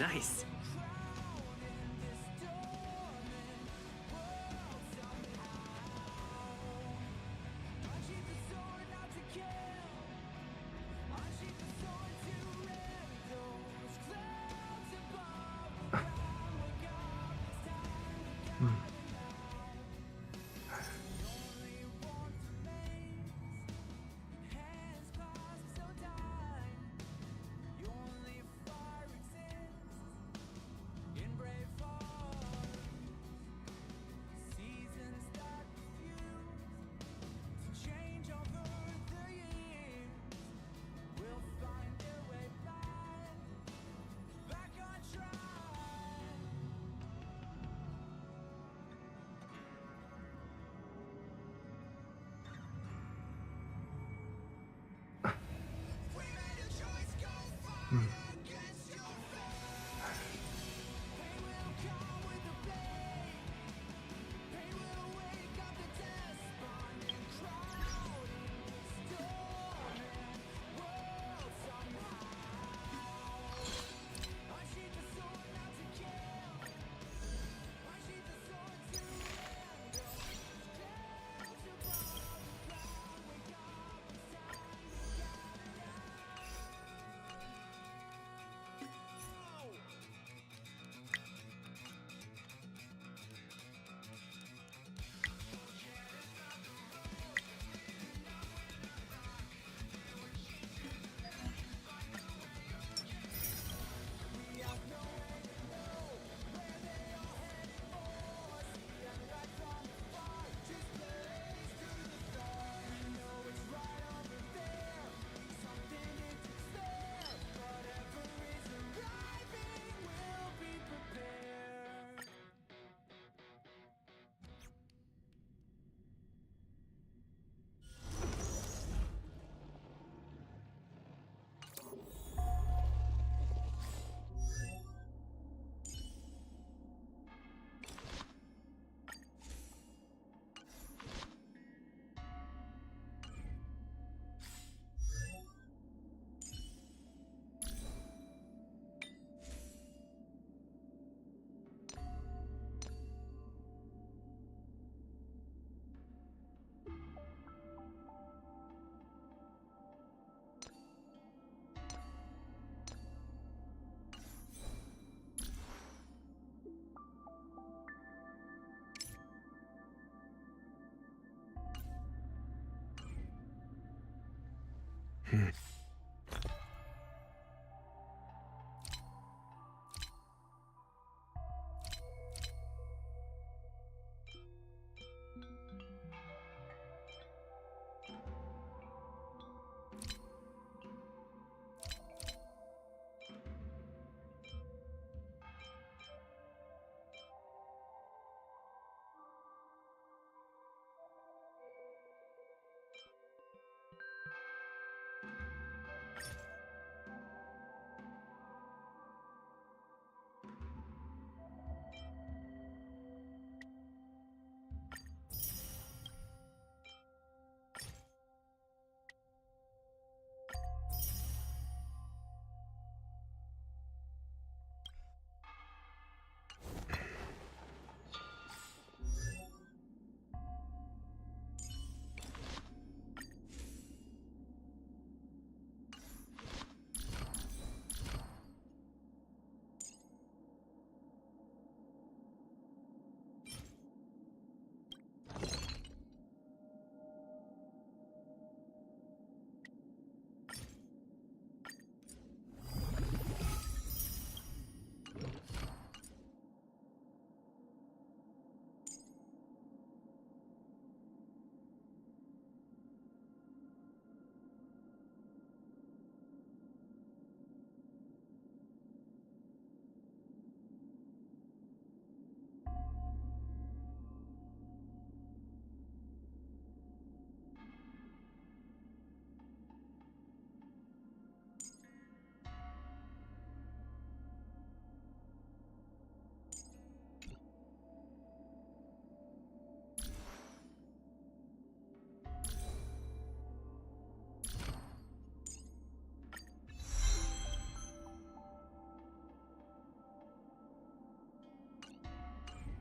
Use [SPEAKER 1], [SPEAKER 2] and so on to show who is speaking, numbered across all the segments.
[SPEAKER 1] Nice.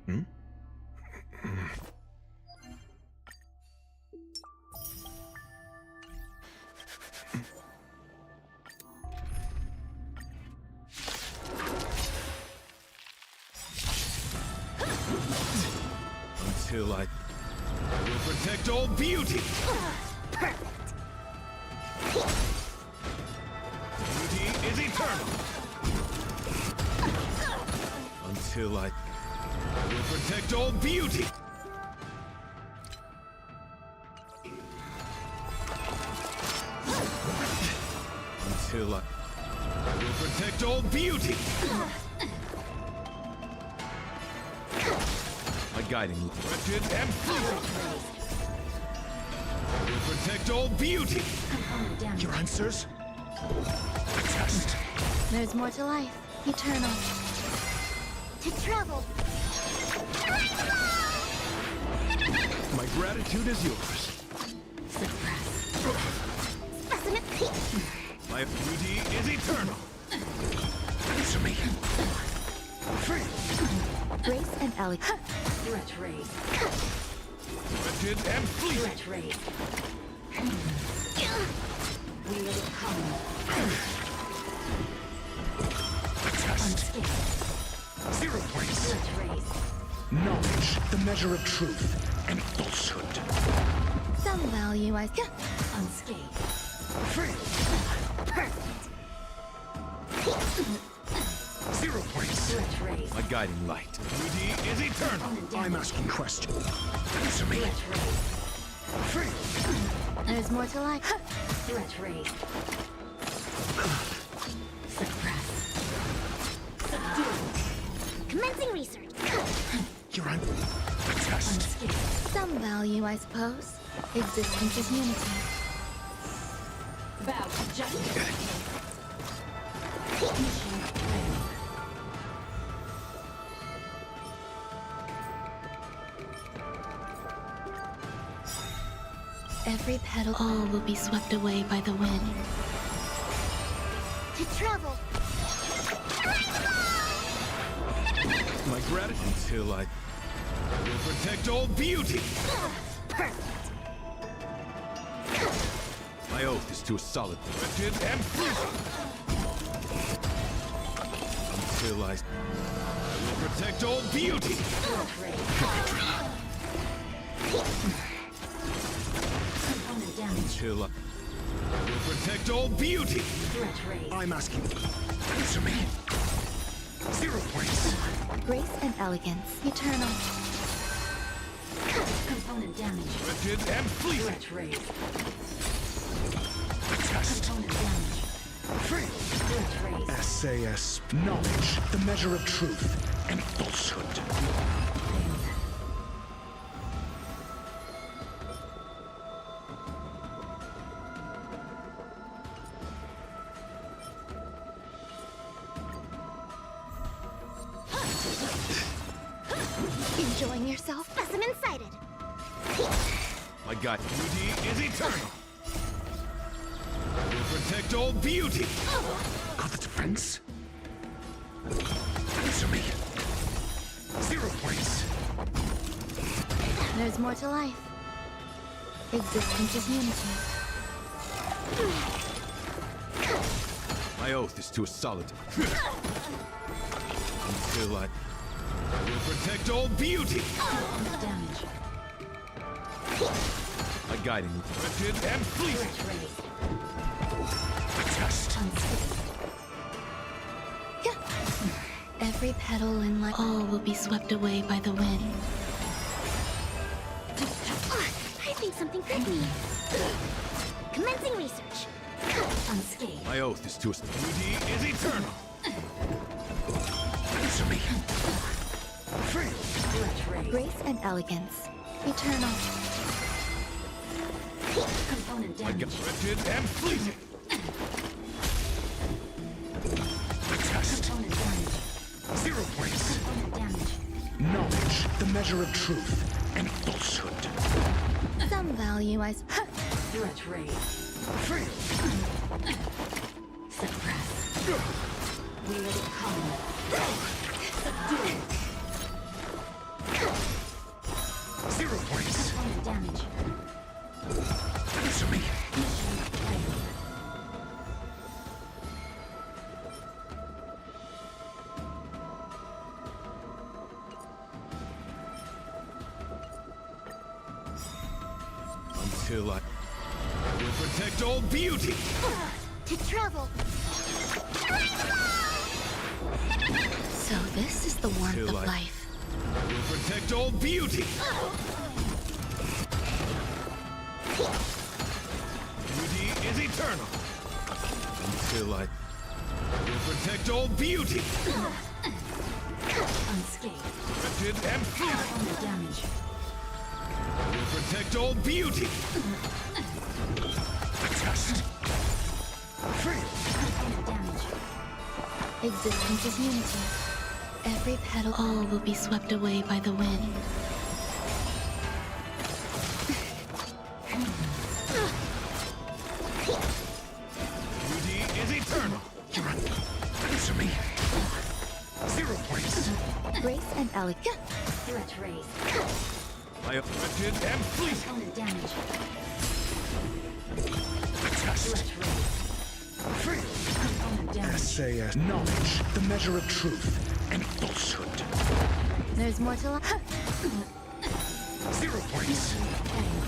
[SPEAKER 1] Until I will protect all beauty.
[SPEAKER 2] Perfect.
[SPEAKER 1] Beauty is eternal. Until I will protect all beauty. Until I will protect all beauty. My guiding wretched and fluid. Will protect all beauty.
[SPEAKER 3] Your answers? Test.
[SPEAKER 2] There's more to life. Eternal. To travel.
[SPEAKER 1] My gratitude is yours.
[SPEAKER 2] Suppress. Specimen peak.
[SPEAKER 1] My beauty is eternal.
[SPEAKER 3] Answer me. Free.
[SPEAKER 2] Grace and elegance.
[SPEAKER 4] Threat raised.
[SPEAKER 1] Wretched and fleet.
[SPEAKER 4] Threat raised. We will come.
[SPEAKER 3] Test.
[SPEAKER 4] Unscathed.
[SPEAKER 3] 0 points.
[SPEAKER 4] Threat raised.
[SPEAKER 3] Knowledge, the measure of truth and falsehood.
[SPEAKER 2] Some value I...
[SPEAKER 4] Unscathed.
[SPEAKER 3] Free.
[SPEAKER 2] Perfect.
[SPEAKER 3] 0 points.
[SPEAKER 4] Threat raised.
[SPEAKER 1] My guiding light. Beauty is eternal.
[SPEAKER 3] I'm asking questions. Answer me.
[SPEAKER 4] Threat raised.
[SPEAKER 3] Free.
[SPEAKER 2] There's more to life.
[SPEAKER 4] Threat raised. Suppress. Subdue.
[SPEAKER 2] Commencing research.
[SPEAKER 3] You're on test.
[SPEAKER 4] Unscathed.
[SPEAKER 2] Some value, I suppose. Existence is unity.
[SPEAKER 4] Bow to justice. Mission failed.
[SPEAKER 2] Every petal, all will be swept away by the wind. To travel.
[SPEAKER 1] My gratitude until I will protect all beauty.
[SPEAKER 2] Perfect.
[SPEAKER 1] My oath is to a solid, wretched and fleet. Until I will protect all beauty.
[SPEAKER 4] Threat raised. Component damage.
[SPEAKER 1] Until I will protect all beauty.
[SPEAKER 4] Threat raised.
[SPEAKER 3] I'm asking. Answer me. 0 points.
[SPEAKER 2] Grace and elegance. Eternal.
[SPEAKER 4] Component damage.
[SPEAKER 1] Wretched and fleet.
[SPEAKER 4] Threat raised.
[SPEAKER 3] Test.
[SPEAKER 4] Component damage.
[SPEAKER 3] Free.
[SPEAKER 4] Threat raised.
[SPEAKER 3] SAS. Knowledge, the measure of truth and falsehood.
[SPEAKER 2] Enjoying yourself? Specimen sighted.
[SPEAKER 1] My God, beauty is eternal. Will protect all beauty.
[SPEAKER 3] Got the defense? Answer me. 0 points.
[SPEAKER 2] There's more to life. Existence is unity.
[SPEAKER 1] My oath is to a solid. Until I will protect all beauty.
[SPEAKER 4] Damage.
[SPEAKER 1] My guiding wretched and fleet.
[SPEAKER 4] Threat raised.
[SPEAKER 3] Test.
[SPEAKER 4] Unscathed.
[SPEAKER 2] Every petal in life, all will be swept away by the wind. I think something hurt me. Commencing research.
[SPEAKER 4] Unscathed.
[SPEAKER 1] My oath is to a beauty is eternal.
[SPEAKER 3] Answer me. Free.
[SPEAKER 4] Threat raised.
[SPEAKER 2] Grace and elegance. Eternal.
[SPEAKER 4] Component
[SPEAKER 1] My God,
[SPEAKER 4] damage.
[SPEAKER 1] wretched and fleeting.
[SPEAKER 3] Test.
[SPEAKER 4] Component damage.
[SPEAKER 3] 0 points.
[SPEAKER 4] Component damage.
[SPEAKER 3] Knowledge, the measure of truth and falsehood.
[SPEAKER 2] Some value, I
[SPEAKER 4] Threat raised.
[SPEAKER 3] Free.
[SPEAKER 4] Suppress. We will come. Subdue.
[SPEAKER 1] until I will protect all beauty.
[SPEAKER 2] To travel.
[SPEAKER 5] So this is the warmth
[SPEAKER 1] Till
[SPEAKER 5] of
[SPEAKER 1] I-
[SPEAKER 5] life.
[SPEAKER 1] Will protect all beauty. Beauty is eternal. Until I will protect all beauty.
[SPEAKER 4] Unscathed.
[SPEAKER 1] Wretched and fleeting.
[SPEAKER 4] Component damage.
[SPEAKER 1] Will protect all beauty.
[SPEAKER 3] Test.
[SPEAKER 4] Component damage.
[SPEAKER 5] Existence is unity. Every petal, all will be swept away by the wind.
[SPEAKER 1] Beauty is eternal.
[SPEAKER 3] You're on. Answer me. 0 points.
[SPEAKER 5] Grace and elegance.
[SPEAKER 4] Threat raised.
[SPEAKER 1] I am wretched and fleeting.
[SPEAKER 4] Component damage.
[SPEAKER 3] Test.
[SPEAKER 4] Threat raised. Component damage.
[SPEAKER 3] SAS. Knowledge, the measure of truth and falsehood.
[SPEAKER 5] There's more to life.
[SPEAKER 3] 0 points.
[SPEAKER 4] Bang.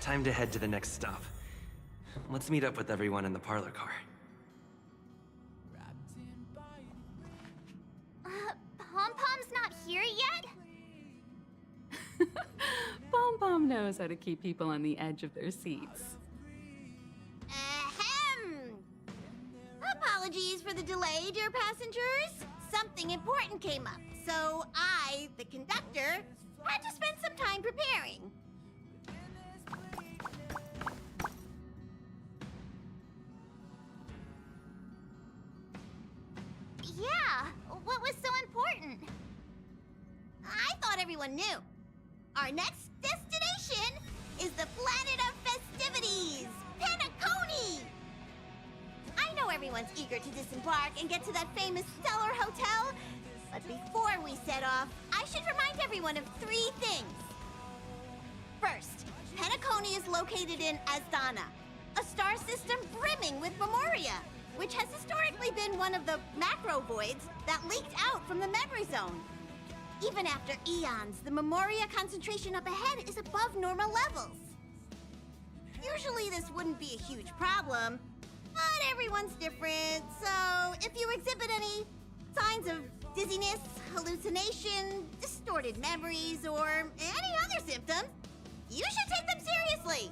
[SPEAKER 6] time to head to the next stop. Let's meet up with everyone in the parlor car.
[SPEAKER 2] Pom-Pom's not here yet?
[SPEAKER 7] Pom Pom knows how to keep people on the edge of their seats.
[SPEAKER 2] Ahem! Apologies for the delay, dear passengers. Something important came up, so I, the conductor, had to spend some time preparing. Yeah, what was so important? I thought everyone knew. Our next destination is the planet of festivities, Penacony! I know everyone's eager to disembark and get to that famous Stellar Hotel, but before we set off, I should remind everyone of 3 things. First, Penacony is located in Azdana, a star system brimming with Memoria, which has historically been one of the macro voids that leaked out from the memory zone. Even after eons, the Memoria concentration up ahead is above normal levels. Usually this wouldn't be a huge problem, but everyone's different, so if you exhibit any signs of dizziness, hallucination, distorted memories, or any other symptoms, you should take them seriously.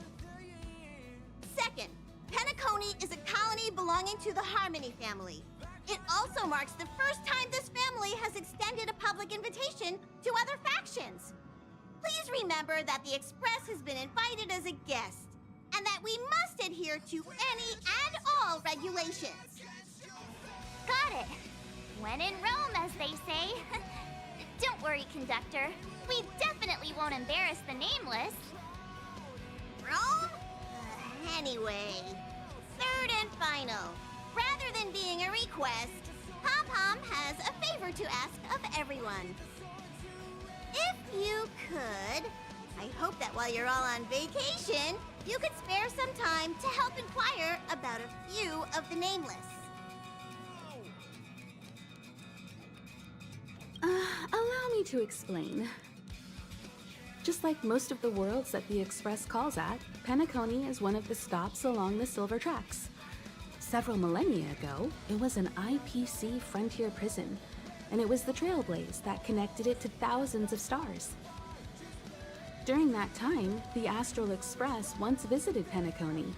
[SPEAKER 2] Second, Penacony is a colony belonging to the Harmony family. It also marks the first time this family has extended a public invitation to other factions. Please remember that the Express has been invited as a guest, and that we must adhere to any and all regulations. Got it. When in Rome, as they say. Don't worry, conductor. We definitely won't embarrass the nameless. Rome? Anyway, third and final. Rather than being a request, Pom-Pom has a favor to ask of everyone. If you could, I hope that while you're all on vacation, you could spare some time to help inquire about a few of the nameless.
[SPEAKER 7] Allow me to explain. Just like most of the worlds that the Express calls at, Penacony is one of the stops along the Silver Tracks. Several millennia ago, it was an IPC frontier prison, and it was the Trailblaze that connected it to thousands of stars. During that time, the Astral Express once visited Penacony.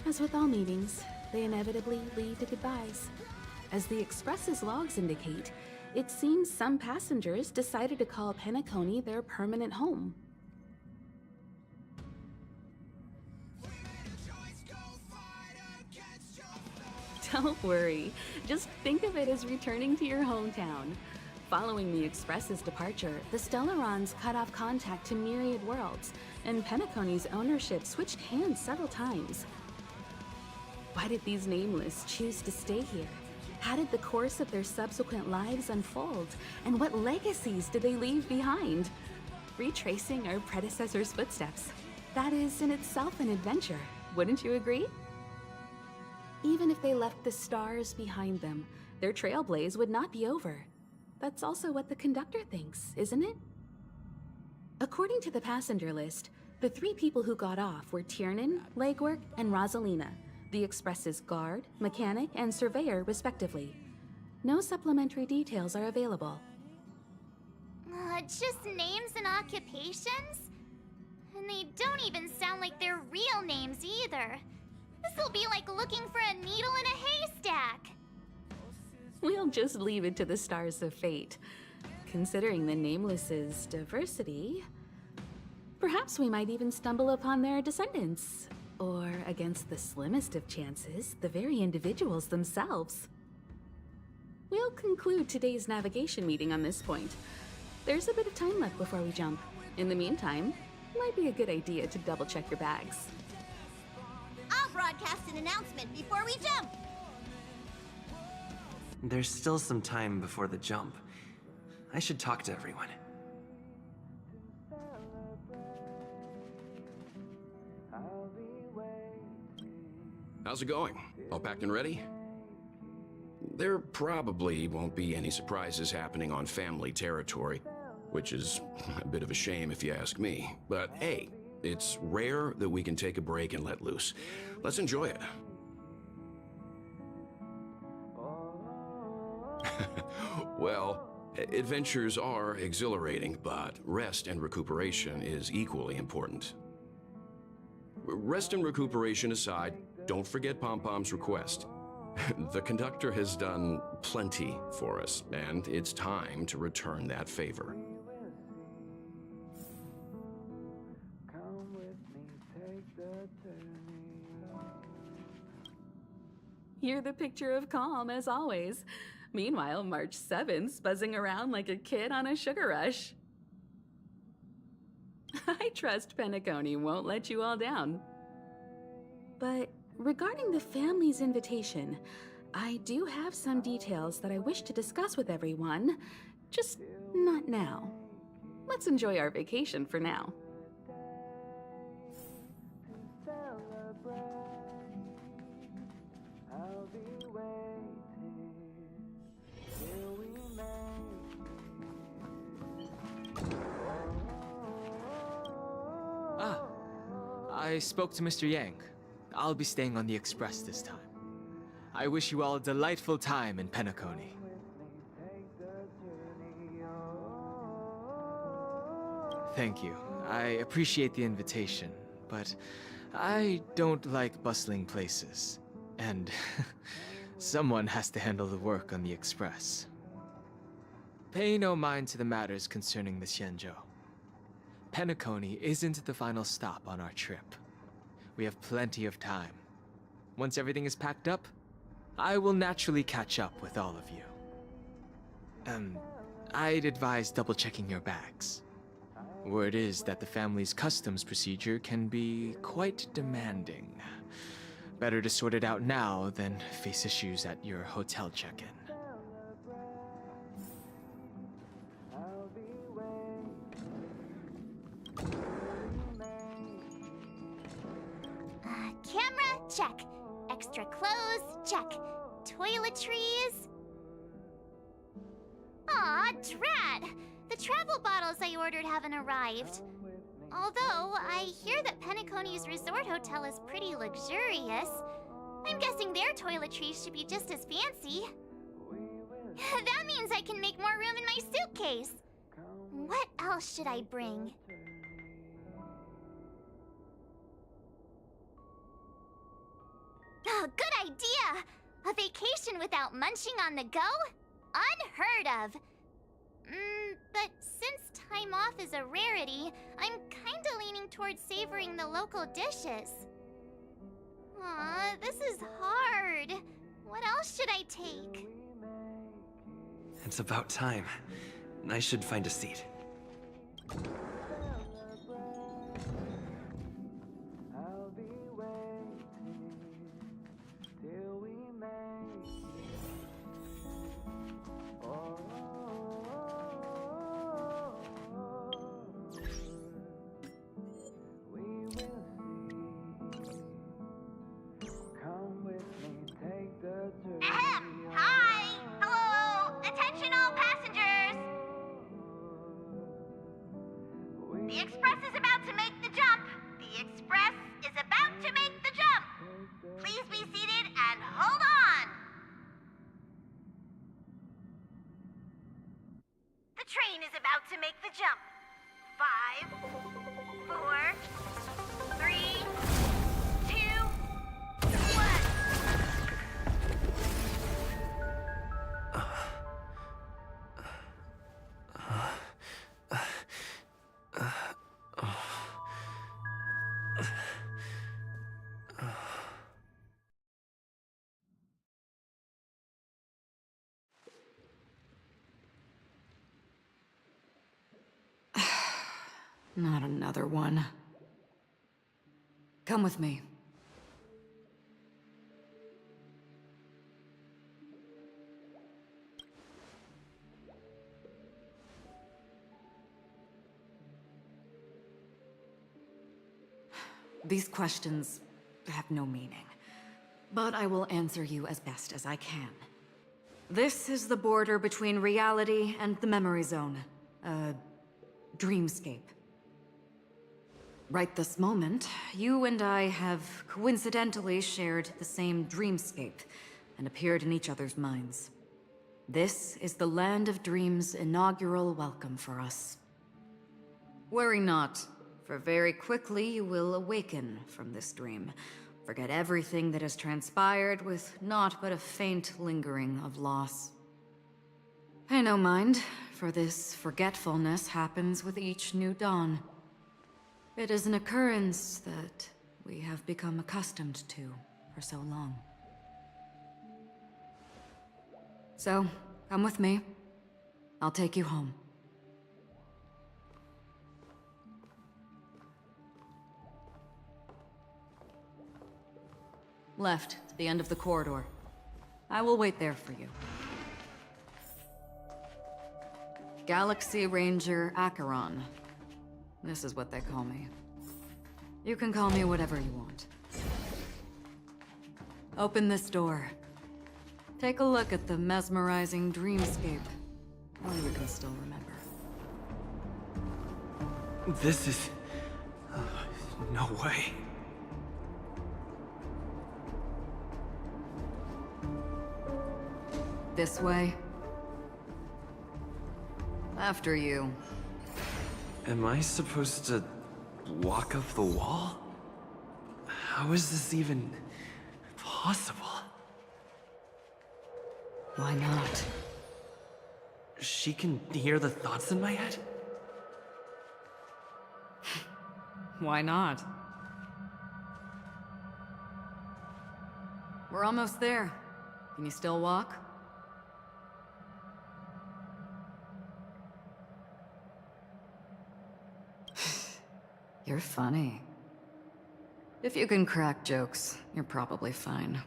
[SPEAKER 7] As with all meetings, they inevitably lead to goodbyes. As the Express's logs indicate, it seems some passengers decided to call Penacony their permanent home. Don't worry, just think of it as returning to your hometown. Following the Express's departure, the Stellarons cut off contact to myriad worlds, and Penacony's ownership switched hands several times. Why did these nameless choose to stay here? How did the course of their subsequent lives unfold? And what legacies did they leave behind? Retracing our predecessors' footsteps. That is in itself an adventure, wouldn't you agree? Even if they left the stars behind them, their trailblaze would not be over. That's also what the conductor thinks, isn't it? According to the passenger list, the 3 people who got off were Tiernan, Legwork, and Rosalina, the Express's guard, mechanic, and surveyor, respectively. No supplementary details are available.
[SPEAKER 2] Just names and occupations? And they don't even sound like their real names either. This'll be like looking for a needle in a haystack.
[SPEAKER 7] We'll just leave it to the stars of fate. Considering the Nameless's diversity, perhaps we might even stumble upon their descendants. Or, against the slimmest of chances, the very individuals themselves. We'll conclude today's navigation meeting on this point. There's a bit of time left before we jump. In the meantime, it might be a good idea to double-check your bags.
[SPEAKER 2] I'll broadcast an announcement before we jump.
[SPEAKER 6] There's still some time before the jump. I should talk to everyone.
[SPEAKER 8] How's it going? All packed and ready? There probably won't be any surprises happening on family territory, which is a bit of a shame if you ask me. But hey, It's rare that we can take a break and let loose. Let's enjoy it. Well, adventures are exhilarating, but rest and recuperation is equally important. Rest and recuperation aside, don't forget Pom-Pom's request. The conductor has done plenty for us, and it's time to return that favor.
[SPEAKER 7] You're the picture of calm, as always. Meanwhile, March 7th's buzzing around like a kid on a sugar rush. I trust Penacony won't let you all down. But regarding the family's invitation, I do have some details that I wish to discuss with everyone, just not now. Let's enjoy our vacation for now.
[SPEAKER 9] I spoke to Mr. Yang. I'll be staying on the Express this time. I wish you all a delightful time in Penacony. Thank you. I appreciate the invitation, but I don't like bustling places. And someone has to handle the work on the Express. Pay no mind to the matters concerning the Xianzhou. Penacony isn't the final stop on our trip. We have plenty of time. Once everything is packed up, I will naturally catch up with all of you. I'd advise double-checking your bags. Word is that the family's customs procedure can be quite demanding. Better to sort it out now than face issues at your hotel check-in.
[SPEAKER 2] Camera, check. Extra clothes, check. Toiletries. Aw, drat! The travel bottles I ordered haven't arrived. Although, I hear that Penacony's resort hotel is pretty luxurious. I'm guessing their toiletries should be just as fancy. That means I can make more room in my suitcase. What else should I bring? Oh, good idea! A vacation without munching on the go? Unheard of! But since time off is a rarity, I'm kinda leaning towards savoring the local dishes. Aw, this is hard. What else should I take?
[SPEAKER 6] It's about time. I should find a seat.
[SPEAKER 2] Ahem! Hi! Hello! Attention all passengers! The Express is about to make the jump! The Express is about to make the jump! Please be seated and hold on! The train is about to make the jump. 5, 4, 3, 2, 1.
[SPEAKER 10] Not another one. Come with me. These questions have no meaning, but I will answer you as best as I can. This is the border between reality and the memory zone, a dreamscape. right this moment, you and I have coincidentally shared the same dreamscape and appeared in each other's minds. This is the Land of Dreams' inaugural welcome for us. Worry not, for very quickly you will awaken from this dream. Forget everything that has transpired with naught but a faint lingering of loss. Pay no mind, for this forgetfulness happens with each new dawn. It is an occurrence that we have become accustomed to for so long. So, come with me. I'll take you home. Left, to the end of the corridor. I will wait there for you. Galaxy Ranger Acheron. This is what they call me. You can call me whatever you want. Open this door. Take a look at the mesmerizing dreamscape. While you can still remember.
[SPEAKER 6] This is... no way.
[SPEAKER 10] This way. After you.
[SPEAKER 6] Am I supposed to walk up the wall? How is this even possible?
[SPEAKER 10] Why not?
[SPEAKER 6] She can hear the thoughts in my head?
[SPEAKER 10] Why not? We're almost there. Can you still walk? You're funny. If you can crack jokes, you're probably fine.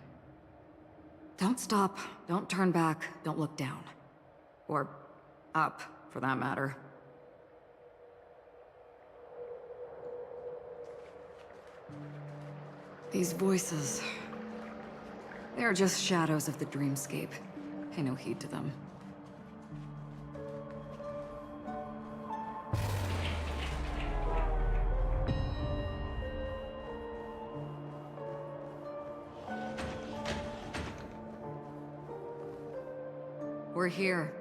[SPEAKER 10] Don't stop, don't turn back, don't look down. Or up, for that matter. These voices... they are just shadows of the dreamscape. Pay no heed to them. We're here.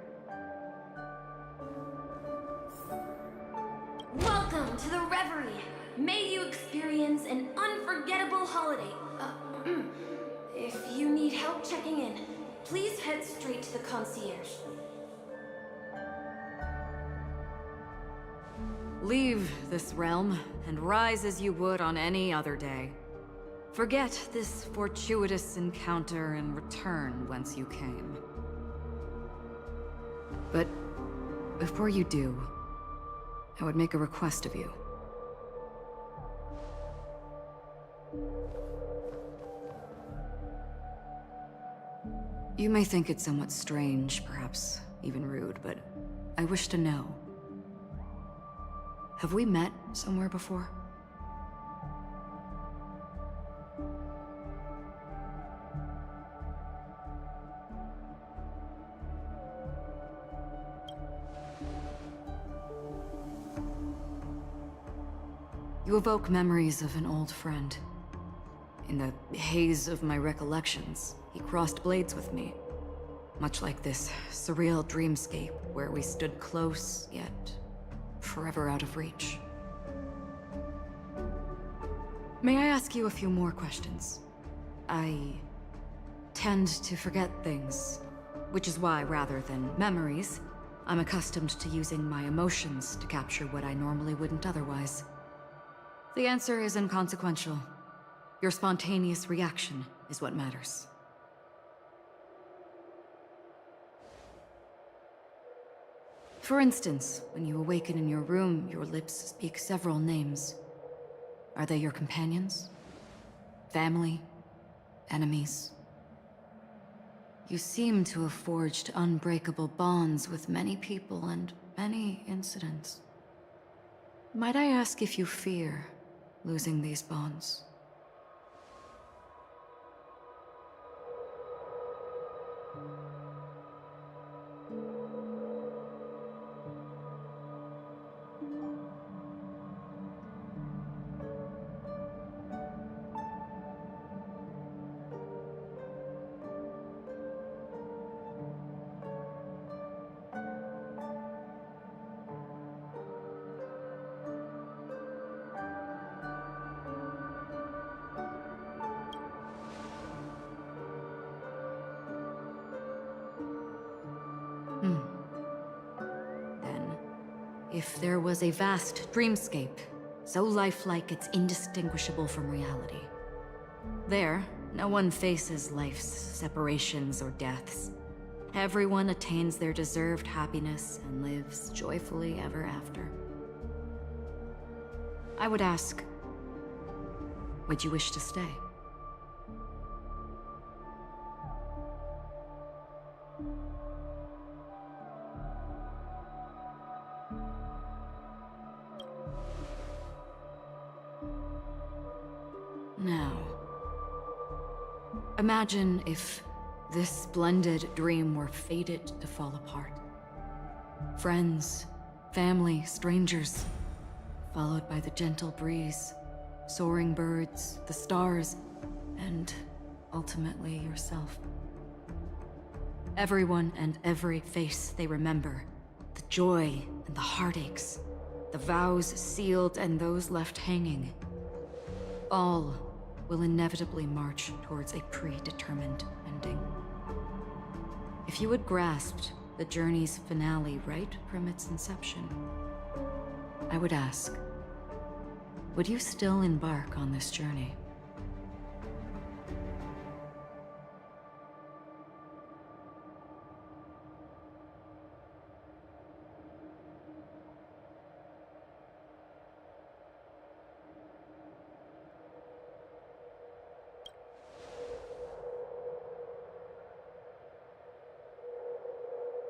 [SPEAKER 5] Welcome to the Reverie. May you experience an unforgettable holiday. If you need help checking in, please head straight to the concierge.
[SPEAKER 10] Leave this realm and rise as you would on any other day. Forget this fortuitous encounter and return whence you came. But before you do, I would make a request of you. You may think it somewhat strange, perhaps even rude, but I wish to know. Have we met somewhere before? You evoke memories of an old friend. In the haze of my recollections, he crossed blades with me. Much like this surreal dreamscape where we stood close, yet forever out of reach. May I ask you a few more questions? I tend to forget things, which is why, rather than memories, I'm accustomed to using my emotions to capture what I normally wouldn't otherwise. The answer is inconsequential. Your spontaneous reaction is what matters. For instance, when you awaken in your room, your lips speak several names. Are they your companions? Family? Enemies? You seem to have forged unbreakable bonds with many people and many incidents. Might I ask if you fear losing these bonds? Then, if there was a vast dreamscape, so lifelike it's indistinguishable from reality, there, no one faces life's separations or deaths. Everyone attains their deserved happiness and lives joyfully ever after. I would ask, would you wish to stay? Now, imagine if this splendid dream were fated to fall apart. Friends, family, strangers, followed by the gentle breeze, soaring birds, the stars, and ultimately yourself. Everyone and every face they remember, the joy and the heartaches, the vows sealed and those left hanging, all will inevitably march towards a predetermined ending. If you had grasped the journey's finale right from its inception, I would ask, would you still embark on this journey?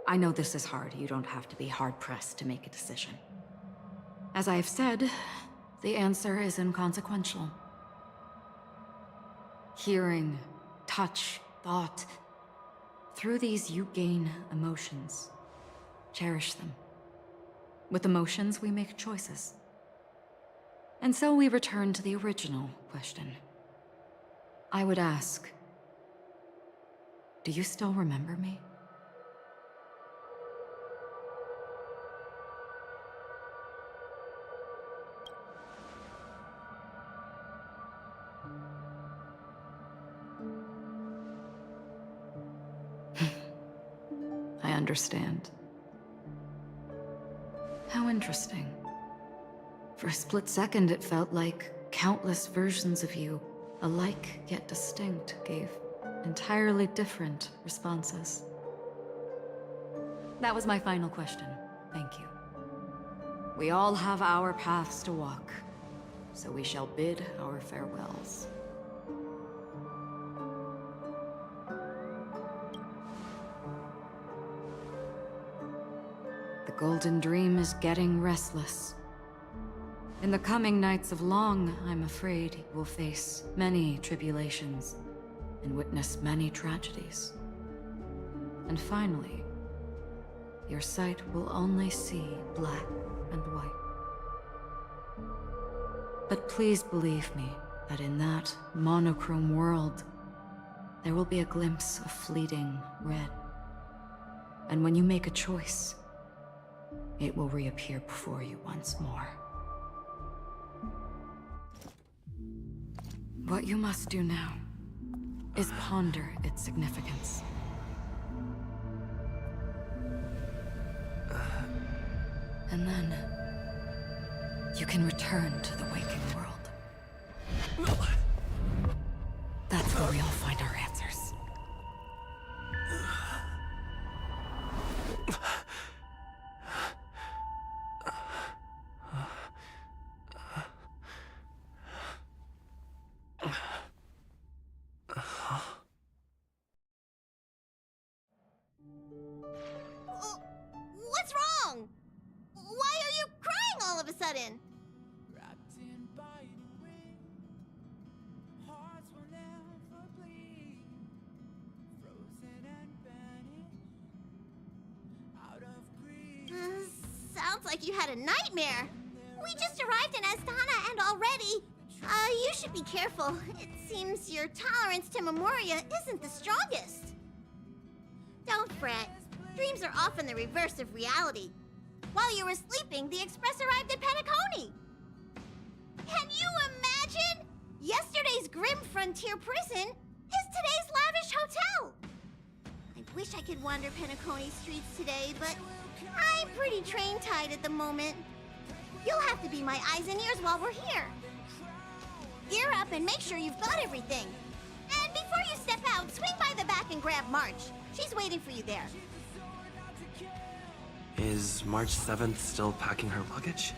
[SPEAKER 10] I know this is hard. You don't have to be hard-pressed to make a decision. As I have said, the answer is inconsequential. Hearing, touch, thought. Through these you gain emotions. Cherish them. With emotions, we make choices. And so we return to the original question. I would ask, do you still remember me? I understand. How interesting. For a split second, it felt like countless versions of you, alike yet distinct, gave entirely different responses. That was my final question. Thank you. We all have our paths to walk, so we shall bid our farewells. The Golden Dream is getting restless. In the coming nights of Long, I'm afraid you will face many tribulations and witness many tragedies. And finally, your sight will only see black and white. But please believe me that in that monochrome world, there will be a glimpse of fleeting red. And when you make a choice, it will reappear before you once more. What you must do now is ponder its significance. And then you can return to the waking world. That's where we all find our answers.
[SPEAKER 2] What's wrong? Why are you crying all of a sudden? Sounds like you had a nightmare. We just arrived in Astana and already... you should be careful. It seems your tolerance to Memoria isn't the strongest. Don't fret. Dreams are often the reverse of reality. While you were sleeping, the Express arrived at Penacony. Can you imagine? Yesterday's grim frontier prison is today's lavish hotel. I wish wish I could wander Penacony streets today, but I'm pretty train-tied at the moment. You'll have to be my eyes and ears while we're here. Gear up and make sure you've got everything. And before you step out, swing by the back and grab March. She's waiting for you there.
[SPEAKER 6] Is March 7th still packing her luggage?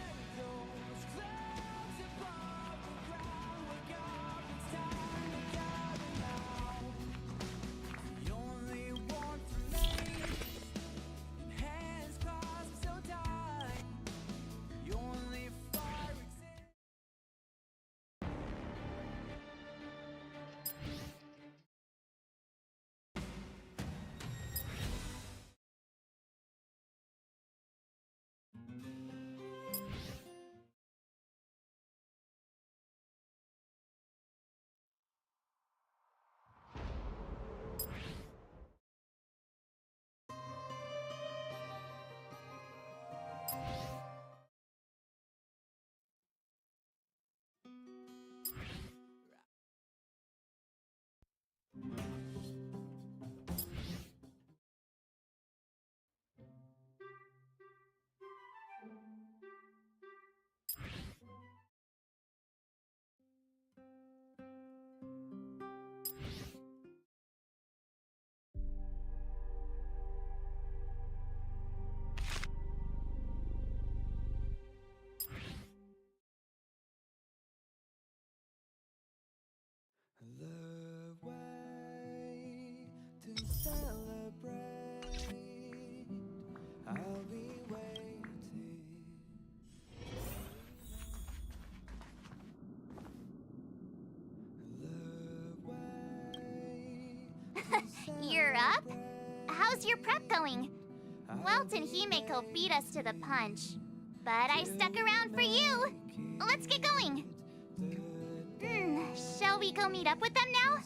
[SPEAKER 11] The way to celebrate, I'll be waiting. The way
[SPEAKER 2] You're up? How's your prep going? Welt and Himeko beat us to the punch, but I stuck around for you. Let's get going. Shall we go meet up with them now?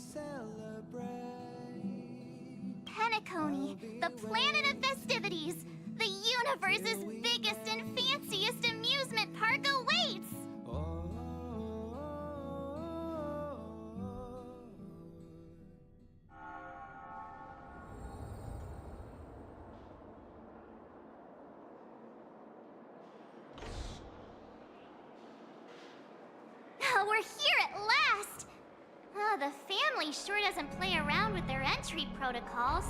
[SPEAKER 2] Penacony, the planet of festivities. The universe's biggest and fanciest amusement park awaits! We're here at last! Oh, the family sure doesn't play around with their entry protocols.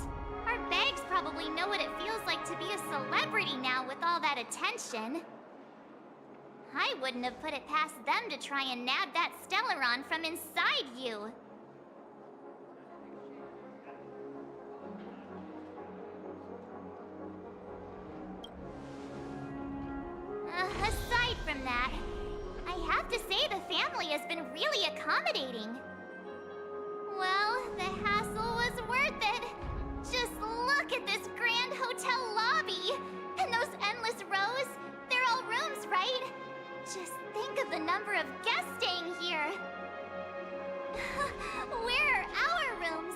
[SPEAKER 2] Our bags probably know what it feels like to be a celebrity now with all that attention. I wouldn't have put it past them to try and nab that Stellaron from inside you. Aside from that, I have to say the family has been really accommodating. Well, the hassle was worth it. Just look at this grand hotel lobby. And those endless rows. They're all rooms, right? Just think of the number of guests staying here. Where are our rooms?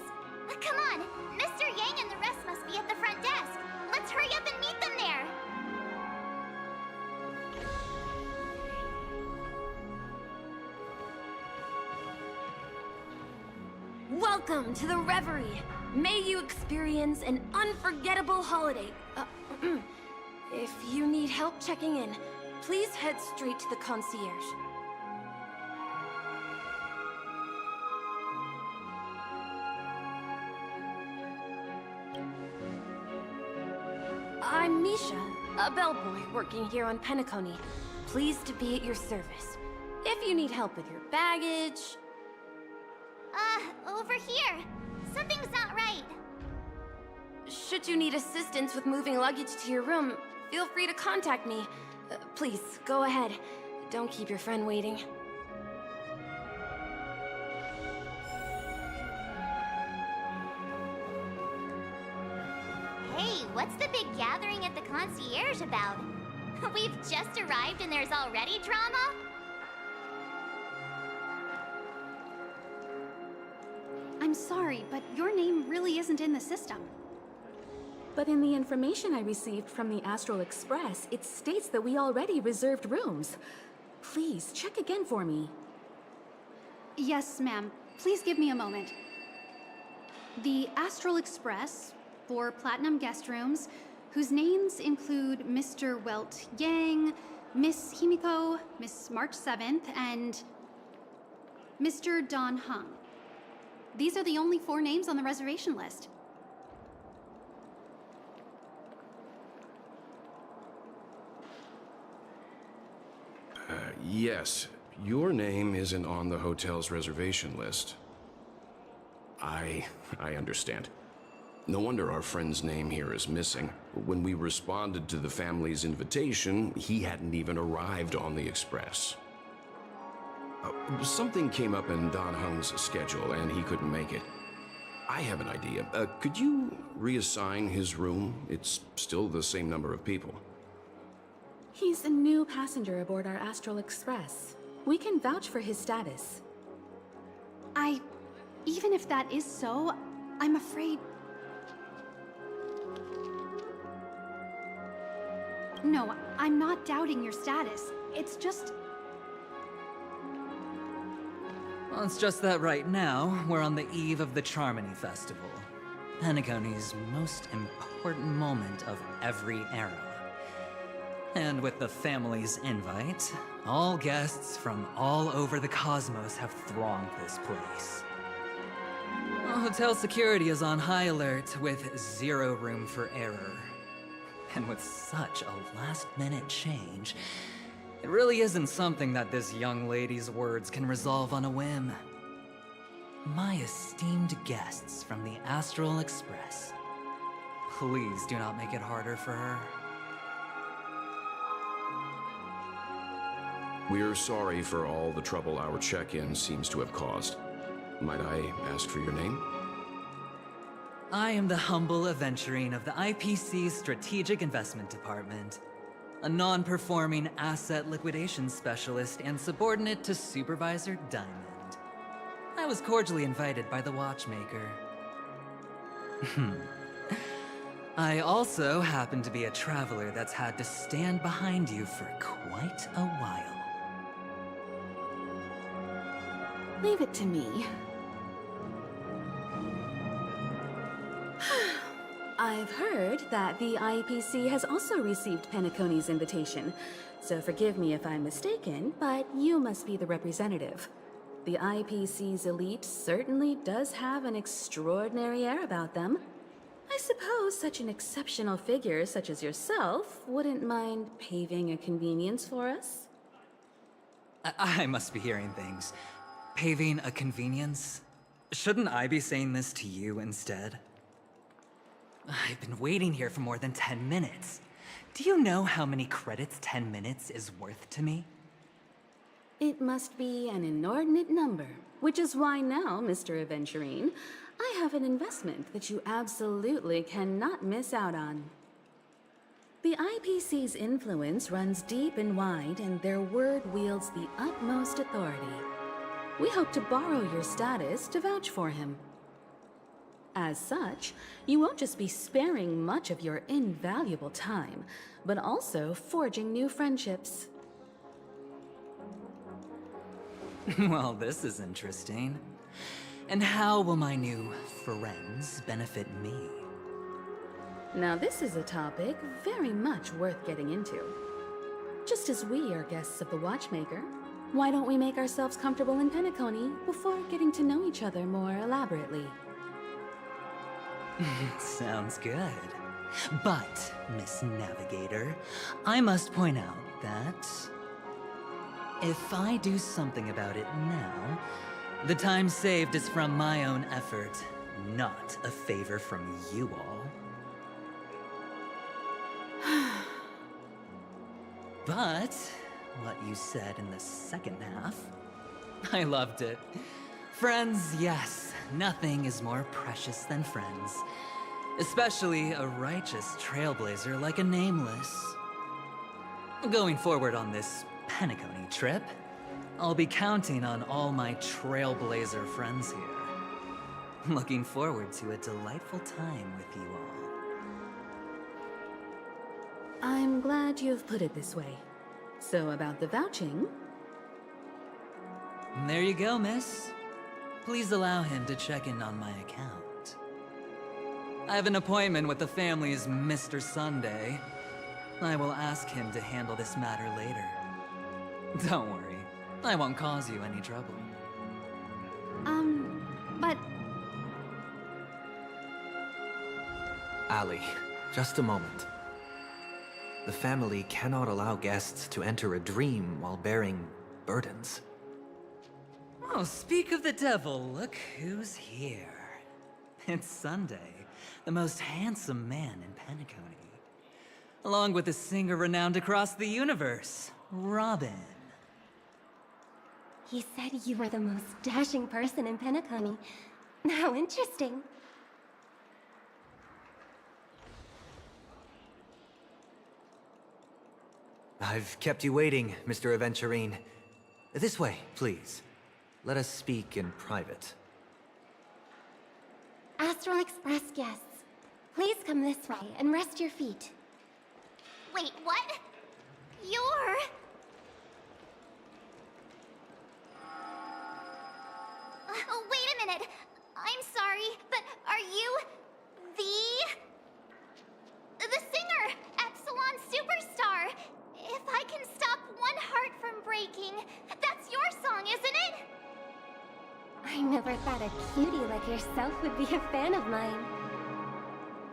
[SPEAKER 2] Come on, Mr. Yang and the rest must be at the front desk. Let's hurry up and meet them there.
[SPEAKER 5] Welcome to the Reverie. May you experience an unforgettable holiday. If you need help checking in, please head straight to the concierge. I'm Misha, a bellboy working here on Penacony. Pleased to be at your service. If you need help with your baggage...
[SPEAKER 2] Over here. Something's not right.
[SPEAKER 5] Should you need assistance with moving luggage to your room, feel free to contact me. Please, go ahead. Don't keep your friend waiting.
[SPEAKER 2] Hey, what's the big gathering at the concierge about? We've just arrived and there's already drama?
[SPEAKER 12] I'm sorry, but your name really isn't in the system.
[SPEAKER 7] But in the information I received from the Astral Express, it states that we already reserved rooms. Please, check again for me.
[SPEAKER 12] Yes, ma'am. Please give me a moment. The Astral Express 4 platinum guest rooms, whose names include Mr. Welt Yang, Miss Himiko, Miss March 7th, and Mr. Don Hung. These are the only 4 names on the reservation list.
[SPEAKER 8] Yes, your name isn't on the hotel's reservation list. I understand. No wonder our friend's name here is missing. When we responded to the family's invitation, he hadn't even arrived on the express. Something came up in Don Hung's schedule, and he couldn't make it. I have an idea. Could you reassign his room? It's still the same number of people.
[SPEAKER 7] He's a new passenger aboard our Astral Express. We can vouch for his status.
[SPEAKER 12] Even if that is so, I'm afraid... No, I'm not doubting your status. It's just...
[SPEAKER 13] Well, it's just that right now, we're on the eve of the Charmony Festival. Penacony's most important moment of every era. And with the family's invite, all guests from all over the cosmos have thronged this place. Well, hotel security is on high alert with 0 room for error. And with such a last-minute change, it really isn't something that this young lady's words can resolve on a whim. My esteemed guests from the Astral Express, please do not make it harder for her.
[SPEAKER 8] We're sorry for all the trouble our check-in seems to have caused. Might I ask for your name?
[SPEAKER 13] I am the humble aventurine of the IPC's Strategic Investment Department, a non-performing asset liquidation specialist and subordinate to Supervisor Diamond. I was cordially invited by the watchmaker. I also happen to be a traveler that's had to stand behind you for quite a while.
[SPEAKER 7] Leave it to me. I've heard that the IPC has also received Penacony's invitation, so forgive me if I'm mistaken, but you must be the representative. The IPC's elite certainly does have an extraordinary air about them. I suppose such an exceptional figure such as yourself wouldn't mind paving a convenience for us?
[SPEAKER 13] I must be hearing things. Paving a convenience? Shouldn't I be saying this to you instead? I've been waiting here for more than 10 minutes. Do you know how many credits 10 minutes is worth to me?
[SPEAKER 7] It must be an inordinate number, which is why now, Mr. Aventurine, I have an investment that you absolutely cannot miss out on. The IPC's influence runs deep and wide, and their word wields the utmost authority. We hope to borrow your status to vouch for him. As such, you won't just be sparing much of your invaluable time, but also forging new friendships.
[SPEAKER 13] Well, this is interesting. And how will my new friends benefit me?
[SPEAKER 7] Now this is a topic very much worth getting into. Just as we are guests of the Watchmaker, why don't we make ourselves comfortable in Penacony before getting to know each other more elaborately?
[SPEAKER 13] Sounds good. But, Miss Navigator, I must point out that if I do something about it now, the time saved is from my own effort, not a favor from you all. But what you said in the second half, I loved it. Friends, yes, nothing is more precious than friends. Especially a righteous trailblazer like a Nameless. Going forward on this Penacony trip, I'll be counting on all my trailblazer friends here. Looking forward to a delightful time with you all.
[SPEAKER 7] I'm glad you've put it this way. So about the vouching...
[SPEAKER 13] There you go, miss. Please allow him to check in on my account. I have an appointment with the family's Mr. Sunday. I will ask him to handle this matter later. Don't worry, I won't cause you any trouble.
[SPEAKER 12] But
[SPEAKER 14] Ali, just a moment. The family cannot allow guests to enter a dream while bearing burdens.
[SPEAKER 13] Oh, speak of the devil, look who's here. It's Sunday, the most handsome man in Penacony. Along with a singer renowned across the universe, Robin.
[SPEAKER 5] He said you were the most dashing person in Penacony. How interesting.
[SPEAKER 14] I've kept you waiting, Mr. Aventurine. This way, please. Let us speak in private.
[SPEAKER 5] Astral Express guests, please come this way and rest your feet.
[SPEAKER 2] Wait, what? You're... Oh, wait a minute. I'm sorry, but are you... the singer, Epsilon Superstar? If I can stop one heart from breaking, that's your song, isn't it?
[SPEAKER 5] I never thought a cutie like yourself would be a fan of mine.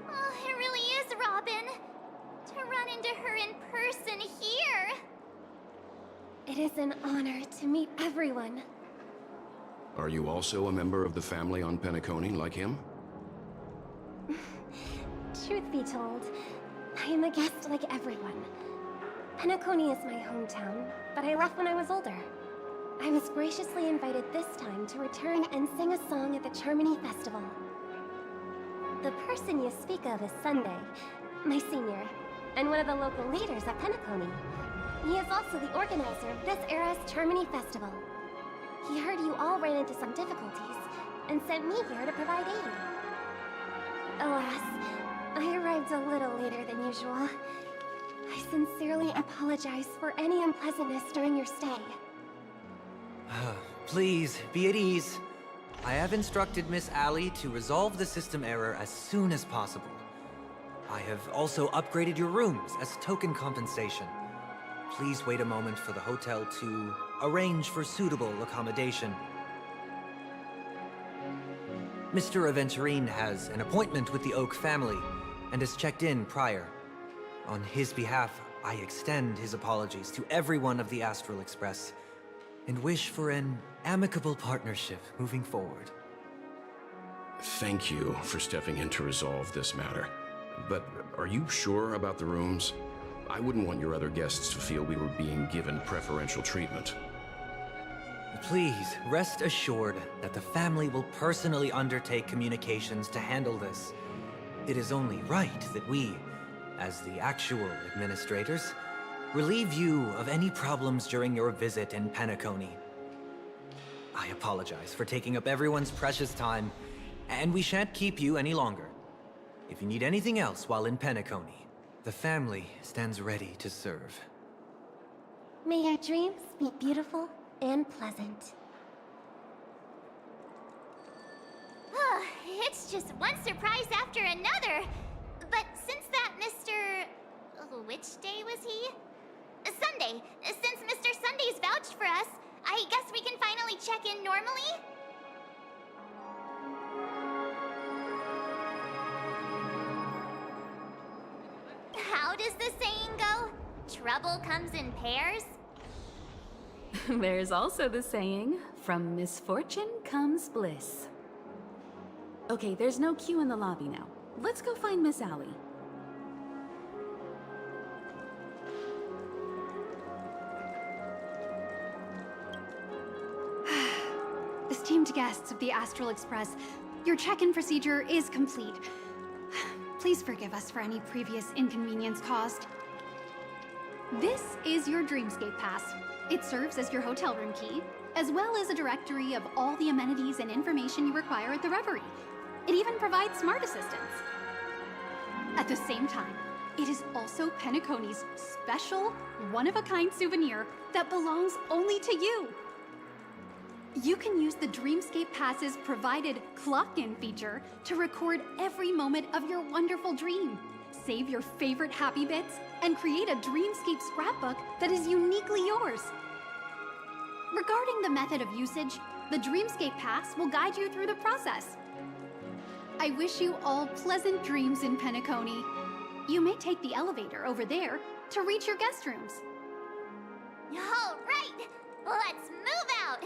[SPEAKER 2] Oh, it really is, Robin. To run into her in person here.
[SPEAKER 5] It is an honor to meet everyone.
[SPEAKER 8] Are you also a member of the family on Penacony like him?
[SPEAKER 5] Truth be told, I am a guest like everyone. Penacony is my hometown, but I left when I was older. I was graciously invited this time to return and sing a song at the Charmony Festival. The person you speak of is Sunday, my senior, and one of the local leaders at Penacony. He is also the organizer of this era's Charmony Festival. He heard you all ran into some difficulties, and sent me here to provide aid. Alas, I arrived a little later than usual. I sincerely apologize for any unpleasantness during your stay.
[SPEAKER 14] Please, be at ease. I have instructed Miss Ali to resolve the system error as soon as possible. I have also upgraded your rooms as token compensation. Please wait a moment for the hotel to arrange for suitable accommodation. Mr. Aventurine has an appointment with the Oak family and has checked in prior. On his behalf, I extend his apologies to everyone of the Astral Express and wish for an amicable partnership moving forward.
[SPEAKER 8] Thank you for stepping in to resolve this matter. But are you sure about the rooms? I wouldn't want your other guests to feel we were being given preferential treatment.
[SPEAKER 14] Please, rest assured that the family will personally undertake communications to handle this. It is only right that we, as the actual administrators, relieve you of any problems during your visit in Penacony. I apologize for taking up everyone's precious time, and we shan't keep you any longer. If you need anything else while in Penacony, the family stands ready to serve.
[SPEAKER 5] May your dreams be beautiful and pleasant.
[SPEAKER 2] It's just one surprise after another. But since that Mr... which day was he? Sunday. Since Mr. Sunday's vouched for us, I guess we can finally check in normally? How does the saying go? Trouble comes in pairs?
[SPEAKER 7] There's also the saying, from misfortune comes bliss. Okay, there's no queue in the lobby now. Let's go find Miss Ali.
[SPEAKER 12] Esteemed guests of the Astral Express, your check-in procedure is complete. Please forgive us for any previous inconvenience caused. This is your Dreamscape Pass. It serves as your hotel room key, as well as a directory of all the amenities and information you require at the Reverie. It even provides smart assistance. At the same time, it is also Penacony's special, one-of-a-kind souvenir that belongs only to you. You can use the Dreamscape Pass's provided clock-in feature to record every moment of your wonderful dream. Save your favorite happy bits and create a Dreamscape scrapbook that is uniquely yours. Regarding the method of usage, the Dreamscape Pass will guide you through the process. I wish you all pleasant dreams in Penacony. You may take the elevator over there to reach your guest rooms.
[SPEAKER 2] All right, let's move out.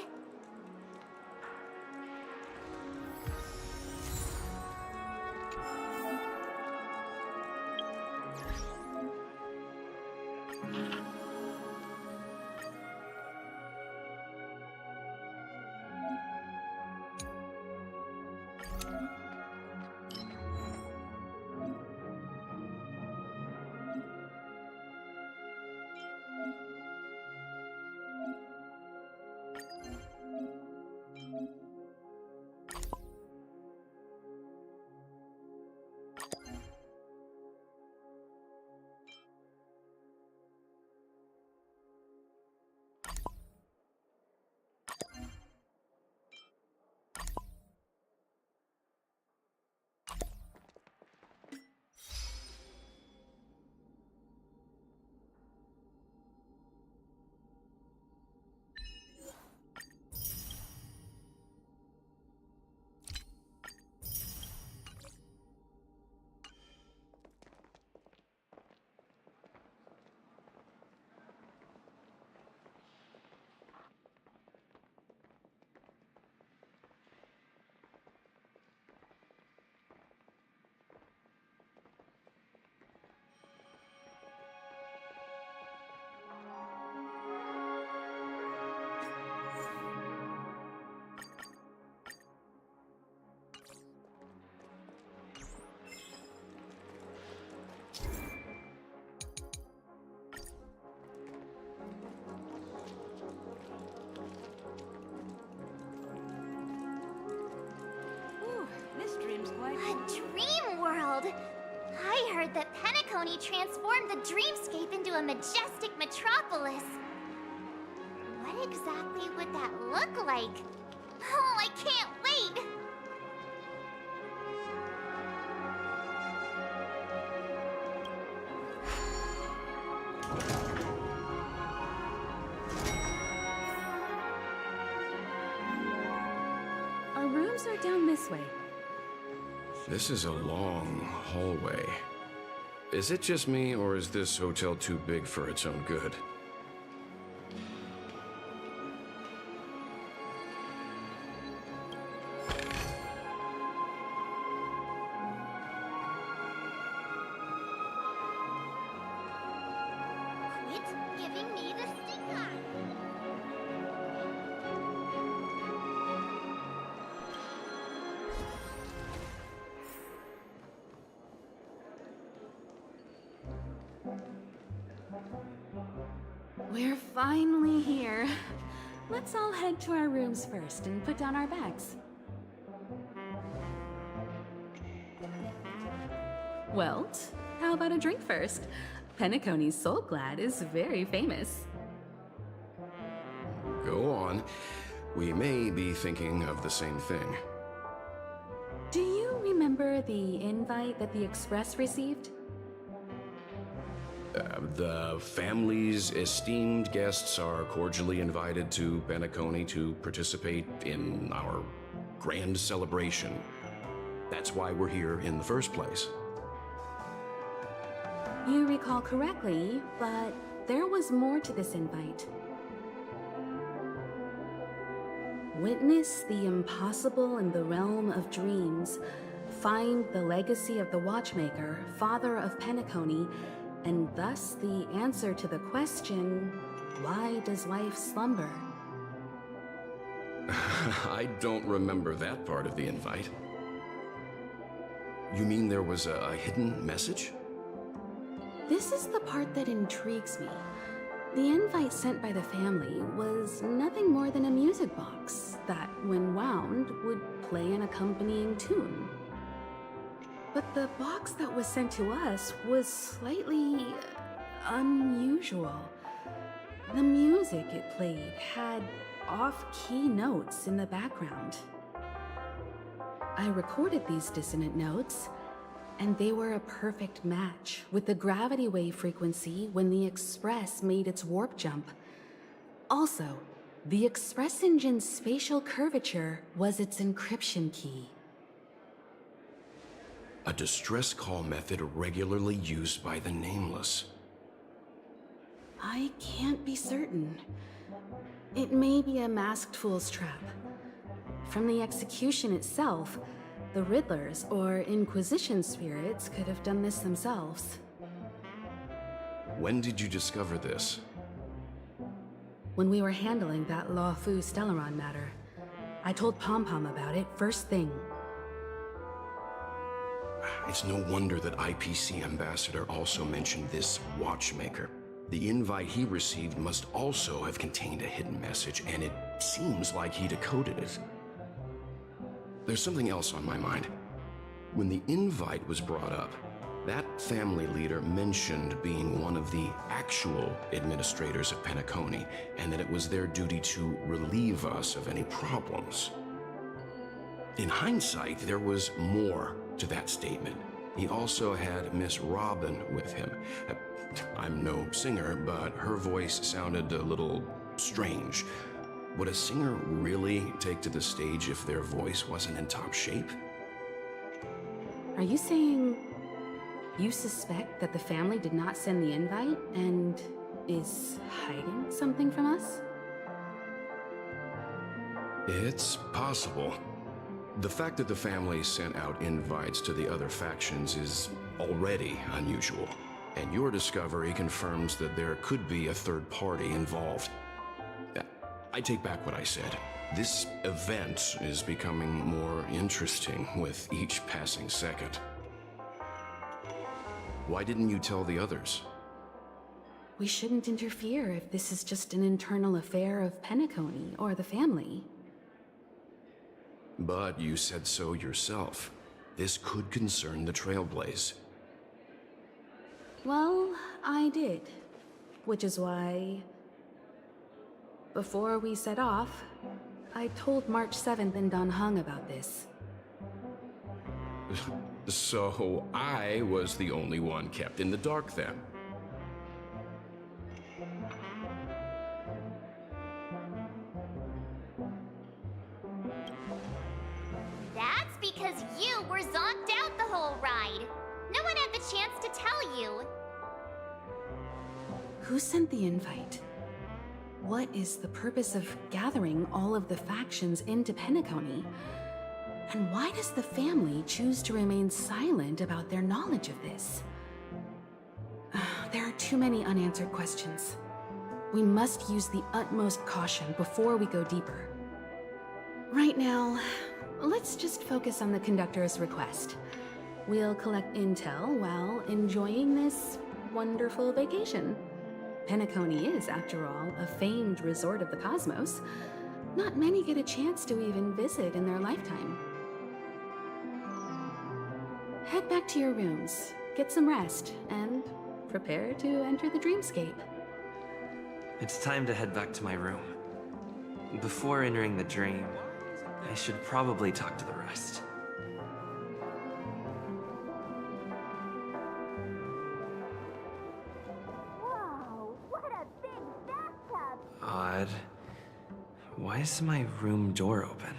[SPEAKER 2] A dream world! I heard that Penacony transformed the dreamscape into a majestic metropolis. What exactly would that look like? Oh, I can't wait!
[SPEAKER 7] Our rooms are down this way.
[SPEAKER 8] This is a long hallway. Is it just me, or is this hotel too big for its own good?
[SPEAKER 2] Quit giving me the stink eye!
[SPEAKER 7] We're finally here. Let's all head to our rooms first and put down our bags. Welt, how about a drink first? Penacony's Soul Glad is very famous.
[SPEAKER 8] Go on. We may be thinking of the same thing.
[SPEAKER 7] Do you remember the invite that the Express received?
[SPEAKER 8] The family's esteemed guests are cordially invited to Penacony to participate in our grand celebration. That's why we're here in the first place.
[SPEAKER 7] You recall correctly, but there was more to this invite. Witness the impossible in the realm of dreams. Find the legacy of the Watchmaker, father of Penacony, and thus the answer to the question, why does life slumber?
[SPEAKER 8] I don't remember that part of the invite. You mean there was a hidden message?
[SPEAKER 7] This is the part that intrigues me. The invite sent by the family was nothing more than a music box that, when wound, would play an accompanying tune. But the box that was sent to us was slightly unusual. The music it played had off-key notes in the background. I recorded these dissonant notes, and they were a perfect match with the gravity wave frequency when the Express made its warp jump. Also, the Express engine's spatial curvature was its encryption key.
[SPEAKER 8] A distress call method regularly used by the Nameless.
[SPEAKER 7] I can't be certain. It may be a masked fool's trap. From the execution itself, the Riddlers or Inquisition spirits could have done this themselves.
[SPEAKER 8] When did you discover this?
[SPEAKER 7] When we were handling that 𝓂𝓸𓂸𓂸📸 matter, I told Pom Pom about it first thing.
[SPEAKER 8] It's no wonder that IPC Ambassador also mentioned this watchmaker. The invite he received must also have contained a hidden message, and it seems like he decoded it. There's something else on my mind. When the invite was brought up, that family leader mentioned being one of the actual administrators of Penacony, and that it was their duty to relieve us of any problems. In hindsight, there was more to that statement. He also had Miss Robin with him. I'm no singer, but her voice sounded a little strange. Would a singer really take to the stage if their voice wasn't in top shape?
[SPEAKER 7] Are you saying you suspect that the family did not send the invite and is hiding something from us?
[SPEAKER 8] It's possible. The fact that the family sent out invites to the other factions is already unusual, and your discovery confirms that there could be a third party involved. I take back what I said. This event is becoming more interesting with each passing second. Why didn't you tell the others?
[SPEAKER 7] We shouldn't interfere if this is just an internal affair of Penacony or the family.
[SPEAKER 8] But you said so yourself. This could concern the Trailblaze.
[SPEAKER 7] Well, I did. Which is why, before we set off, I told March 7th and Dan Heng about this.
[SPEAKER 8] So I was the only one kept in the dark then.
[SPEAKER 2] That's because you were zonked out the whole ride. No one had the chance to tell you.
[SPEAKER 7] Who sent the invite? What is the purpose of gathering all of the factions into Penacony? And why does the family choose to remain silent about their knowledge of this? There are too many unanswered questions. We must use the utmost caution before we go deeper. Right now, let's just focus on the conductor's request. We'll collect intel while enjoying this wonderful vacation. Penacony is, after all, a famed resort of the cosmos. Not many get a chance to even visit in their lifetime. Head back to your rooms, get some rest, and prepare to enter the dreamscape.
[SPEAKER 6] It's time to head back to my room. Before entering the dream, I should probably talk to the rest.
[SPEAKER 2] Whoa, what a big bathtub!
[SPEAKER 6] Odd. Why is my room door open?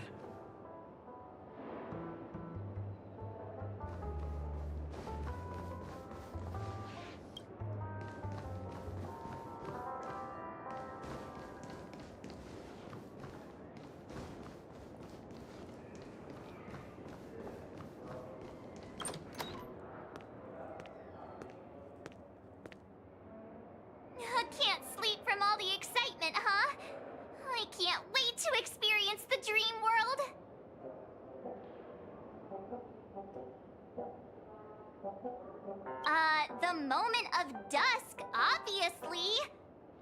[SPEAKER 2] Can't sleep from all the excitement, huh? I can't wait to experience the dream world. The moment of dusk, obviously.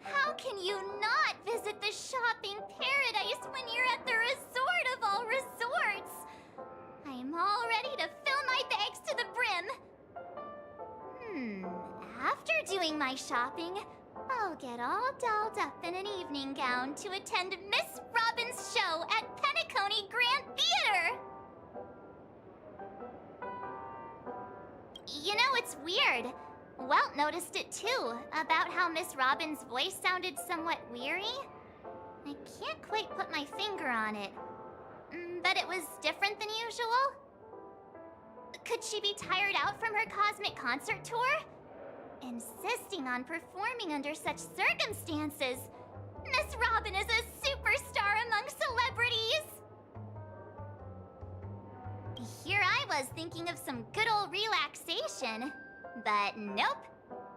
[SPEAKER 2] How can you not visit the shopping paradise when you're at the resort of all resorts? I'm all ready to fill my bags to the brim. After doing my shopping, I'll get all dolled up in an evening gown to attend Miss show at Penacony Grand Theater! You know, it's weird. Welt noticed it too, about how Miss Robin's voice sounded somewhat weary. I can't quite put my finger on it. But it was different than usual? Could she be tired out from her cosmic concert tour? Insisting on performing under such circumstances. Miss Robin is a superstar among celebrities! Here I was thinking of some good old relaxation. But nope.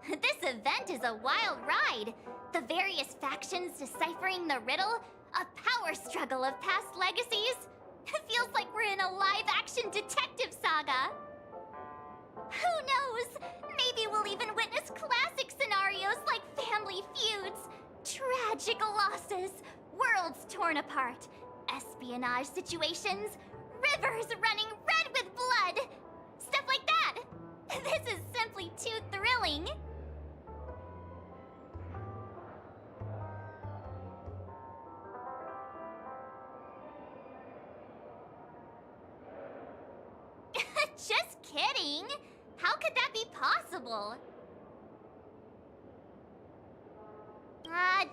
[SPEAKER 2] This event is a wild ride. The various factions deciphering the riddle, a power struggle of past legacies. It feels like we're in a live-action detective saga. Who knows? Maybe we'll even witness classic scenarios like family feuds, tragic losses, worlds torn apart, espionage situations, rivers running red with blood. Stuff like that. This is simply too thrilling. Just kidding! How could that be possible?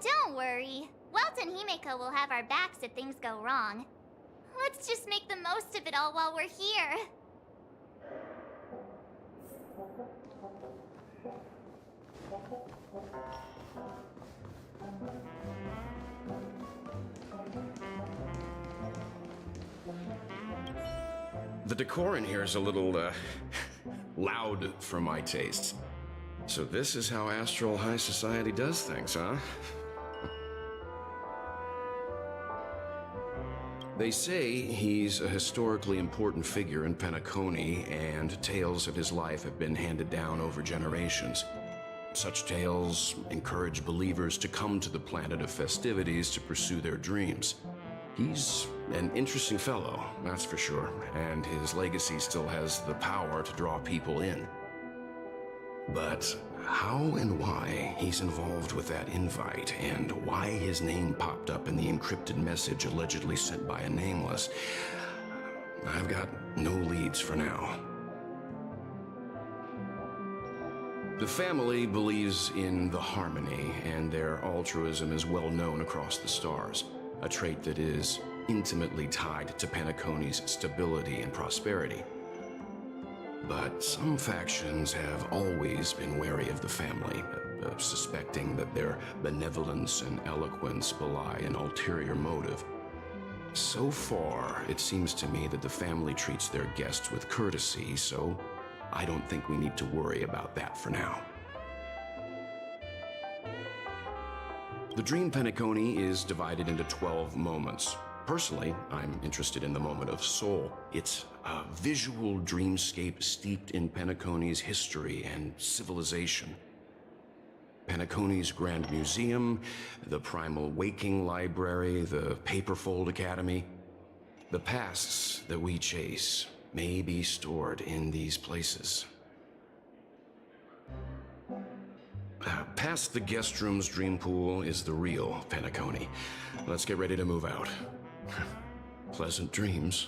[SPEAKER 2] Don't worry. Welt and Himeko will have our backs if things go wrong. Let's just make the most of it all while we're here.
[SPEAKER 8] The decor in here is a little, loud for my tastes. So this is how Astral High Society does things, huh? They say he's a historically important figure in Penacony, and tales of his life have been handed down over generations. Such tales encourage believers to come to the planet of festivities to pursue their dreams. He's an interesting fellow, that's for sure, and his legacy still has the power to draw people in. But how and why he's involved with that invite, and why his name popped up in the encrypted message allegedly sent by a nameless, I've got no leads for now. The family believes in the harmony, and their altruism is well known across the stars, a trait that is intimately tied to Penacony's stability and prosperity. But some factions have always been wary of the family, suspecting that their benevolence and eloquence belie an ulterior motive. So far, it seems to me that the family treats their guests with courtesy, so I don't think we need to worry about that for now. The Dream Penacony is divided into 12 moments. Personally, I'm interested in the moment of Soul. It's a visual dreamscape steeped in Penacony's history and civilization. Penacony's Grand Museum, the Primal Waking Library, the Paperfold Academy. The pasts that we chase may be stored in these places. Past the guest room's dream pool is the real Penacony. Let's get ready to move out. Pleasant dreams.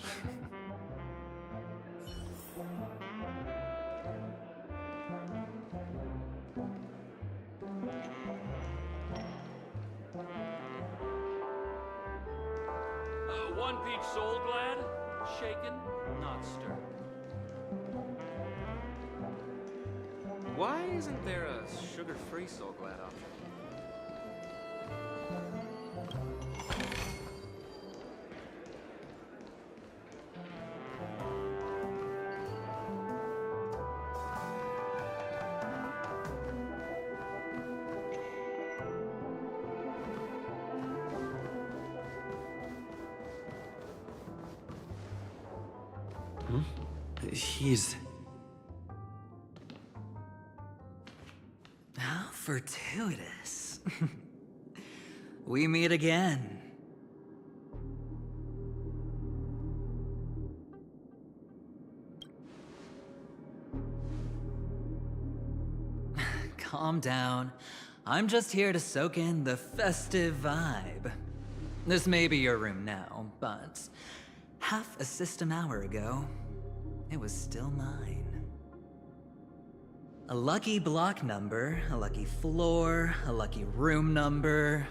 [SPEAKER 15] One peach soul glad, shaken, not stirred. Why isn't there a sugar-free soul glad option?
[SPEAKER 6] He's... How fortuitous. We meet again. Calm down. I'm just here to soak in the festive vibe.
[SPEAKER 13] This may be your room now, but half a system hour ago, it was still mine. A lucky block number, a lucky floor, a lucky room number.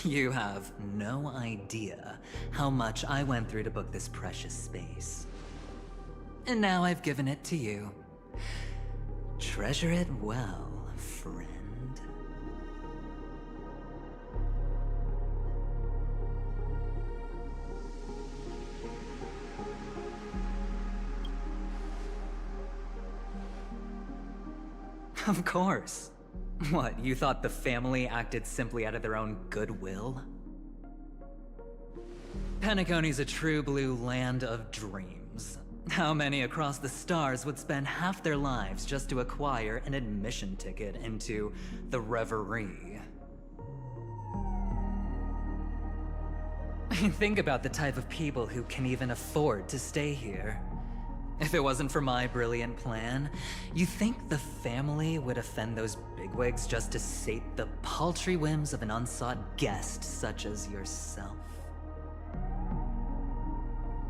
[SPEAKER 13] You have no idea how much I went through to book this precious space. And now I've given it to you. Treasure it well, friend. Of course. What, you thought the family acted simply out of their own goodwill? Penacony's a true blue land of dreams. How many across the stars would spend half their lives just to acquire an admission ticket into the Reverie? Think about the type of people who can even afford to stay here. If it wasn't for my brilliant plan, you think the family would offend those bigwigs just to sate the paltry whims of an unsought guest such as yourself?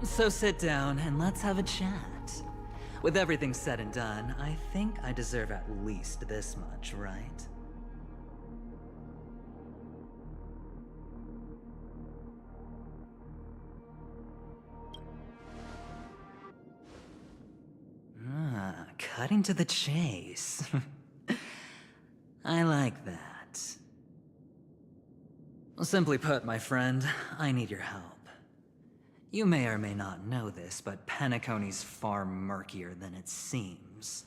[SPEAKER 13] So sit down and let's have a chat. With everything said and done, I think I deserve at least this much, right? Cutting to the chase. I like that. Simply put, my friend, I need your help. You may or may not know this, but Penacony's far murkier than it seems.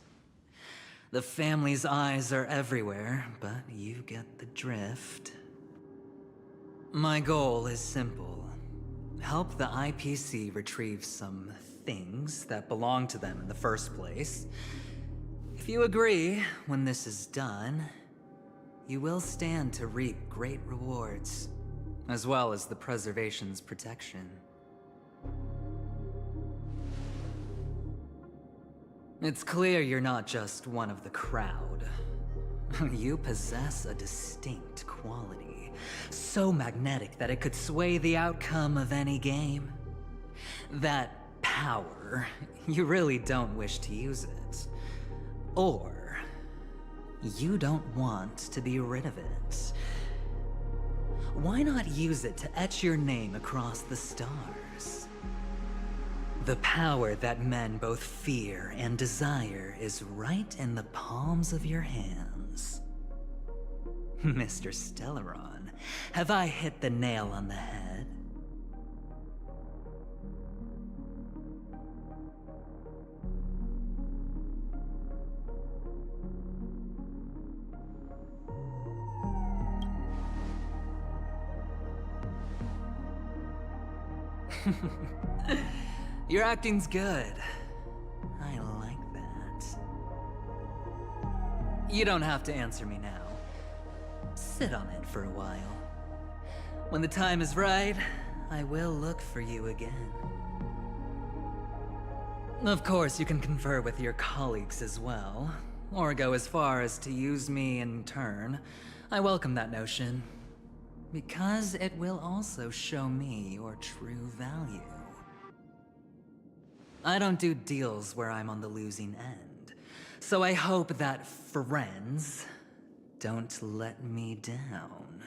[SPEAKER 13] The family's eyes are everywhere, but you get the drift. My goal is simple. Help the IPC retrieve some things that belong to them in the first place. If you agree, when this is done, you will stand to reap great rewards, as well as the preservation's protection. It's clear you're not just one of the crowd. You possess a distinct quality, so magnetic that it could sway the outcome of any game. That power, you really don't wish to use it. Or, you don't want to be rid of it. Why not use it to etch your name across the stars? The power that men both fear and desire is right in the palms of your hands. Mr. Stellaron, have I hit the nail on the head? Your acting's good. I like that. You don't have to answer me now. Sit on it for a while. When the time is right, I will look for you again. Of course, you can confer with your colleagues as well, or go as far as to use me in turn. I welcome that notion, because it will also show me your true value. I don't do deals where I'm on the losing end, so I hope that friends don't let me down.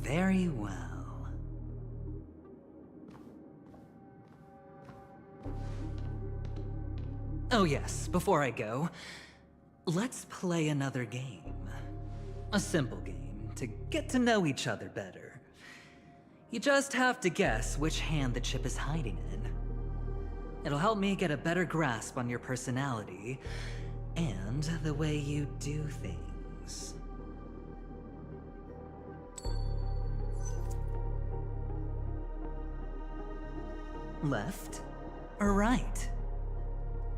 [SPEAKER 13] Very well. Oh yes, before I go, let's play another game. A simple game to get to know each other better. You just have to guess which hand the chip is hiding in. It'll help me get a better grasp on your personality and the way you do things. Left or right?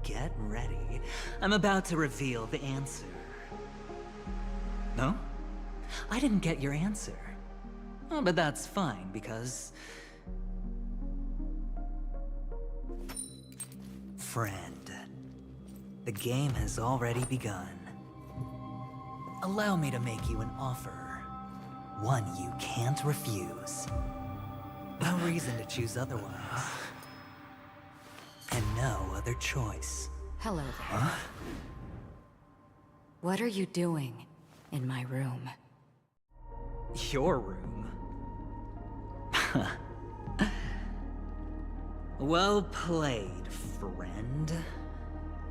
[SPEAKER 13] Get ready. I'm about to reveal the answer. No? I didn't get your answer. Oh, but that's fine, because... Friend, the game has already begun. Allow me to make you an offer. One you can't refuse. No reason to choose otherwise. And no other choice.
[SPEAKER 10] Hello there.
[SPEAKER 13] Huh?
[SPEAKER 10] What are you doing in my room?
[SPEAKER 13] Your room? Well played, friend.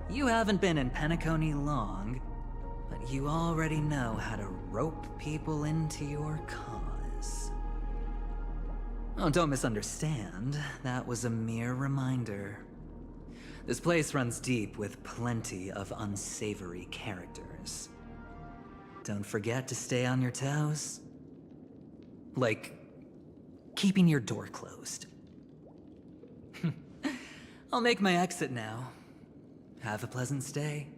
[SPEAKER 13] You haven't been in Penacony long, but you already know how to rope people into your cause. Oh, don't misunderstand. That was a mere reminder. This place runs deep with plenty of unsavory characters. Don't forget to stay on your toes. Like, keeping your door closed. I'll make my exit now. Have a pleasant stay.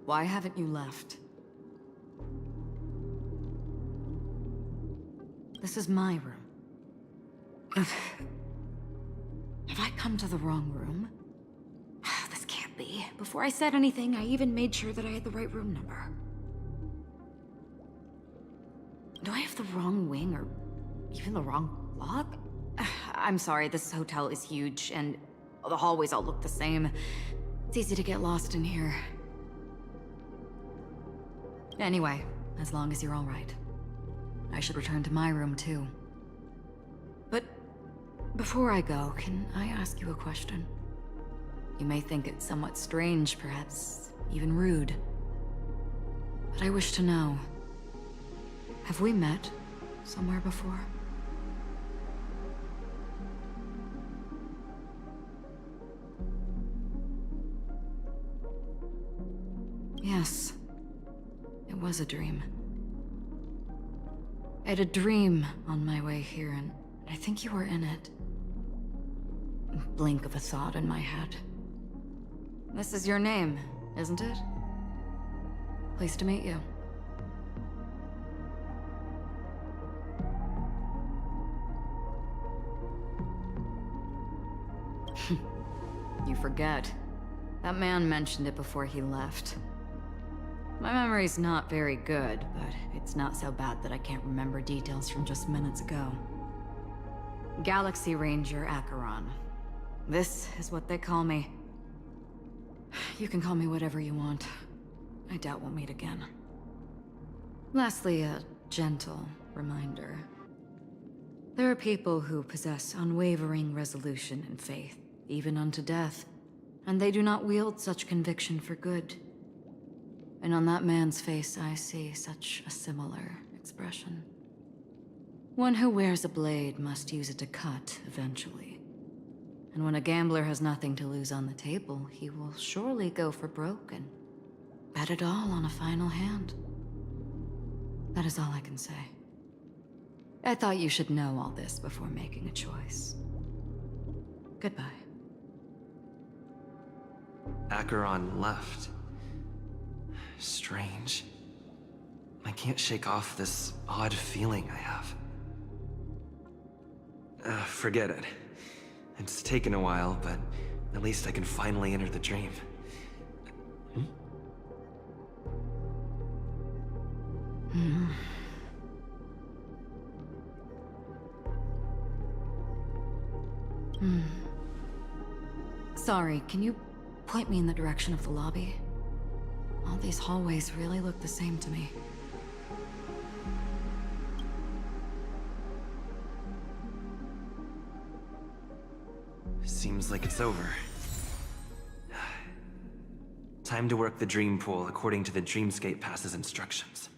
[SPEAKER 10] Why haven't you left? This is my room. Have I come to the wrong room? This can't be. Before I said anything, I even made sure that I had the right room number. Do I have the wrong wing or even the wrong lock? I'm sorry, this hotel is huge and the hallways all look the same. It's easy to get lost in here. Anyway, as long as you're all right. I should return to my room too. But before I go, can I ask you a question? You may think it somewhat strange, perhaps even rude. But I wish to know, have we met somewhere before? Yes, it was a dream. I had a dream on my way here, and I think you were in it. A blink of a thought in my head. This is your name, isn't it? Pleased to meet you. You forget. That man mentioned it before he left. My memory's not very good, but it's not so bad that I can't remember details from just minutes ago. Galaxy Ranger Acheron. This is what they call me. You can call me whatever you want. I doubt we'll meet again. Lastly, a gentle reminder. There are people who possess unwavering resolution and faith, even unto death, and they do not wield such conviction for good. And on that man's face, I see such a similar expression. One who wears a blade must use it to cut, eventually. And when a gambler has nothing to lose on the table, he will surely go for broke and bet it all on a final hand. That is all I can say. I thought you should know all this before making a choice. Goodbye.
[SPEAKER 6] Acheron left. Strange. I can't shake off this odd feeling I have. Forget it. It's taken a while, but at least I can finally enter the dream.
[SPEAKER 10] Sorry, can you point me in the direction of the lobby? All these hallways really look the same to me.
[SPEAKER 6] Seems like it's over. Time to work the dream pool according to the Dreamscape Pass's instructions.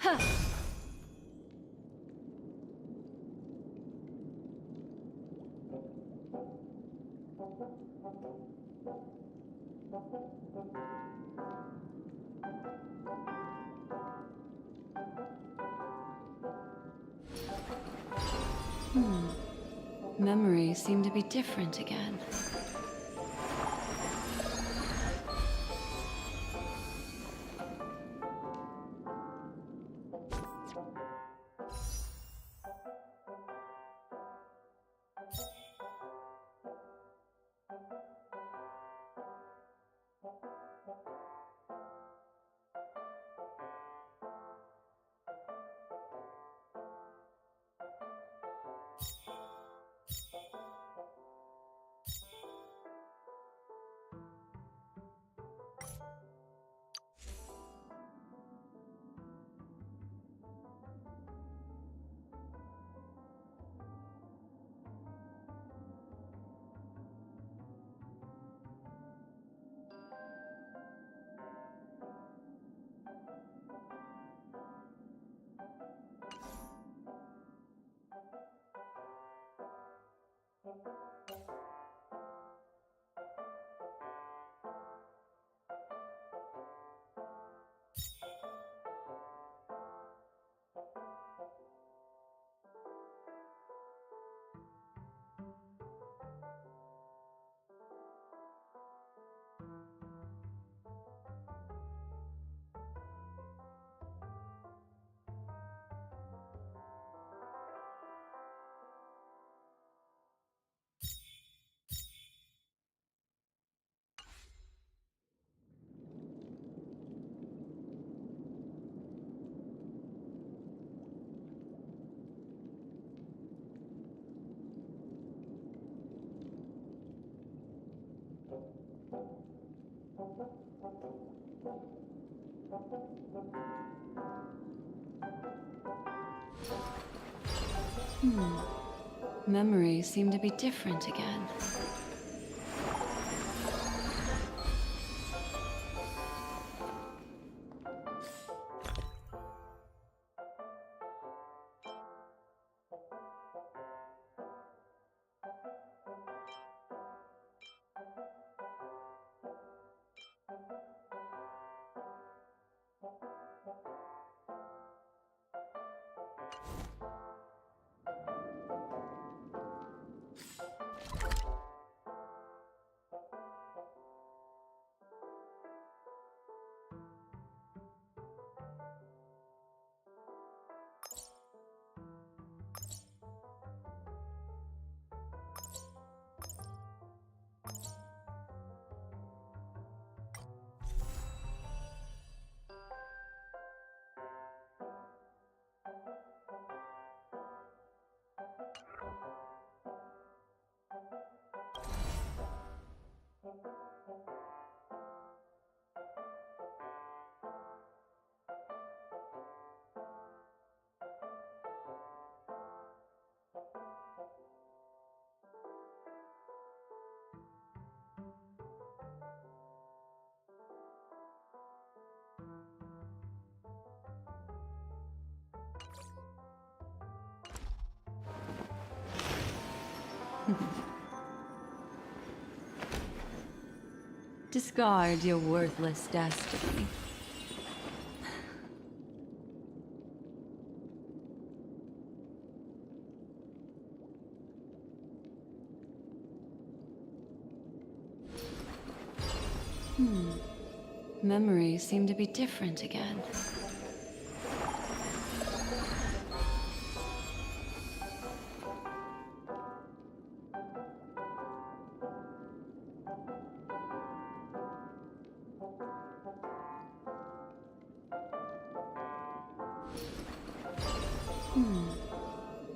[SPEAKER 5] Huh.
[SPEAKER 7] Memories seem to be different again. Memories seem to be different again. Discard your worthless destiny. Memories seem to be different again.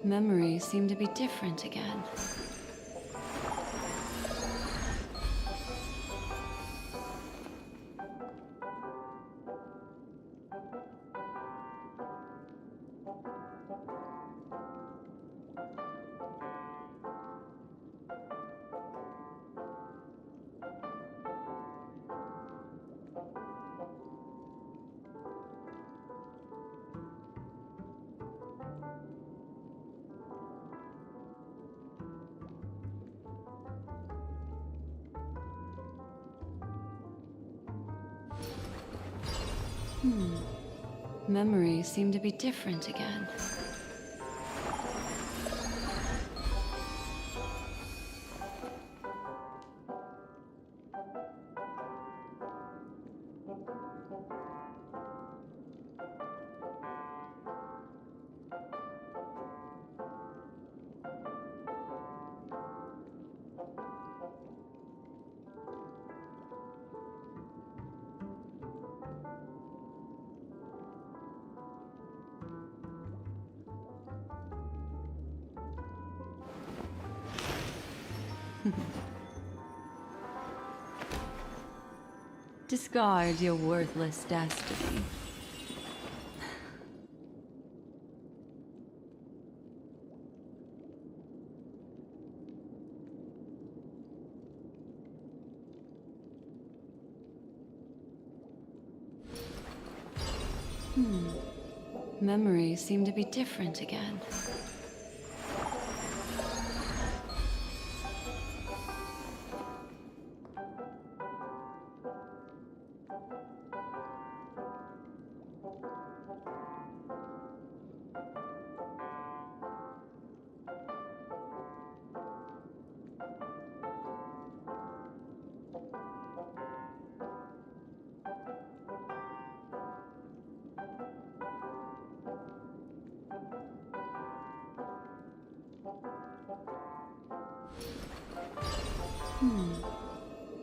[SPEAKER 7] Memories seem to be different again. Memories seem to be different again. Discard your worthless destiny. Memories seem to be different again.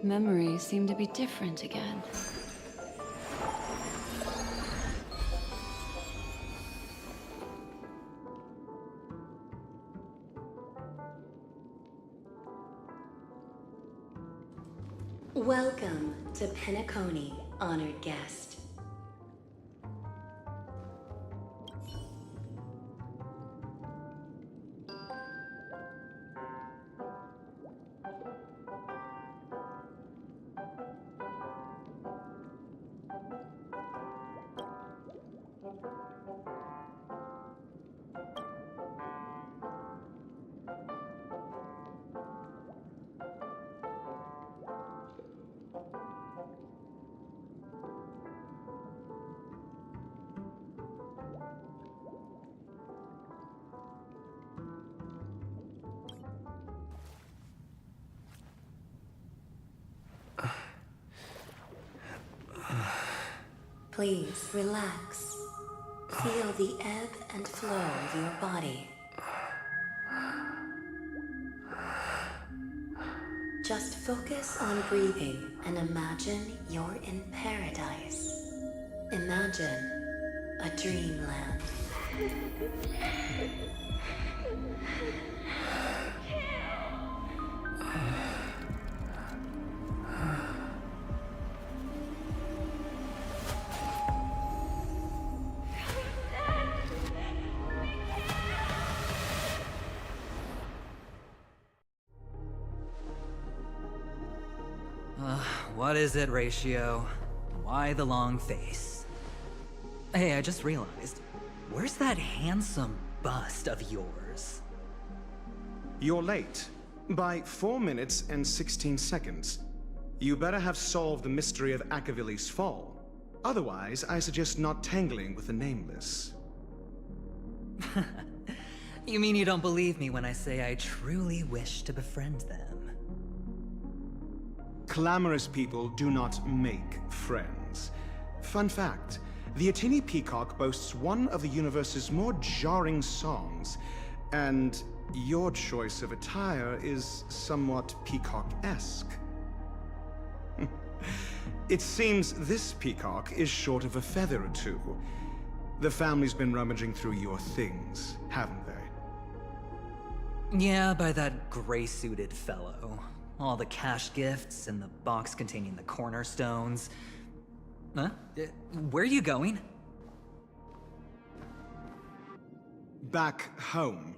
[SPEAKER 7] Memories seem to be different again.
[SPEAKER 16] Welcome to Penacony, honored guest. Please relax. Feel the ebb and flow of your body. Just focus on breathing and imagine you're in paradise. Imagine a dreamland.
[SPEAKER 13] What is it, Ratio? Why the long face? Hey, I just realized, where's that handsome bust of yours?
[SPEAKER 3] You're late.
[SPEAKER 17] By 4 minutes and 16 seconds. You better have solved the mystery of Akavili's fall. Otherwise, I suggest not tangling with the nameless.
[SPEAKER 13] You mean you don't believe me when I say I truly wish to befriend them?
[SPEAKER 17] Clamorous people do not make friends. Fun fact, the Atini Peacock boasts one of the universe's more jarring songs, and your choice of attire is somewhat peacock-esque. It seems this peacock is short of a feather or two. The family's been rummaging through your things, haven't they?
[SPEAKER 13] Yeah, by that gray-suited fellow. All the cash gifts and the box containing the cornerstones. Huh? Where are you going?
[SPEAKER 17] Back home.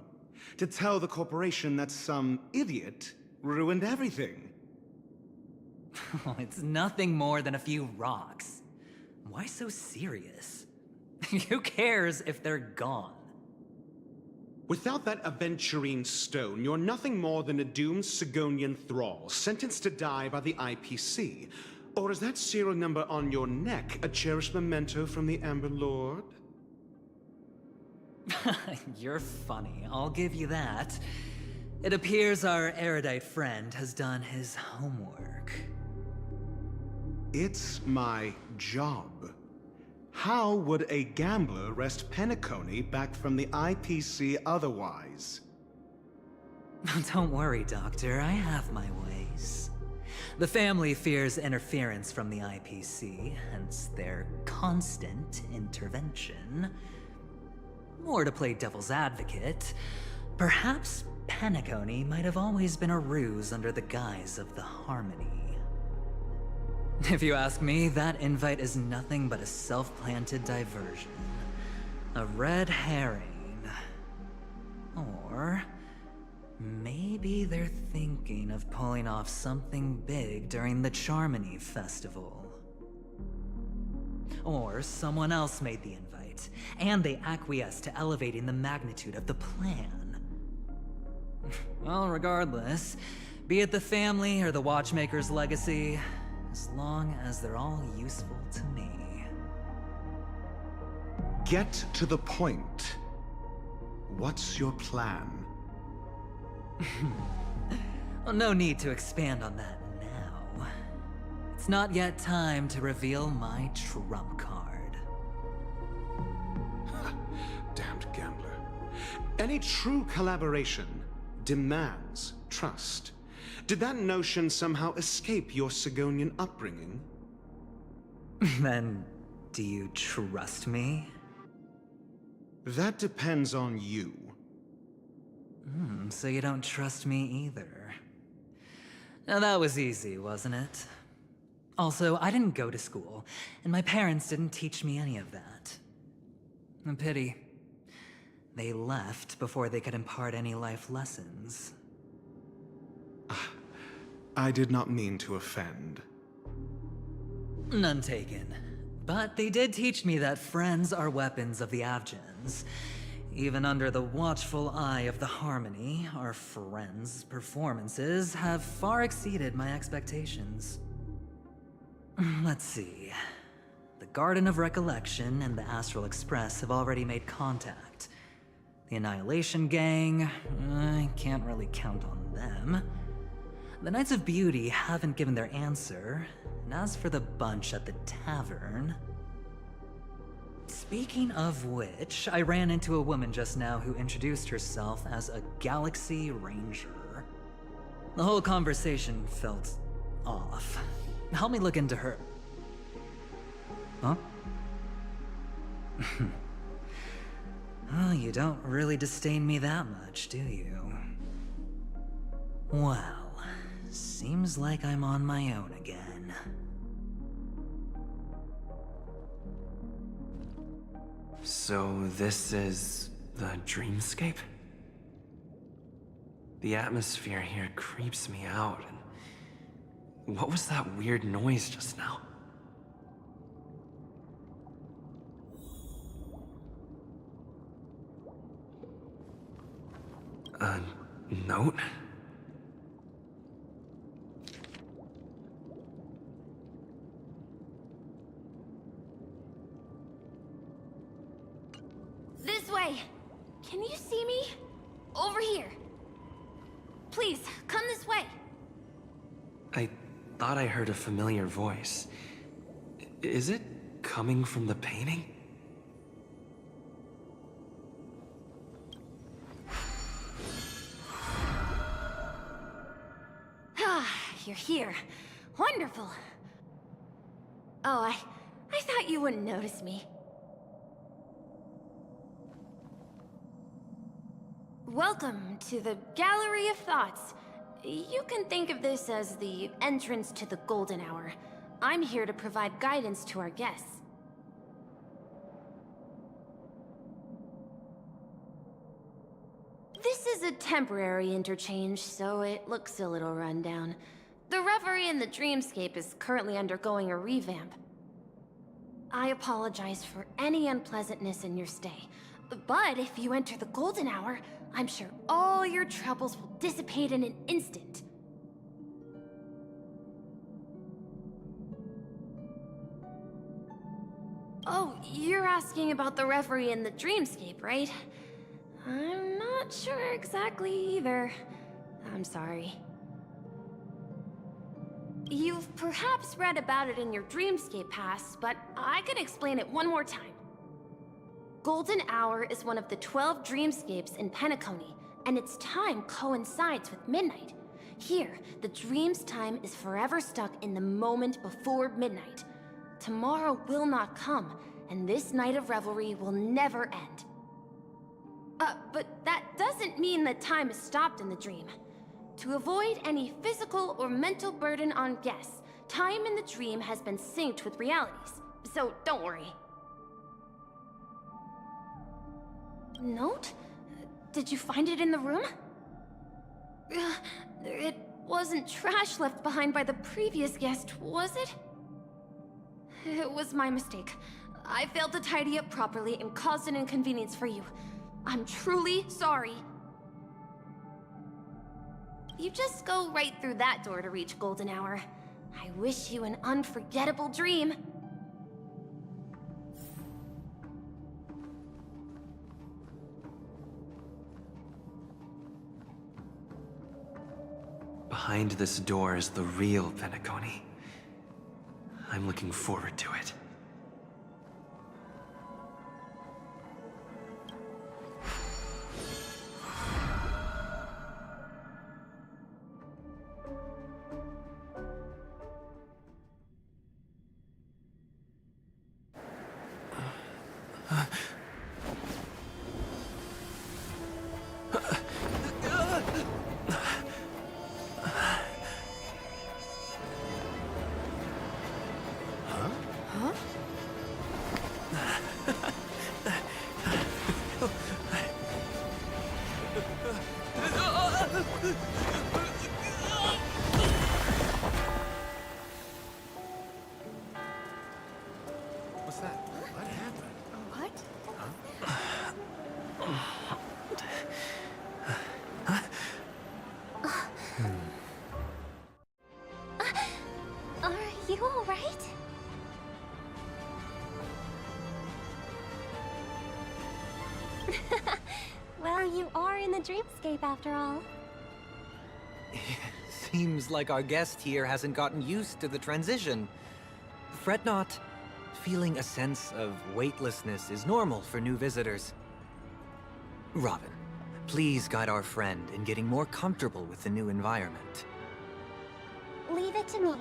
[SPEAKER 17] To tell the corporation that some idiot ruined everything.
[SPEAKER 13] Oh, it's nothing more than a few rocks. Why so serious? Who cares if they're gone?
[SPEAKER 17] Without that aventurine stone, you're nothing more than a doomed Sigonian thrall, sentenced to die by the IPC. Or is that serial number on your neck a cherished memento from the Amber Lord?
[SPEAKER 13] You're funny, I'll give you that. It appears our erudite friend has done his homework.
[SPEAKER 17] It's my job. How would a gambler wrest Penacony back from the IPC otherwise?
[SPEAKER 13] Don't worry, Doctor, I have my ways. The family fears interference from the IPC, hence their constant intervention. Or to play devil's advocate, perhaps Penacony might have always been a ruse under the guise of the Harmony. If you ask me, that invite is nothing but a self-planted diversion. A red herring. Or maybe they're thinking of pulling off something big during the Charmony Festival. Or someone else made the invite, and they acquiesced to elevating the magnitude of the plan. Well, regardless, be it the family or the Watchmaker's legacy, as long as they're all useful to me.
[SPEAKER 17] Get to the point. What's your plan?
[SPEAKER 13] Well, no need to expand on that now. It's not yet time to reveal my trump card.
[SPEAKER 17] Damned gambler. Any true collaboration demands trust. Did that notion somehow escape your Sigonian upbringing?
[SPEAKER 13] Then, do you trust me?
[SPEAKER 17] That depends on you.
[SPEAKER 13] So you don't trust me either. Now that was easy, wasn't it? Also, I didn't go to school, and my parents didn't teach me any of that. A pity. They left before they could impart any life lessons.
[SPEAKER 17] I did not mean to offend.
[SPEAKER 13] None taken. But they did teach me that friends are weapons of the Avgens. Even under the watchful eye of the Harmony, our friends' performances have far exceeded my expectations. Let's see. The Garden of Recollection and the Astral Express have already made contact. The Annihilation Gang, I can't really count on them. The Knights of Beauty haven't given their answer, and as for the bunch at the tavern... Speaking of which, I ran into a woman just now who introduced herself as a Galaxy Ranger. The whole conversation felt off. Help me look into her... Huh? Oh, you don't really disdain me that much, do you? Well, seems like I'm on my own again.
[SPEAKER 6] So this is the dreamscape? The atmosphere here creeps me out, and what was that weird noise just now? A note?
[SPEAKER 5] here. Please, come this way.
[SPEAKER 6] I thought I heard a familiar voice. Is it coming from the painting?
[SPEAKER 5] Ah, you're here. Wonderful. Oh, I thought you wouldn't notice me. Welcome to the Gallery of Thoughts. You can think of this as the entrance to the Golden Hour. I'm here to provide guidance to our guests. This is a temporary interchange, so it looks a little rundown. The Reverie in the Dreamscape is currently undergoing a revamp. I apologize for any unpleasantness in your stay, but if you enter the Golden Hour, I'm sure all your troubles will dissipate in an instant. Oh, you're asking about the Reverie in the Dreamscape, right? I'm not sure exactly either. I'm sorry. You've perhaps read about it in your Dreamscape Pass, but I can explain it one more time. Golden Hour is one of the 12 dreamscapes in Penacony, and its time coincides with midnight. Here, the dream's time is forever stuck in the moment before midnight. Tomorrow will not come, and this night of revelry will never end. But that doesn't mean that time is stopped in the dream. To avoid any physical or mental burden on guests, time in the dream has been synced with realities, so don't worry. Note? Did you find it in the room? It wasn't trash left behind by the previous guest, was it? It was my mistake. I failed to tidy up properly and caused an inconvenience for you. I'm truly sorry. You just go right through that door to reach Golden Hour. I wish you an unforgettable dream.
[SPEAKER 6] Behind this door is the real Penacony. I'm looking forward to it.
[SPEAKER 1] What's that? What happened?
[SPEAKER 5] What? Are you all right?
[SPEAKER 18] Well, you are in the dreamscape after all.
[SPEAKER 14] Seems like our guest here hasn't gotten used to the transition. Fret not. Feeling a sense of weightlessness is normal for new visitors. Robin, please guide our friend in getting more comfortable with the new environment.
[SPEAKER 18] Leave it to me.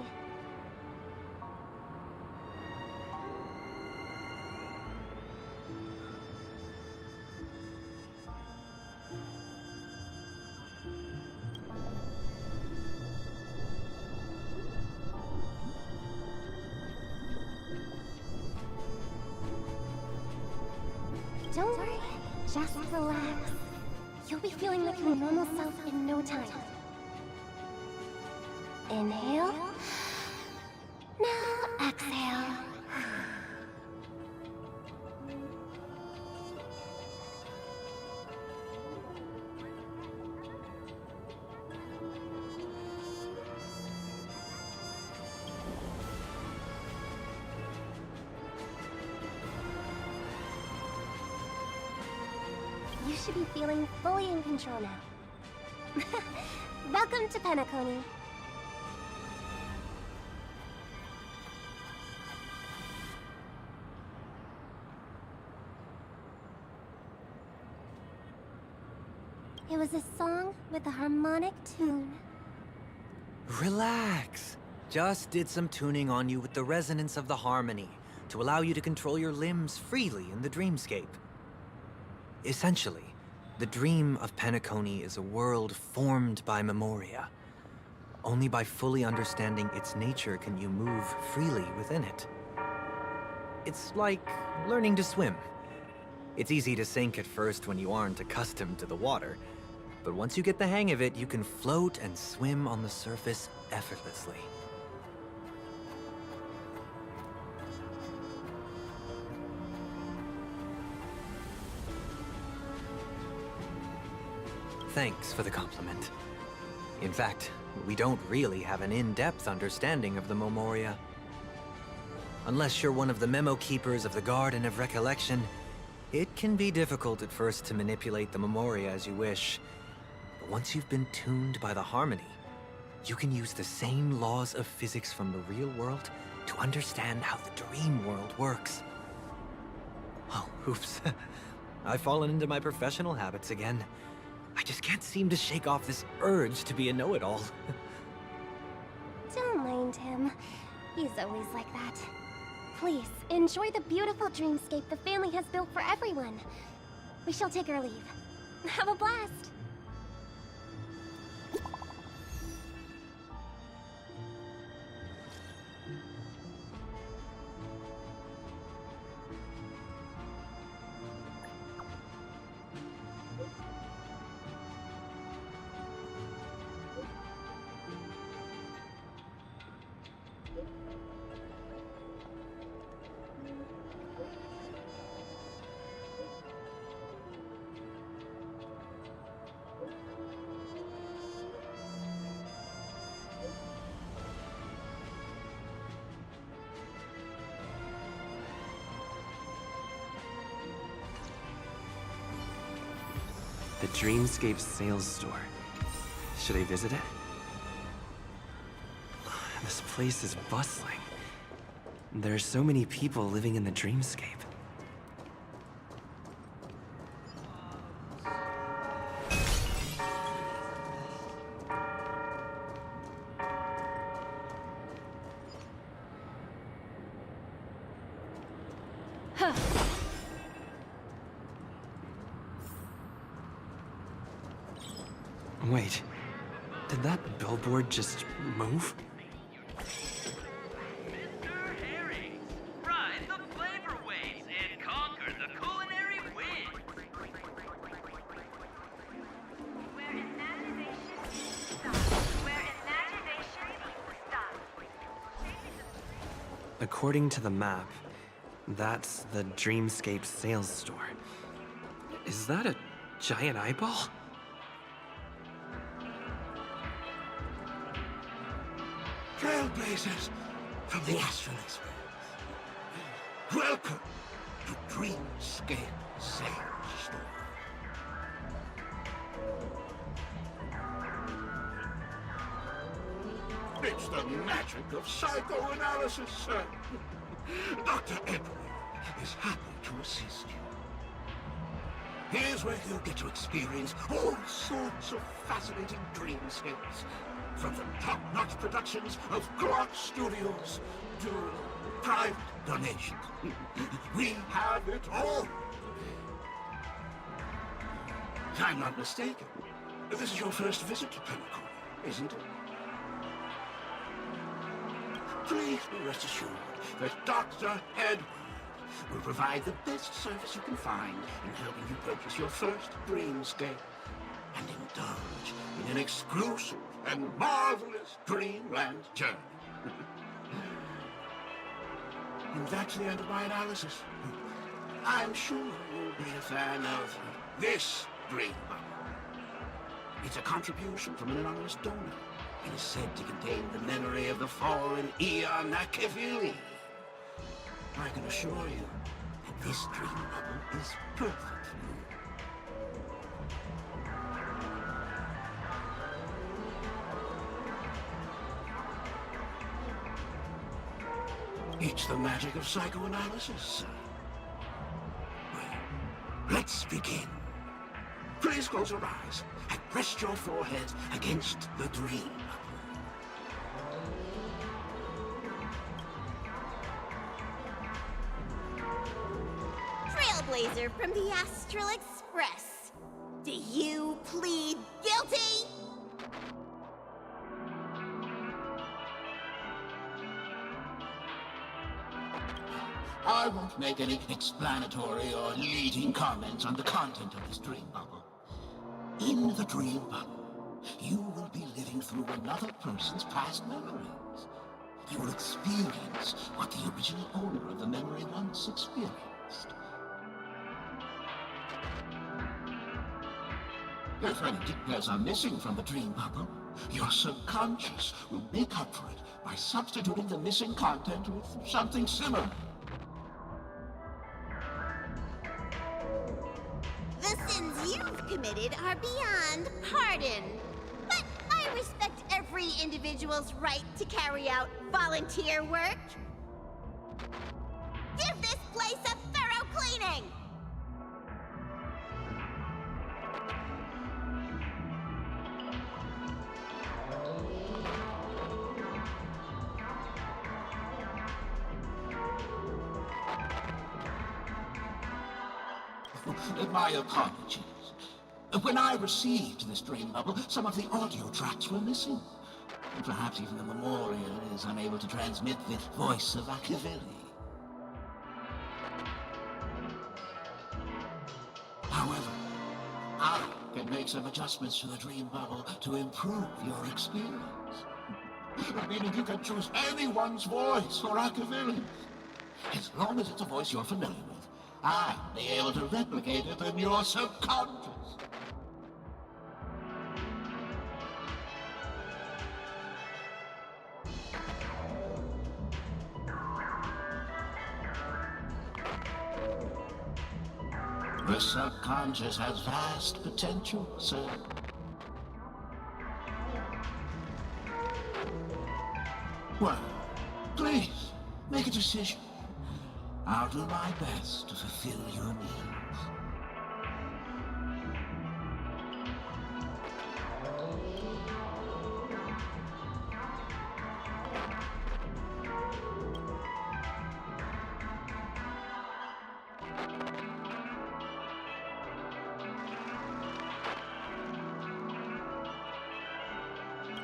[SPEAKER 18] Don't worry, just relax. You'll be feeling like your normal self in no time. Inhale. Now exhale. You should be feeling fully in control now. Welcome to Penacony. It was a song with a harmonic tune.
[SPEAKER 14] Relax. Just did some tuning on you with the resonance of the harmony to allow you to control your limbs freely in the dreamscape. Essentially, the dream of Penacony is a world formed by memoria. Only by fully understanding its nature can you move freely within it. It's like learning to swim. It's easy to sink at first when you aren't accustomed to the water, but once you get the hang of it, you can float and swim on the surface effortlessly. Thanks for the compliment. In fact, we don't really have an in-depth understanding of the memoria. Unless you're one of the memo keepers of the Garden of Recollection, it can be difficult at first to manipulate the memoria as you wish. But once you've been tuned by the harmony, you can use the same laws of physics from the real world to understand how the dream world works. Oh, oops. I've fallen into my professional habits again. I just can't seem to shake off this urge to be a know-it-all.
[SPEAKER 18] Don't mind him. He's always like that. Please, enjoy the beautiful dreamscape the family has built for everyone. We shall take our leave. Have a blast!
[SPEAKER 6] The Dreamscape sales store. Should I visit it? This place is bustling. There are so many people living in the Dreamscape. Wait, did that billboard just move?
[SPEAKER 19] Ride the flavor waves and conquer the culinary wind. Where imagination stops.
[SPEAKER 6] According to the map, that's the Dreamscape sales store. Is that a giant eyeball?
[SPEAKER 3] Trailblazers from the astral experience. Welcome to Dreamscape Sales Store. It's the magic of psychoanalysis, sir. Dr. Edward is happy to assist you. Here's where you'll get to experience all sorts of fascinating dreamscapes. From the top-notch productions of Glock Studios to private donations. We have it all. If I'm not mistaken, this is your first visit to Penacony, isn't it? Please be rest assured that Dr. Edward will provide the best service you can find in helping you purchase your first dreamscape and indulge in an exclusive and marvelous dreamland journey. And that's the end of my analysis. I'm sure you'll be a fan of this dream bubble. It's a contribution from an anonymous donor. It is said to contain the memory of the fallen Eon Nakavili. I can assure you that this dream bubble is perfect for you. It's the magic of psychoanalysis. Well, let's begin. Please close your eyes and rest your forehead against the dream.
[SPEAKER 2] Trailblazer from the Astral Express. Do you plead guilty?
[SPEAKER 3] I won't make any explanatory or leading comments on the content of this dream bubble. In the dream bubble, you will be living through another person's past memories. You will experience what the original owner of the memory once experienced. If any details are missing from the dream bubble, your subconscious will make up for it by substituting the missing content with something similar.
[SPEAKER 2] The sins you've committed are beyond pardon. But I respect every individual's right to carry out volunteer work. Give this place a thorough cleaning!
[SPEAKER 3] My apologies. When I received this dream bubble, some of the audio tracks were missing. Perhaps even the memorial is unable to transmit the voice of Akavili. However, I can make some adjustments to the dream bubble to improve your experience. Meaning you can choose anyone's voice for Akavili. As long as it's a voice you're familiar with, I'll be able to replicate it in your subconscious. The subconscious has vast potential, sir. Well, please, make a decision. I'll do my best to fulfill your needs.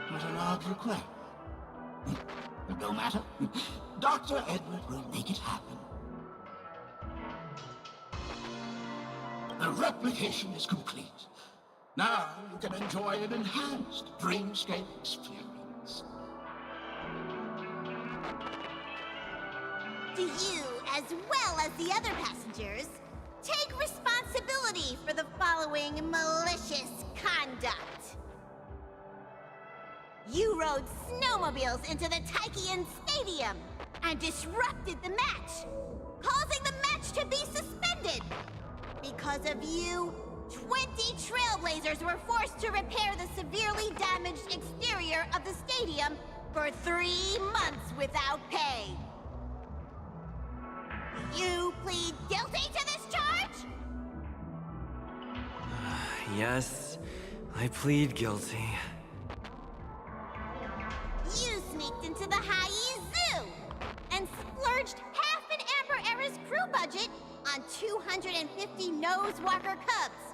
[SPEAKER 3] What an odd request. But no matter. Dr. Edward will make it happen. The replication is complete. Now you can enjoy an enhanced dreamscape experience.
[SPEAKER 2] Do you, as well as the other passengers, take responsibility for the following malicious conduct? You rode snowmobiles into the Taikian Stadium and disrupted the match, causing the match to be suspended. Because of you, 20 Trailblazers were forced to repair the severely damaged exterior of the stadium for 3 months without pay. You plead guilty to this charge?
[SPEAKER 6] Yes, I plead guilty.
[SPEAKER 2] You sneaked into the High Zoo and splurged half an Amber Era's crew budget on 250 Nosewalker cubs.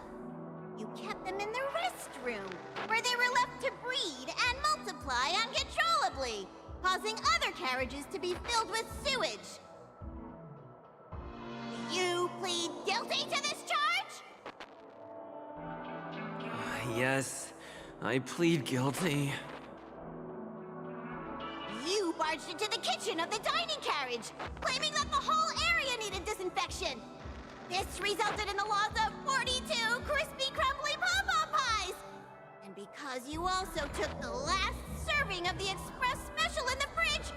[SPEAKER 2] You kept them in the restroom, where they were left to breed and multiply uncontrollably, causing other carriages to be filled with sewage. You plead guilty to this charge?
[SPEAKER 6] Yes, I plead guilty.
[SPEAKER 2] You barged into the kitchen of the dining carriage, claiming that the whole area needed disinfection. This resulted in the loss of 42 crispy, crumbly pom-pom pies. And because you also took the last serving of the express special in the fridge,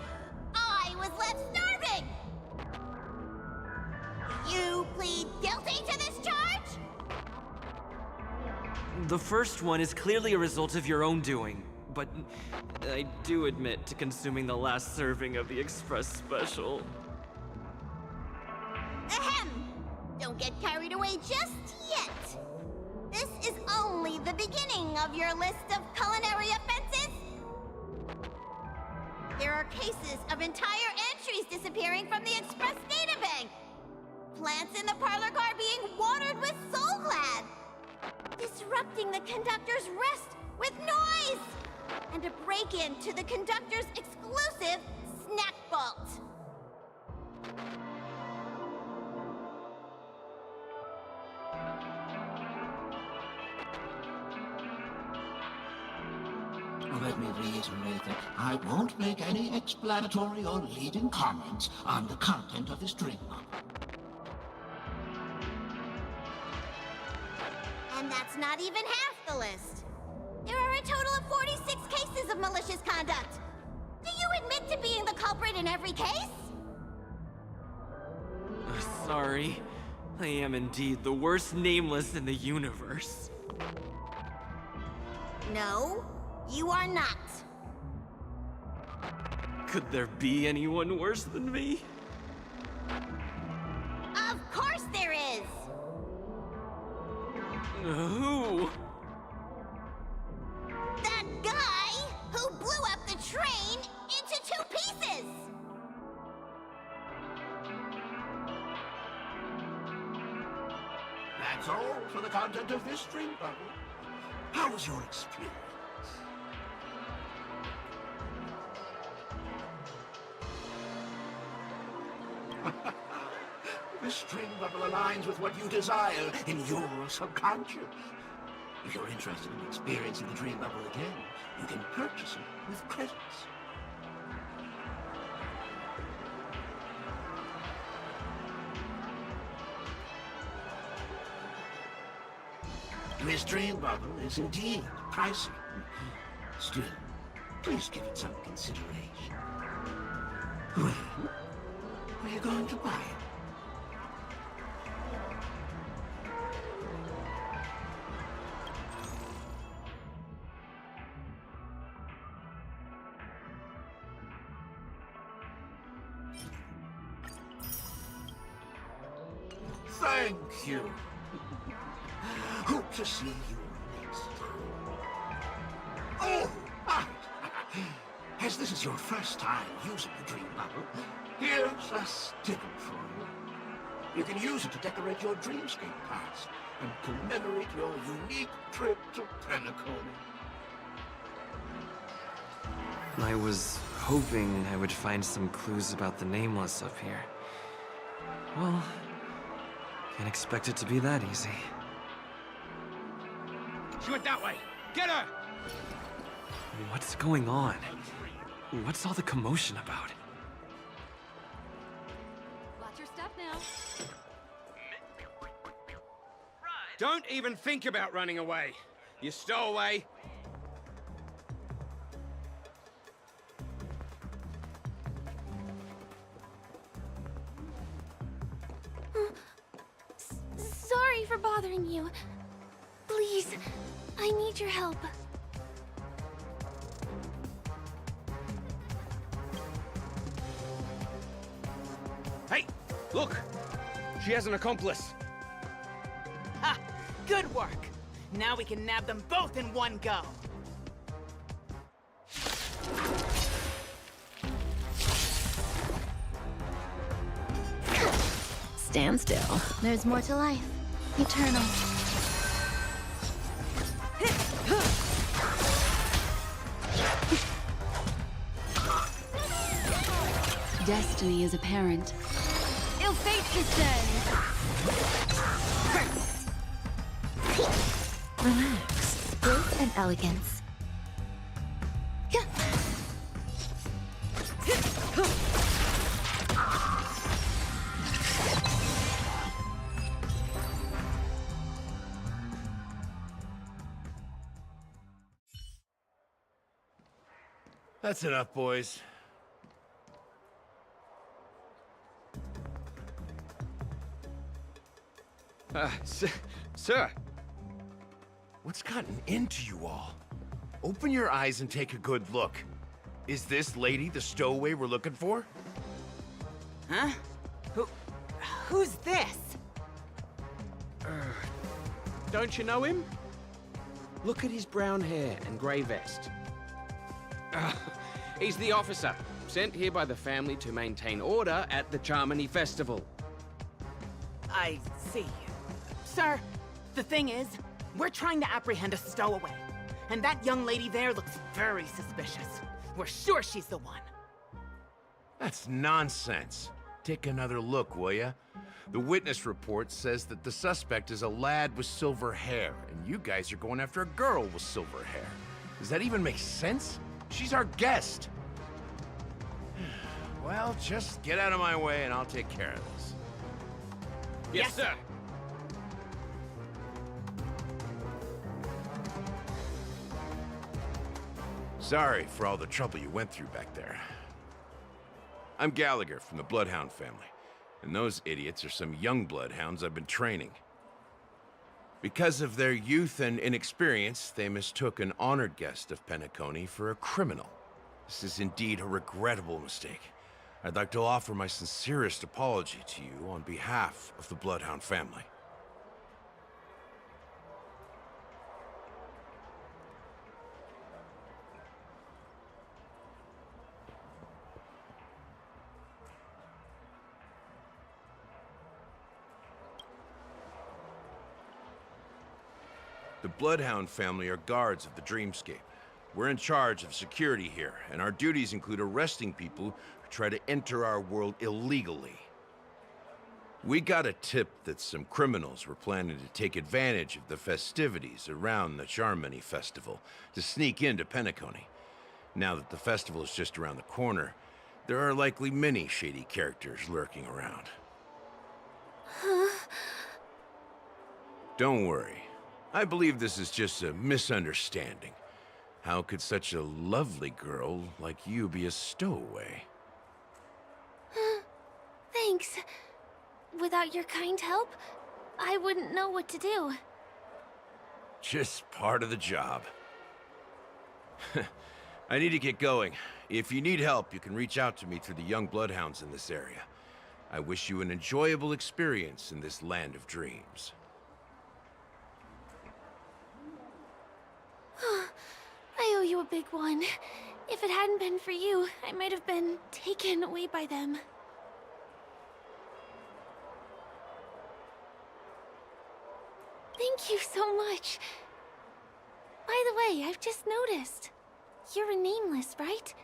[SPEAKER 2] I was left starving. You plead guilty to this charge?
[SPEAKER 6] The first one is clearly a result of your own doing. but I do admit to consuming the last serving of the Express Special.
[SPEAKER 2] Ahem! Don't get carried away just yet. This is only the beginning of your list of culinary offenses. There are cases of entire entries disappearing from the Express databank. Plants in the parlor car being watered with Soulglad. Disrupting the conductor's rest with noise. And a break-in to the conductor's exclusive snack vault.
[SPEAKER 3] Let me reiterate that I won't make any explanatory or leading comments on the content of this dream novel.
[SPEAKER 2] And that's not even half the list. There are a total of 46 cases of malicious conduct. Do you admit to being the culprit in every case?
[SPEAKER 6] Sorry. I am indeed the worst nameless in the universe.
[SPEAKER 2] No, you are not.
[SPEAKER 6] Could there be anyone worse than me?
[SPEAKER 2] Of course there is!
[SPEAKER 6] Who?
[SPEAKER 2] That guy who blew up the train into 2 pieces!
[SPEAKER 3] That's all for the content of this dream bubble. How was your experience? This dream bubble aligns with what you desire in your subconscious. If you're interested in experiencing the dream bubble again, you can purchase it with credits. This dream bubble is indeed pricey. Still, please give it some consideration. When are you going to buy it? Thank you. Hope to see you next time. Oh, right. As this is your first time using the dream bubble, here's a sticker for you. You can use it to decorate your dreamscape pass and commemorate your unique trip to Penacony.
[SPEAKER 6] I was hoping I would find some clues about the Nameless up here. Well, can't expect it to be that easy.
[SPEAKER 1] She went that way! Get her!
[SPEAKER 6] What's going on? What's all the commotion about?
[SPEAKER 5] Watch your step now.
[SPEAKER 1] Don't even think about running away. You stowaway.
[SPEAKER 18] Sorry for bothering you. Please, I need your help.
[SPEAKER 1] Hey, look! She has an accomplice.
[SPEAKER 20] Ha! Good work! Now we can nab them both in one go!
[SPEAKER 7] Stand still.
[SPEAKER 18] There's more to life. Eternal.
[SPEAKER 7] Destiny is apparent.
[SPEAKER 5] Ill fate descends!
[SPEAKER 18] Relax. Grace and elegance.
[SPEAKER 1] That's enough, boys. Sir. What's gotten into you all?
[SPEAKER 21] Open your eyes and take a good look. Is this lady the stowaway we're looking for?
[SPEAKER 20] Huh? Who's this?
[SPEAKER 22] Don't you know him? Look at his brown hair and grey vest. He's the officer, sent here by the family to maintain order at the Charmony Festival.
[SPEAKER 20] I see. Sir, the thing is, we're trying to apprehend a stowaway. And that young lady there looks very suspicious. We're sure she's the one.
[SPEAKER 21] That's nonsense. Take another look, will ya? The witness report says that the suspect is a lad with silver hair, and you guys are going after a girl with silver hair. Does that even make sense? She's our guest. Well, just get out of my way and I'll take care of this.
[SPEAKER 22] Yes, sir.
[SPEAKER 21] Sorry for all the trouble you went through back there. I'm Gallagher from the Bloodhound family, and those idiots are some young bloodhounds I've been training. Because of their youth and inexperience, they mistook an honored guest of Penacony for a criminal. This is indeed a regrettable mistake. I'd like to offer my sincerest apology to you on behalf of the Bloodhound family. The Bloodhound family are guards of the Dreamscape. We're in charge of security here, and our duties include arresting people who try to enter our world illegally. We got a tip that some criminals were planning to take advantage of the festivities around the Charmony Festival to sneak into Penacony. Now that the festival is just around the corner, there are likely many shady characters lurking around. Don't worry. I believe this is just a misunderstanding. How could such a lovely girl like you be a stowaway?
[SPEAKER 5] Thanks. Without your kind help, I wouldn't know what to do.
[SPEAKER 21] Just part of the job. I need to get going. If you need help, you can reach out to me through the young bloodhounds in this area. I wish you an enjoyable experience in this land of dreams.
[SPEAKER 5] I owe you a big one. If it hadn't been for you, I might have been taken away by them. Thank you so much. By the way, I've just noticed. You're a nameless, right?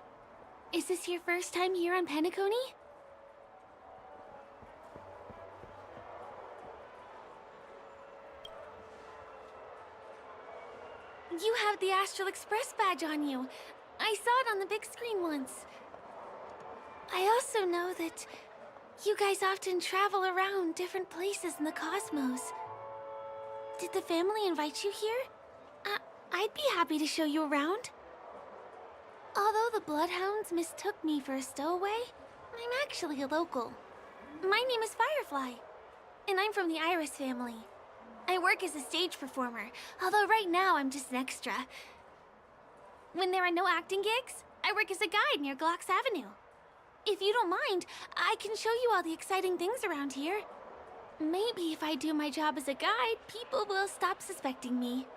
[SPEAKER 5] Is this your first time here on Penacony? You have the Astral Express badge on you. I saw it on the big screen once. I also know that you guys often travel around different places in the cosmos. Did the family invite you here? I'd be happy to show you around. Although the Bloodhounds mistook me for a stowaway, I'm actually a local. My name is Firefly, and I'm from the Iris family. I work as a stage performer, although right now I'm just an extra. When there are no acting gigs, I work as a guide near Glocks Avenue. If you don't mind, I can show you all the exciting things around here. Maybe if I do my job as a guide, people will stop suspecting me.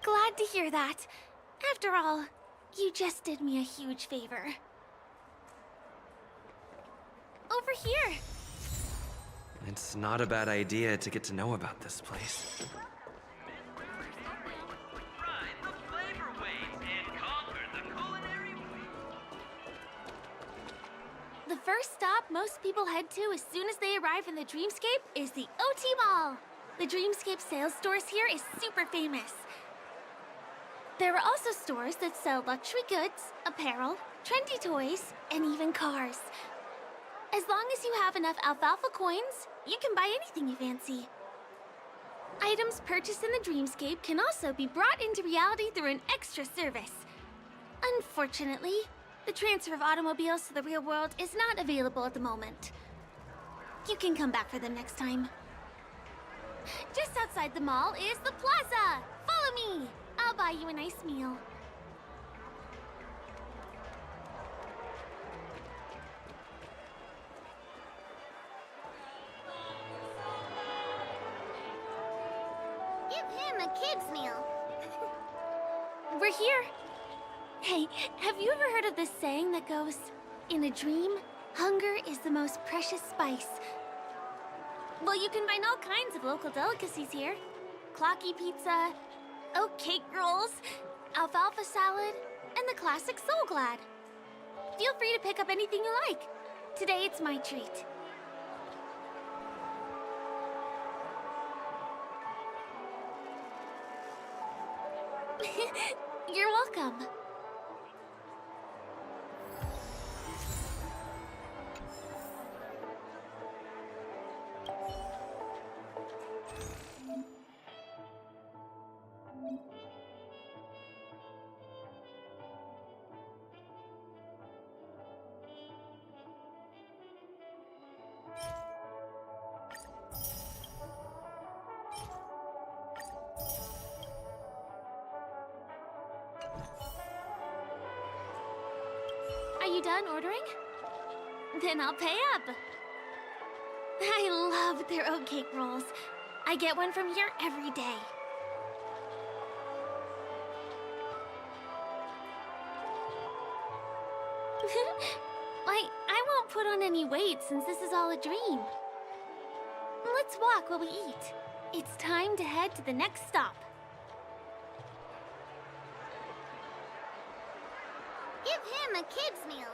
[SPEAKER 5] Glad to hear that. After all, you just did me a huge favor. Over here!
[SPEAKER 6] It's not a bad idea to get to know about this place.
[SPEAKER 5] The first stop most people head to as soon as they arrive in the Dreamscape is the OT Mall. The Dreamscape sales stores here is super famous. There are also stores that sell luxury goods, apparel, trendy toys, and even cars. As long as you have enough alfalfa coins, you can buy anything you fancy. Items purchased in the Dreamscape can also be brought into reality through an extra service. Unfortunately, the transfer of automobiles to the real world is not available at the moment.
[SPEAKER 18] You can come back for them next time. Just outside the mall is the plaza! Follow me! I'll buy you a nice meal.
[SPEAKER 2] Give him a kid's meal.
[SPEAKER 18] We're here. Hey, have you ever heard of this saying that goes, in a dream, hunger is the most precious spice? Well, you can find all kinds of local delicacies here. Clocky pizza, oat cake rolls, alfalfa salad, and the classic Soul Glad. Feel free to pick up anything you like. Today it's my treat. You're welcome. Are you done ordering? Then I'll pay up. I love their oat cake rolls. I get one from here every day. I won't put on any weight since this is all a dream. Let's walk while we eat. It's time to head to the next stop.
[SPEAKER 2] Give him a kid's meal.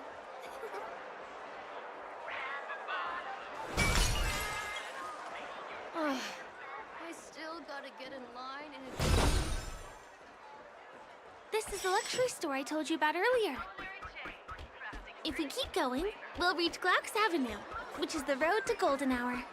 [SPEAKER 18] I still gotta get in line and... This is the luxury store I told you about earlier. If we keep going, we'll reach Glauc's Avenue, which is the road to Golden Hour.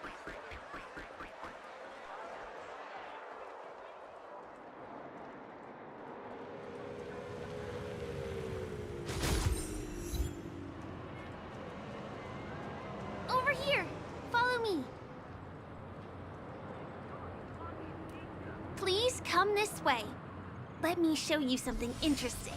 [SPEAKER 18] Over here! Follow me! Please come this way. Let me show you something interesting.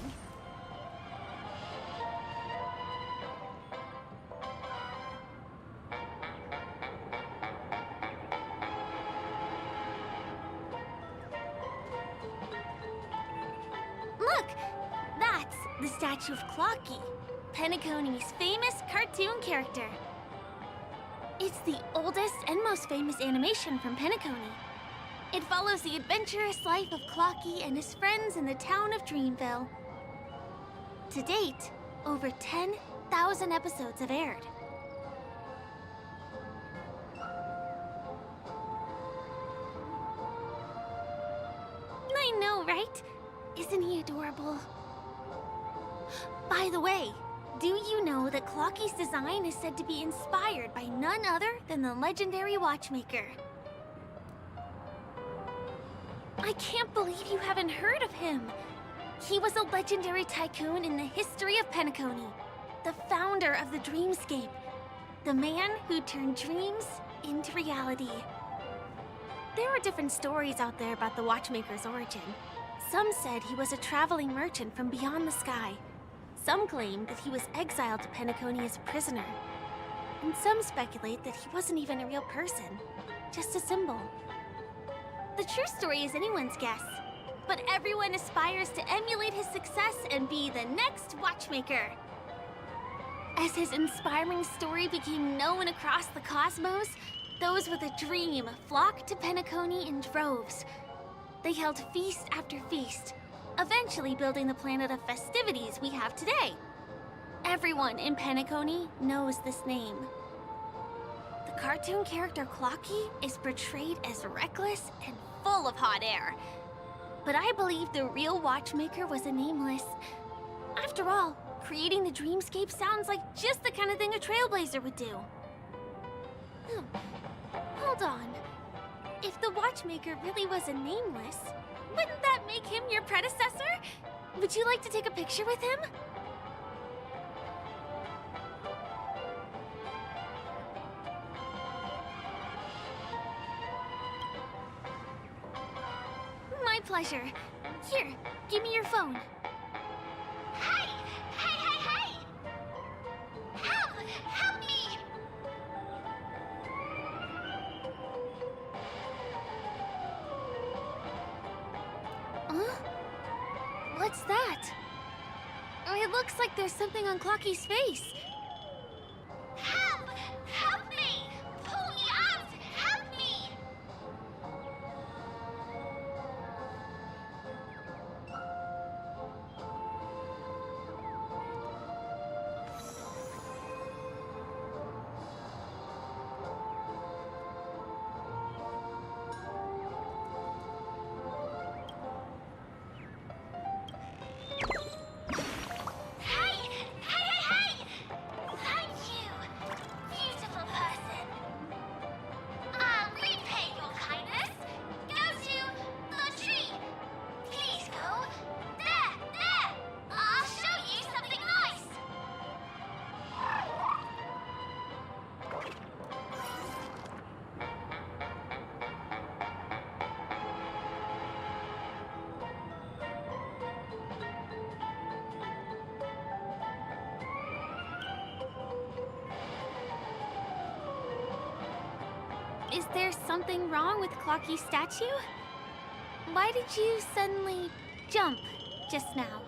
[SPEAKER 18] Look! That's the statue of Clocky, Penacony's famous cartoon character. It's the oldest and most famous animation from Penacony. It follows the adventurous life of Clocky and his friends in the town of Dreamville. To date, over 10,000 episodes have aired. I know, right? Isn't he adorable? By the way, do you know that Clocky's design is said to be inspired by none other than the legendary watchmaker? I can't believe you haven't heard of him. He was a legendary tycoon in the history of Penacony, the founder of the Dreamscape, the man who turned dreams into reality. There are different stories out there about the watchmaker's origin. Some said he was a traveling merchant from beyond the sky. Some claim that he was exiled to Penacony as a prisoner. And some speculate that he wasn't even a real person, just a symbol. The true story is anyone's guess, but everyone aspires to emulate his success and be the next watchmaker. As his inspiring story became known across the cosmos, those with a dream flocked to Penacony in droves. They held feast after feast, eventually building the planet of festivities we have today. Everyone in Penacony knows this name. The cartoon character Clocky is portrayed as reckless and full of hot air. But I believe the real watchmaker was a nameless. After all, creating the Dreamscape sounds like just the kind of thing a trailblazer would do. Hold on. If the watchmaker really was a nameless, wouldn't that make him your predecessor? Would you like to take a picture with him? pleasure. Here, give me your phone.
[SPEAKER 2] Hey! Hey, hey, hey! Help! Help me!
[SPEAKER 18] Huh? What's that? It looks like there's something on Clocky's face.
[SPEAKER 2] Help! Help me! Pull me out! Help me! Hey! Hey, hey, hey! Thank you, beautiful person. I'll repay your kindness. Go to the tree. Please go. There, there! I'll show you something nice.
[SPEAKER 18] Is there something wrong with Clocky's statue? Why did you suddenly jump just now?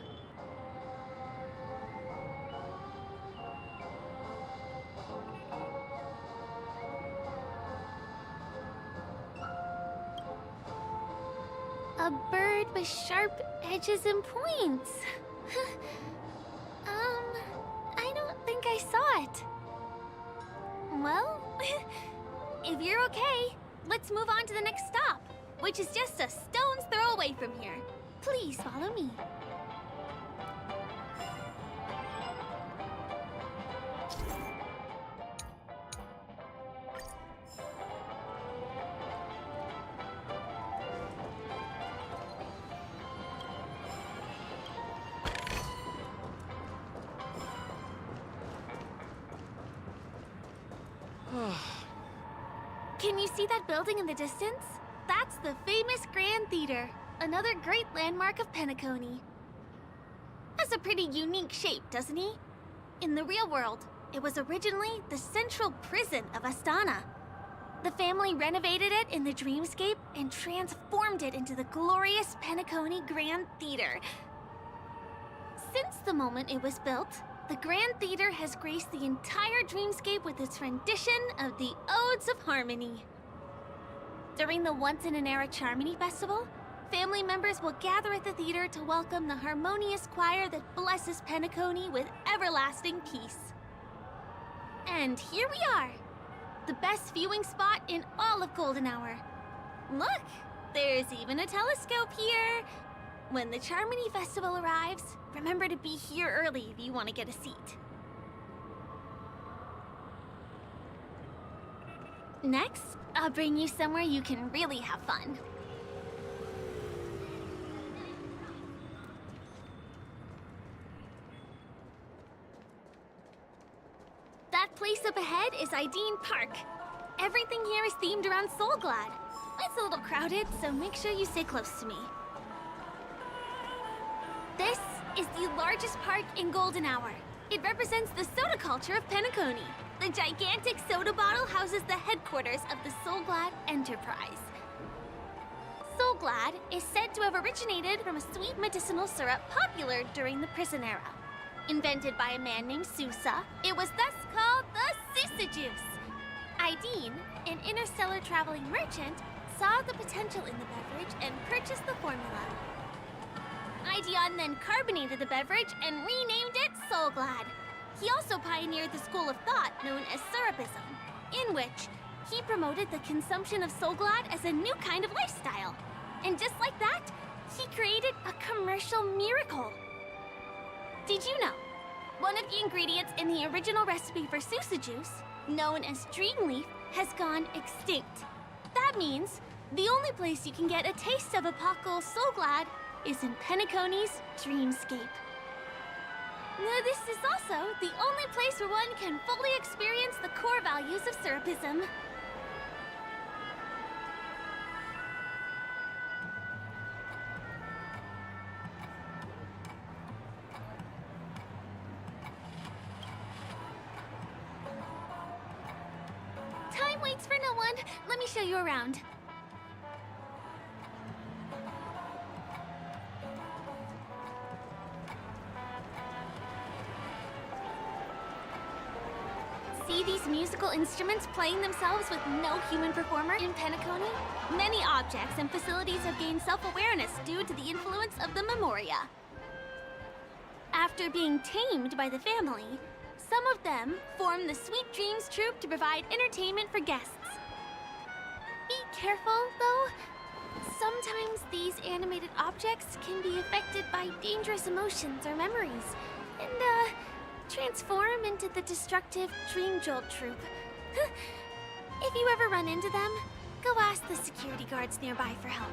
[SPEAKER 18] A bird with sharp edges and points. I don't think I saw it. Well, if you're okay, let's move on to the next stop, which is just a stone's throw away from here. Please follow me. Can you see that building in the distance? That's the famous Grand Theater, another great landmark of Penacony. Has a pretty unique shape, doesn't he? In the real world, it was originally the central prison of Astana. The family renovated it in the dreamscape and transformed it into the glorious Penacony Grand Theater. Since the moment it was built, the Grand Theater has graced the entire dreamscape with its rendition of the Odes of Harmony. During the once-in-an-era Charmony Festival, family members will gather at the theater to welcome the harmonious choir that blesses Penacony with everlasting peace. And here we are, the best viewing spot in all of Golden Hour. Look, there's even a telescope here. When the Charmony Festival arrives, remember to be here early if you want to get a seat. Next, I'll bring you somewhere you can really have fun. That place up ahead is Ideen Park. Everything here is themed around Soulglad. It's a little crowded, so make sure you stay close to me. This is the largest park in Golden Hour. It represents the soda culture of Penacony. The gigantic soda bottle houses the headquarters of the Soulglad Enterprise. Soulglad is said to have originated from a sweet medicinal syrup popular during the prison era. Invented by a man named Sousa, it was thus called the Sousa Juice. Ideen, an interstellar traveling merchant, saw the potential in the beverage and purchased the formula. Ideon then carbonated the beverage and renamed it Soulglad. He also pioneered the school of thought known as Syrupism, in which he promoted the consumption of Soulglad as a new kind of lifestyle. And just like that, he created a commercial miracle. Did you know? One of the ingredients in the original recipe for Sousa Juice, known as Dreamleaf, has gone extinct. That means the only place you can get a taste of Apocal Soulglad is in Penacony's dreamscape. This is also the only place where one can fully experience the core values of Syrupism. waits for no one. Let me show you around. See these musical instruments playing themselves with no human performer in Penacony? Many objects and facilities have gained self-awareness due to the influence of the Memoria. After being tamed by the family, some of them form the Sweet Dreams Troupe to provide entertainment for guests. Be careful, though. Sometimes these animated objects can be affected by dangerous emotions or memories, and, transform into the destructive Dream Jolt Troupe. If you ever run into them, go ask the security guards nearby for help.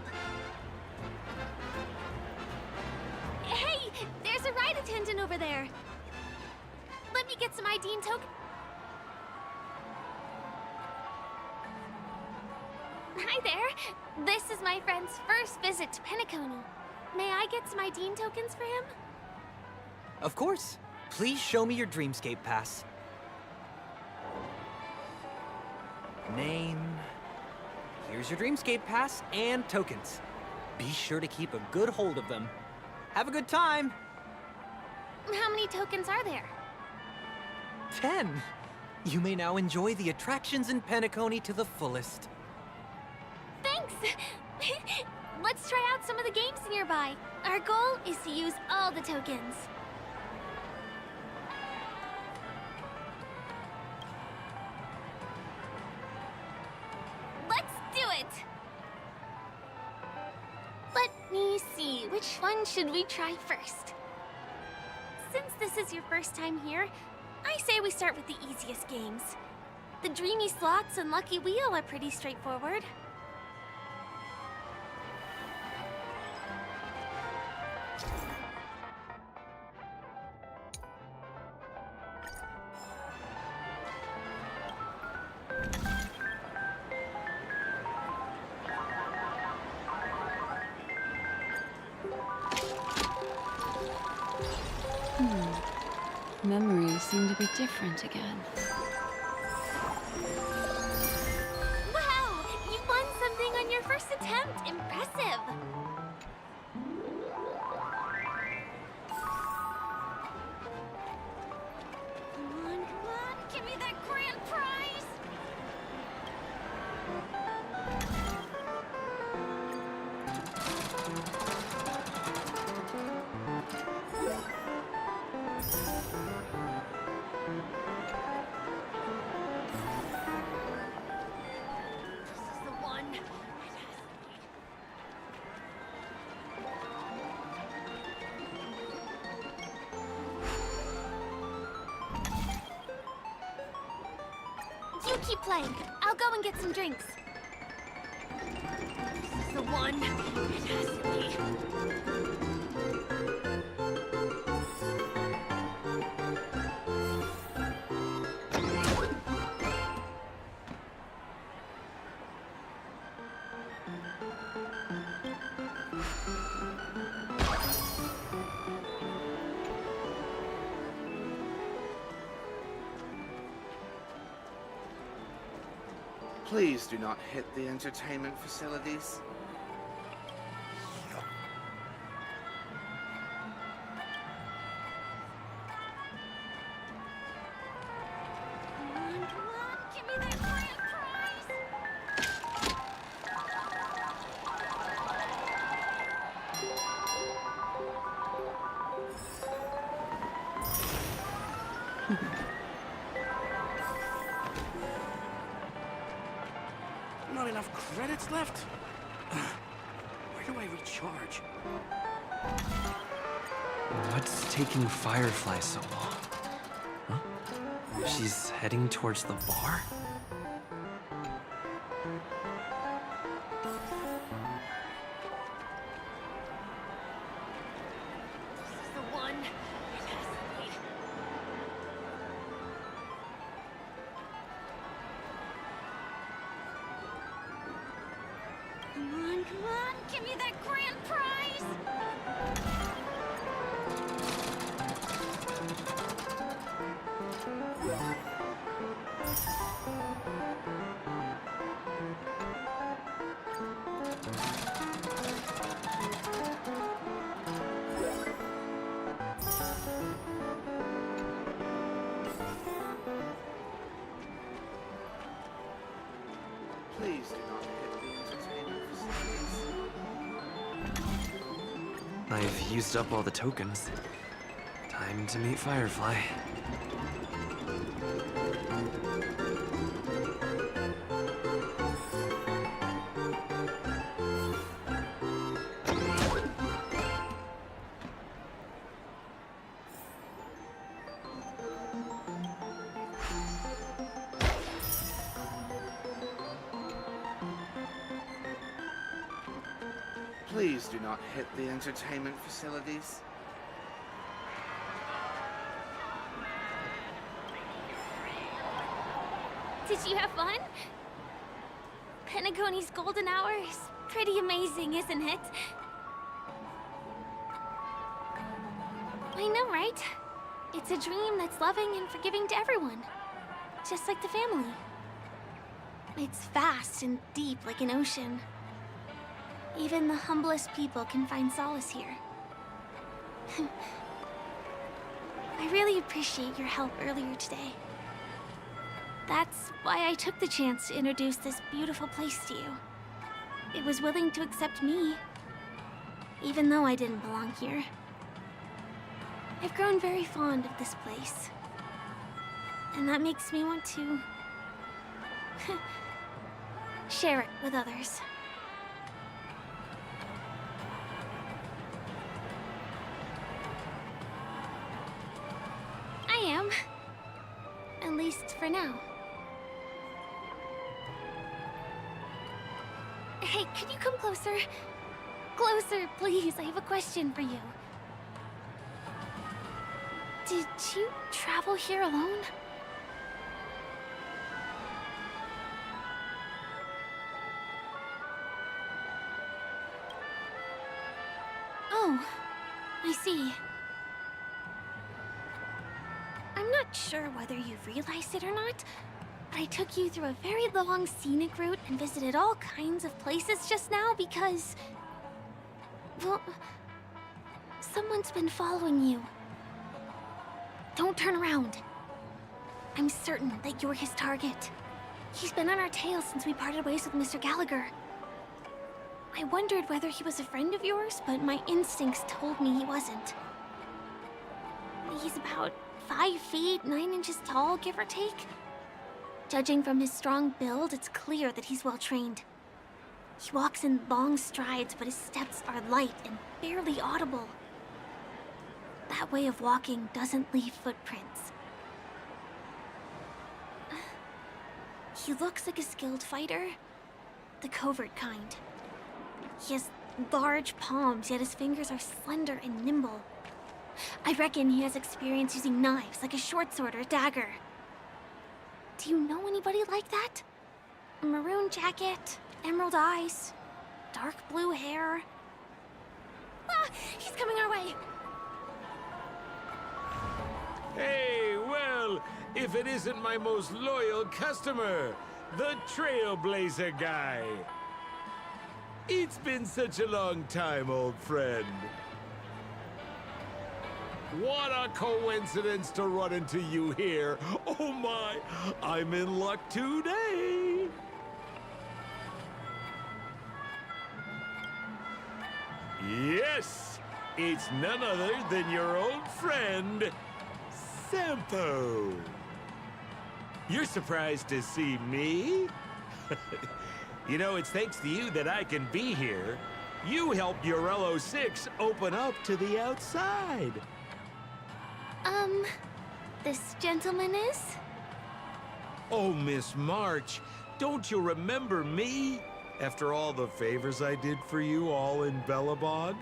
[SPEAKER 18] Hey, there's a ride attendant over there. Let me get some ID and token. Hi there. This is my friend's first visit to Penacony. May I get some ID and tokens for him?
[SPEAKER 14] Of course. Please show me your Dreamscape pass. Name. Here's your Dreamscape pass and tokens. Be sure to keep a good hold of them. Have a good time!
[SPEAKER 18] How many tokens are there?
[SPEAKER 14] 10. You may now enjoy the attractions in Penacony to the fullest.
[SPEAKER 18] Thanks! Let's try out some of the games nearby. Our goal is to use all the tokens. Let's do it! Let me see, which one should we try first? Since this is your first time here, I say we start with the easiest games. The Dreamy Slots and Lucky Wheel are pretty straightforward.
[SPEAKER 7] Memories seem to be different again.
[SPEAKER 18] Wow! You won something on your first attempt! Impressive! Come on, give me that grand prize! You keep playing. I'll go and get some drinks. This is the one. It has to be.
[SPEAKER 4] Please do not hit the entertainment facilities.
[SPEAKER 18] Give me that grand prize!
[SPEAKER 3] Not enough credits left? Where do I recharge?
[SPEAKER 6] What's taking Firefly so long? Huh? She's heading towards the bar?
[SPEAKER 18] This is the one. It has to be. Come on, give me that grand prize!
[SPEAKER 6] I've used up all the tokens. Time to meet Firefly.
[SPEAKER 4] Please do not hit the entertainment facilities.
[SPEAKER 18] Did you have fun? Penacony's golden hour is pretty amazing, isn't it? I know, right? It's a dream that's loving and forgiving to everyone. Just like the family. It's vast and deep like an ocean. Even the humblest people can find solace here. I really appreciate your help earlier today. That's why I took the chance to introduce this beautiful place to you. It was willing to accept me, even though I didn't belong here. I've grown very fond of this place, and that makes me want to share it with others. I am. At least for now. Hey, could you come closer? Closer, please. I have a question for you. Did you travel here alone? Oh, I see. I'm not sure whether you realized it or not, but I took you through a very long scenic route and visited all kinds of places just now because... well, someone's been following you. Don't turn around. I'm certain that you're his target. He's been on our tail since we parted ways with Mr. Gallagher. I wondered whether he was a friend of yours, but my instincts told me he wasn't. He's about 5 feet, 9 inches tall, give or take. Judging from his strong build, it's clear that he's well trained. He walks in long strides, but his steps are light and barely audible. That way of walking doesn't leave footprints. He looks like a skilled fighter, the covert kind. He has large palms, yet his fingers are slender and nimble. I reckon he has experience using knives, like a short sword or a dagger. Do you know anybody like that? A maroon jacket, emerald eyes, dark blue hair. Ah, he's coming our way.
[SPEAKER 9] Hey, well, if it isn't my most loyal customer, the Trailblazer guy. It's been such a long time, old friend. What a coincidence to run into you here. Oh my, I'm in luck today. Yes, it's none other than your old friend, Sampo. You're surprised to see me? You know, it's thanks to you that I can be here. You helped Urello 6 open up to the outside.
[SPEAKER 18] This gentleman is?
[SPEAKER 9] Oh, Miss March, don't you remember me? After all the favors I did for you all in Bellabog?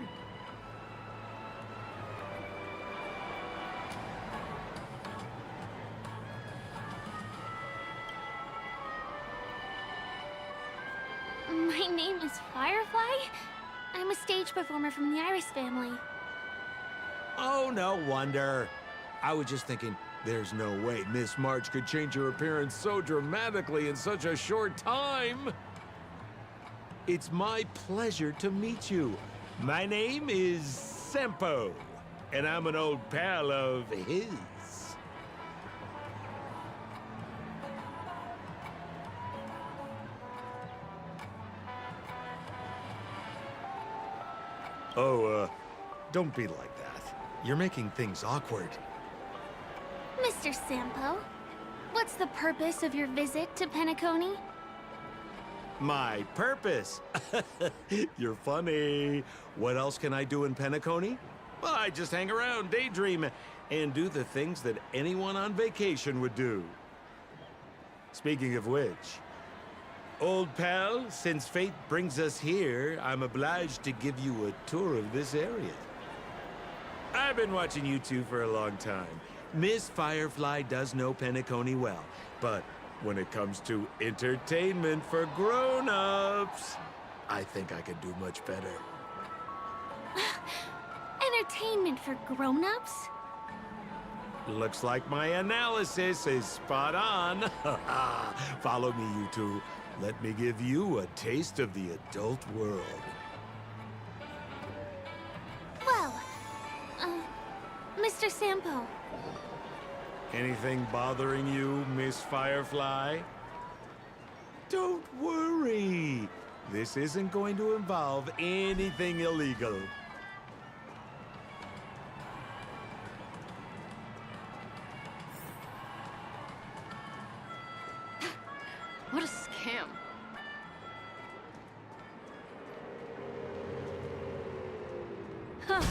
[SPEAKER 18] My name is Firefly. I'm a stage performer from the Iris family.
[SPEAKER 9] Oh, no wonder. I was just thinking, there's no way Miss March could change her appearance so dramatically in such a short time. It's my pleasure to meet you. My name is Sampo, and I'm an old pal of his. Oh, don't be like that. You're making things awkward.
[SPEAKER 18] Mr. Sampo, what's the purpose of your visit to Penacony?
[SPEAKER 9] My purpose? You're funny. What else can I do in Penacony? Well, I just hang around, daydream, and do the things that anyone on vacation would do. Speaking of which, old pal, since fate brings us here, I'm obliged to give you a tour of this area. I've been watching you two for a long time. Miss Firefly does know Penacony well, but when it comes to entertainment for grown-ups, I think I could do much better.
[SPEAKER 18] Entertainment for grown-ups?
[SPEAKER 9] Looks like my analysis is spot on. Follow me, you two. Let me give you a taste of the adult world.
[SPEAKER 18] Well, Mr. Sampo.
[SPEAKER 9] Anything bothering you, Miss Firefly? Don't worry. This isn't going to involve anything illegal.
[SPEAKER 5] What a scam. Huh.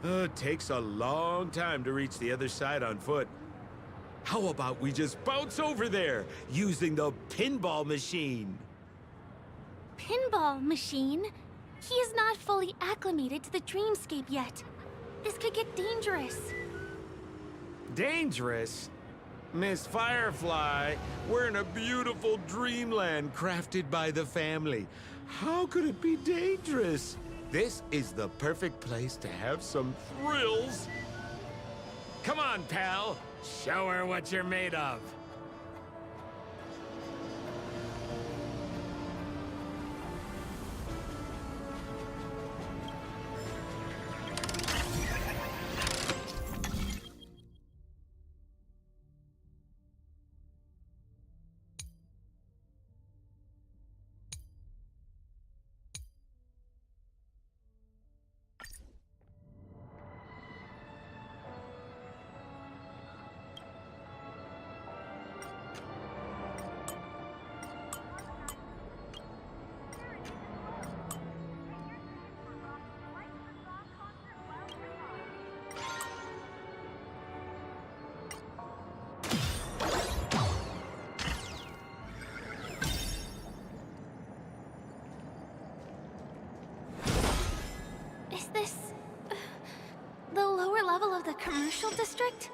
[SPEAKER 9] It takes a long time to reach the other side on foot. How about we just bounce over there using the pinball machine?
[SPEAKER 18] Pinball machine? He is not fully acclimated to the dreamscape yet. This could get dangerous.
[SPEAKER 9] Dangerous? Miss Firefly, we're in a beautiful dreamland crafted by the family. How could it be dangerous? This is the perfect place to have some thrills. Come on, pal. Show her what you're made of.
[SPEAKER 18] Is this the lower level of the commercial district?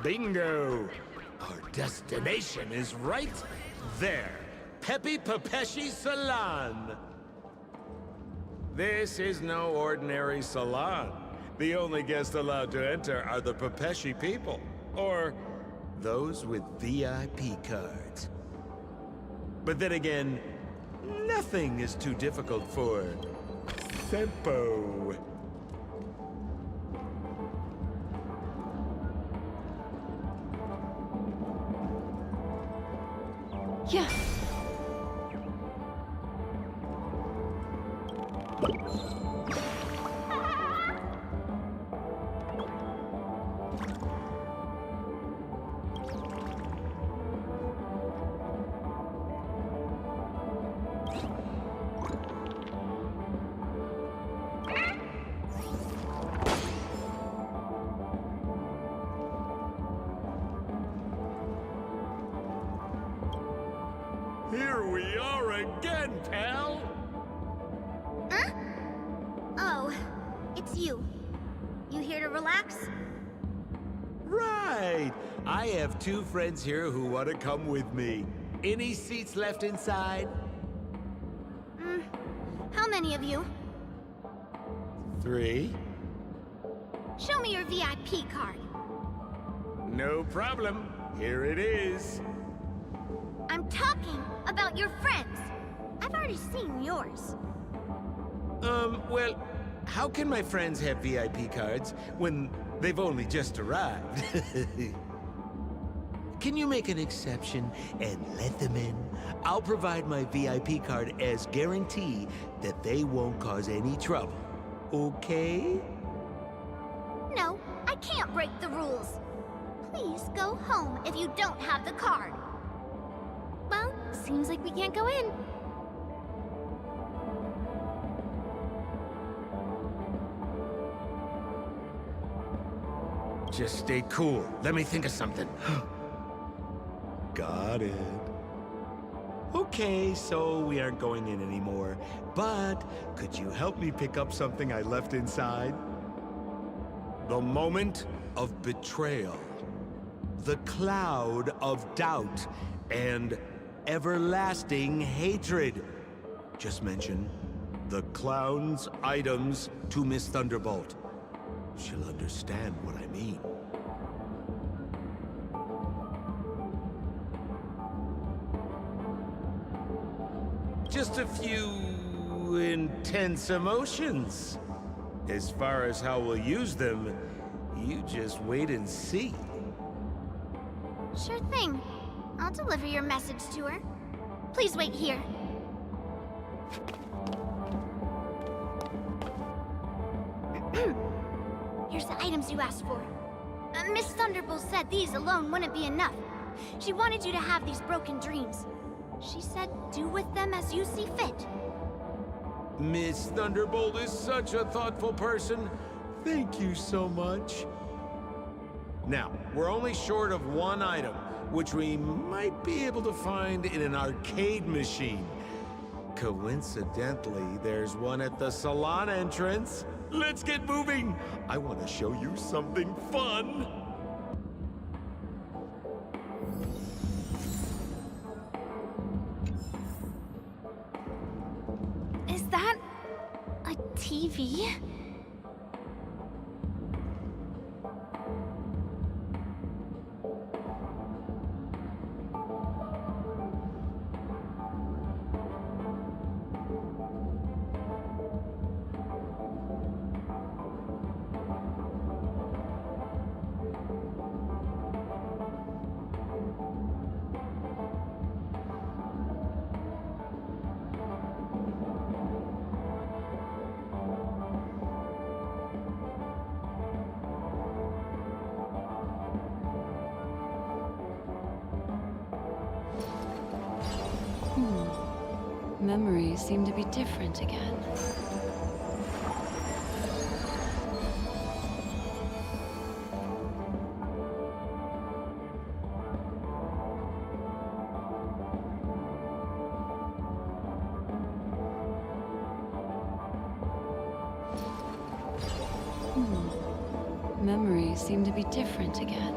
[SPEAKER 9] Bingo! Our destination is right there. Peppy Papeshi Salon. This is no ordinary salon. The only guests allowed to enter are the Papeshi people, or those with VIP cards. But then again, nothing is too difficult for Sempo.
[SPEAKER 5] Yeah.
[SPEAKER 9] Here we are again, pal!
[SPEAKER 2] Huh? Oh, it's you. You here to relax?
[SPEAKER 9] Right! I have two friends here who want to come with me. Any seats left inside?
[SPEAKER 2] How many of you?
[SPEAKER 9] 3.
[SPEAKER 2] Show me your VIP card.
[SPEAKER 9] No problem. Here it is.
[SPEAKER 2] I'm talking about your friends. I've already seen yours.
[SPEAKER 9] Well, how can my friends have VIP cards when they've only just arrived? Can you make an exception and let them in? I'll provide my VIP card as guarantee that they won't cause any trouble. Okay?
[SPEAKER 2] No, I can't break the rules. Please go home if you don't have the card.
[SPEAKER 18] Well, seems like we can't go in.
[SPEAKER 9] Just stay cool. Let me think of something. Got it. Okay, so we aren't going in anymore. But could you help me pick up something I left inside? The moment of betrayal. The cloud of doubt and everlasting hatred. Just mention the clown's items to Miss Thunderbolt. She'll understand what I mean. Just a few intense emotions. As far as how we'll use them, you just wait and see.
[SPEAKER 2] Sure thing. I'll deliver your message to her. Please wait here. Here's the items you asked for. Miss Thunderbolt said these alone wouldn't be enough. She wanted you to have these broken dreams. She said do with them as you see fit.
[SPEAKER 9] Miss Thunderbolt is such a thoughtful person. Thank you so much. Now, we're only short of one item, which we might be able to find in an arcade machine. Coincidentally, there's one at the salon entrance. Let's get moving! I want to show you something fun!
[SPEAKER 18] Is that a TV?
[SPEAKER 11] Memories seem to be different again. Memories seem to be different again.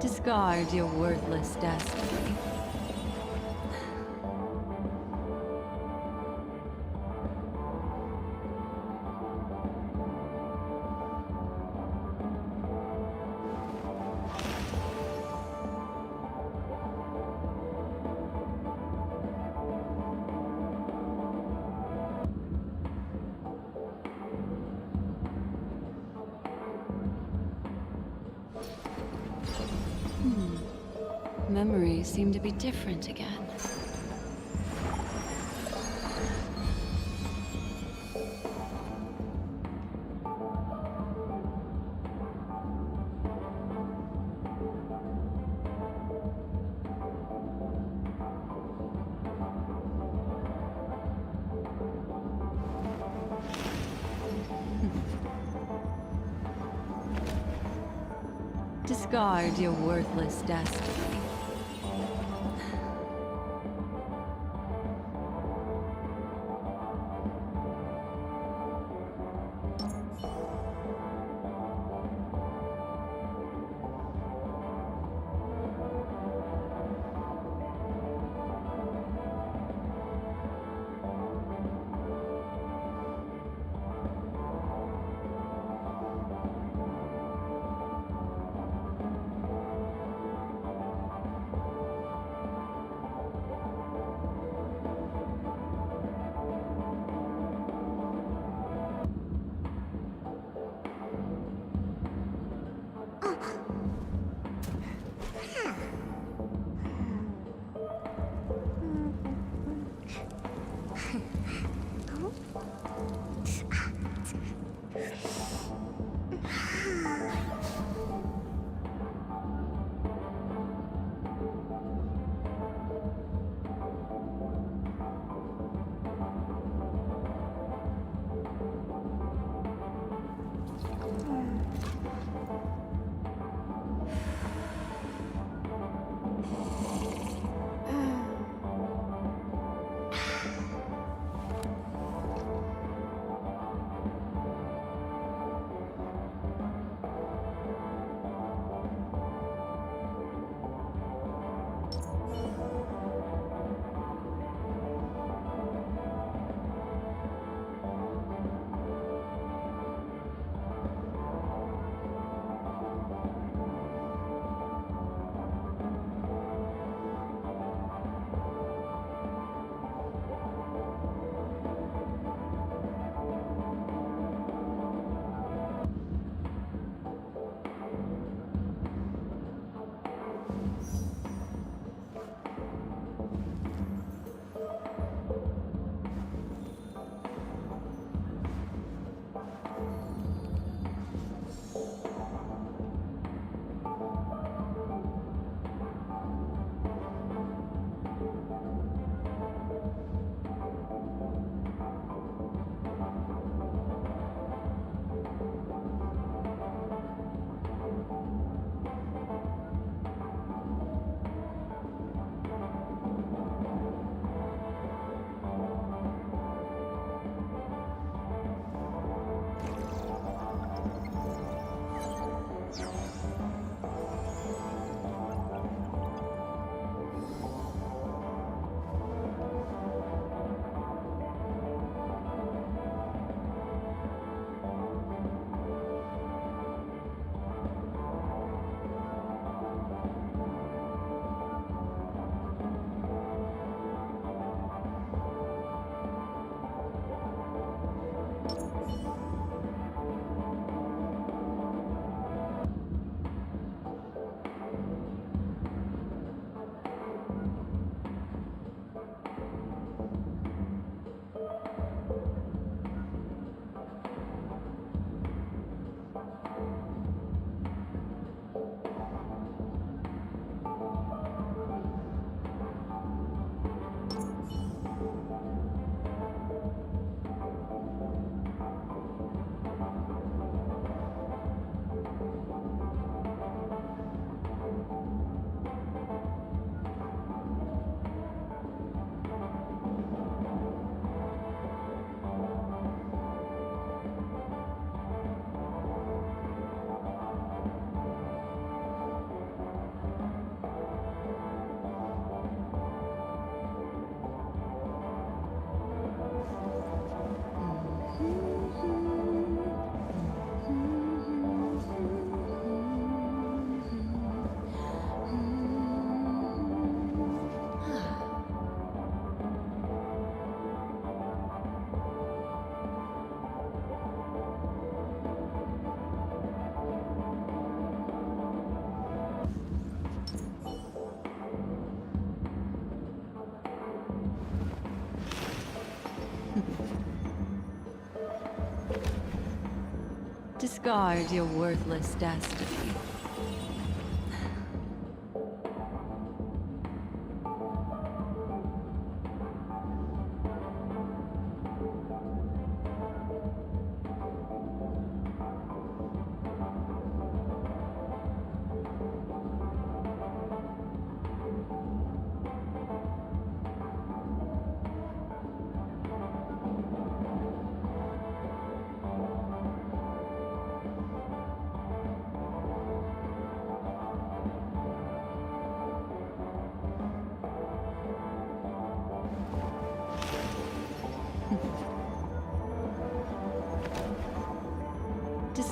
[SPEAKER 11] Discard your worthless destiny. Memories seem to be different again. Discard your worthless destiny. Discard your worthless destiny.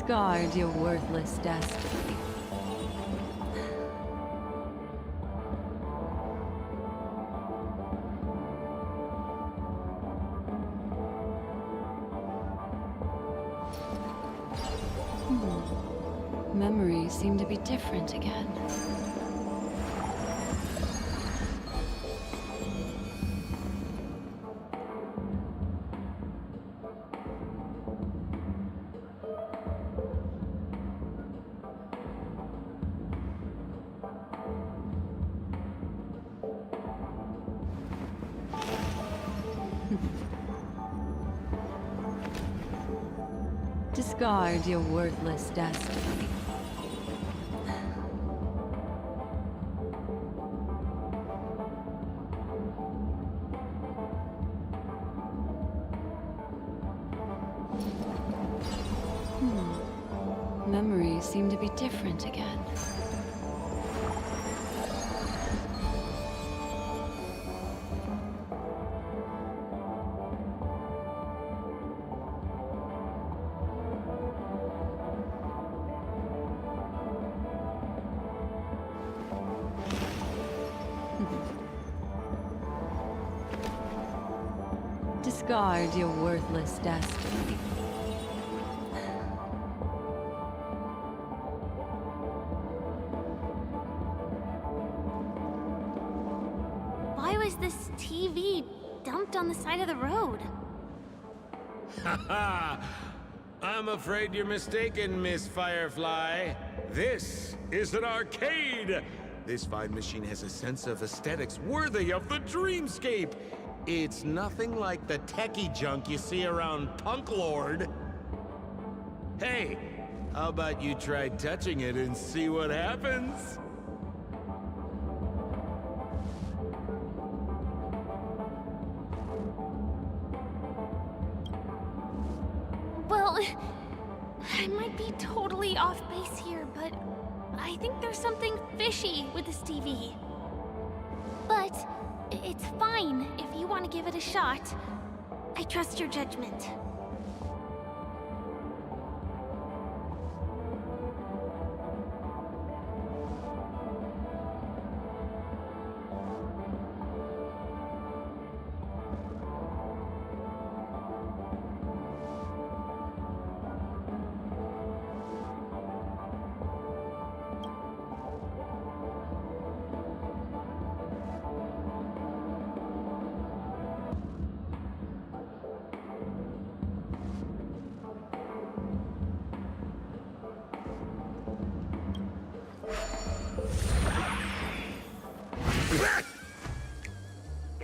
[SPEAKER 11] Discard your worthless destiny. Memories seem to be different again. Discard your worthless destiny. Memories seem to be different again. Discard your worthless destiny.
[SPEAKER 18] Why was this TV dumped on the side of the road?
[SPEAKER 9] Haha! I'm afraid you're mistaken, Miss Firefly. This is an arcade! This fine machine has a sense of aesthetics worthy of the dreamscape. It's nothing like the techie junk you see around Punk Lord. Hey, how about you try touching it and see what happens?
[SPEAKER 18] Well, I might be totally off base here, but I think there's something fishy with this TV. But it's fine if you want to give it a shot. I trust your judgment.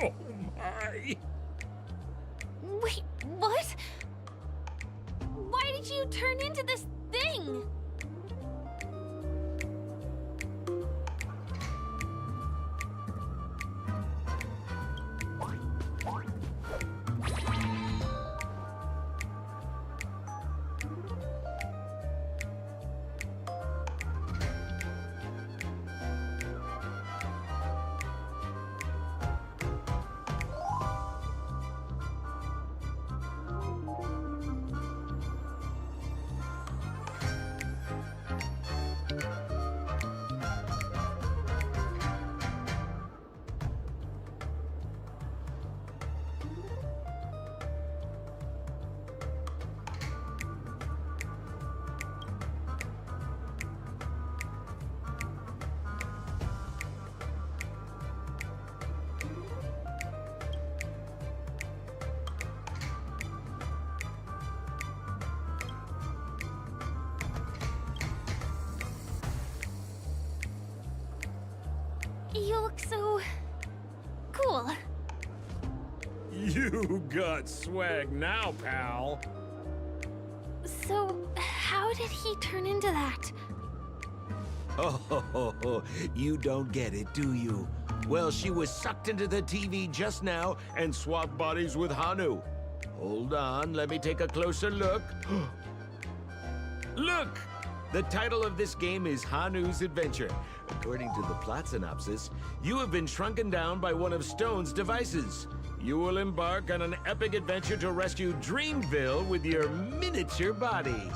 [SPEAKER 9] Oh my!
[SPEAKER 18] Wait, what? Why did you turn into this thing? You look so cool.
[SPEAKER 9] You got swag now, pal.
[SPEAKER 18] So, how did he turn into that?
[SPEAKER 9] Oh, you don't get it, do you? Well, she was sucked into the TV just now and swapped bodies with Hanu. Hold on, let me take a closer look. Look! The title of this game is Hanu's Adventure. According to the plot synopsis, you have been shrunken down by one of Stone's devices. You will embark on an epic adventure to rescue Dreamville with your miniature body.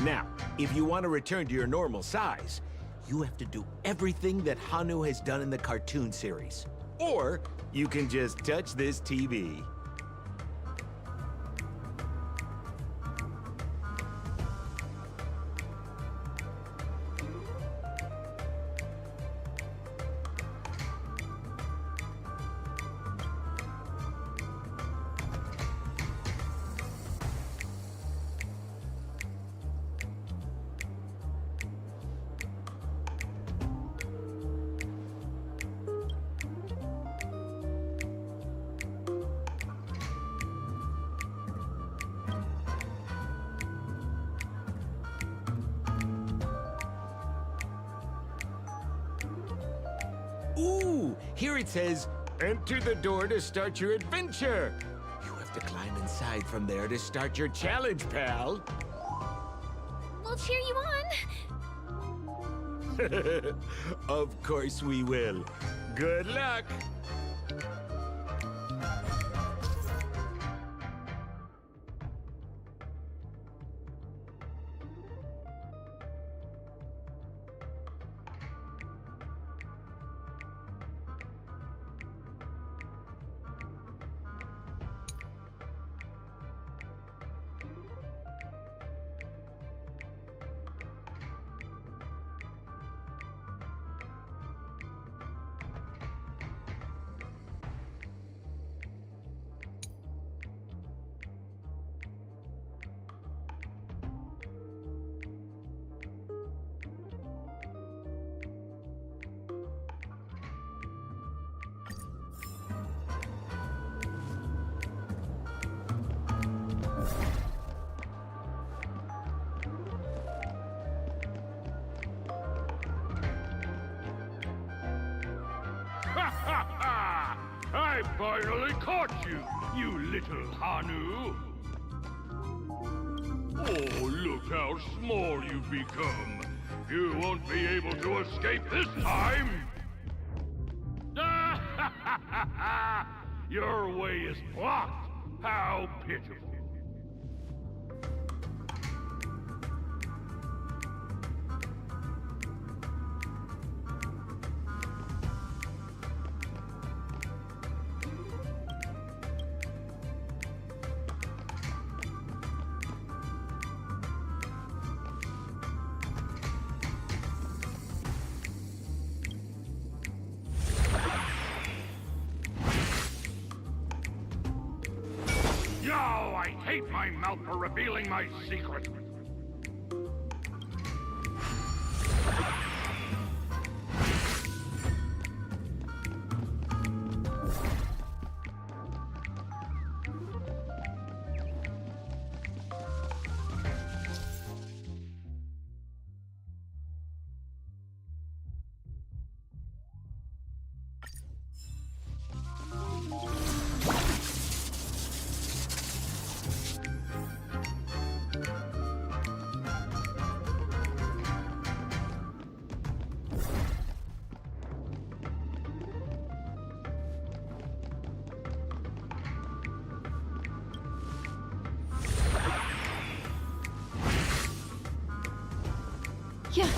[SPEAKER 9] Now, if you want to return to your normal size, you have to do everything that Hanu has done in the cartoon series. Or you can just touch this TV. Ooh, here it says, enter the door to start your adventure. You have to climb inside from there to start your challenge, pal.
[SPEAKER 18] We'll cheer you on.
[SPEAKER 9] Of course we will. Good luck.
[SPEAKER 3] I finally caught you, you little Hanu! Oh, look how small you've become. You won't be able to escape this time! Your way is blocked! How pitiful! Yo, I hate my mouth for revealing my secret.
[SPEAKER 11] Yeah.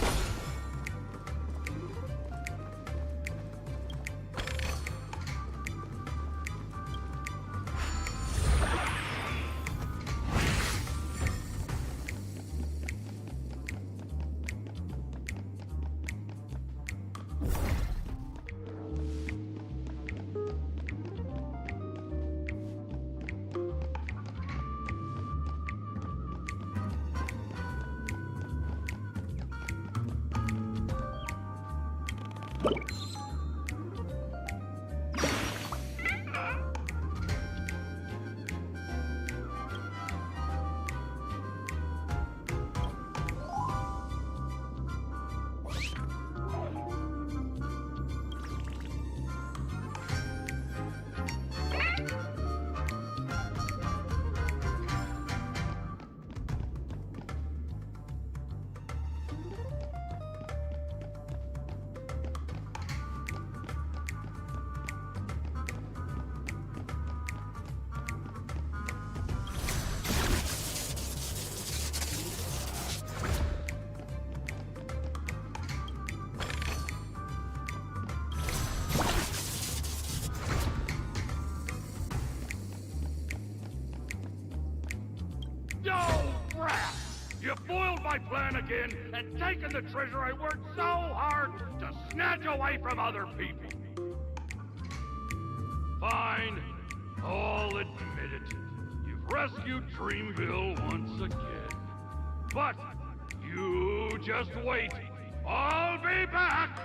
[SPEAKER 3] my plan again and taken the treasure I worked so hard to snatch away from other people. Fine. I'll admit it. You've rescued Dreamville once again. But you just wait. I'll be back!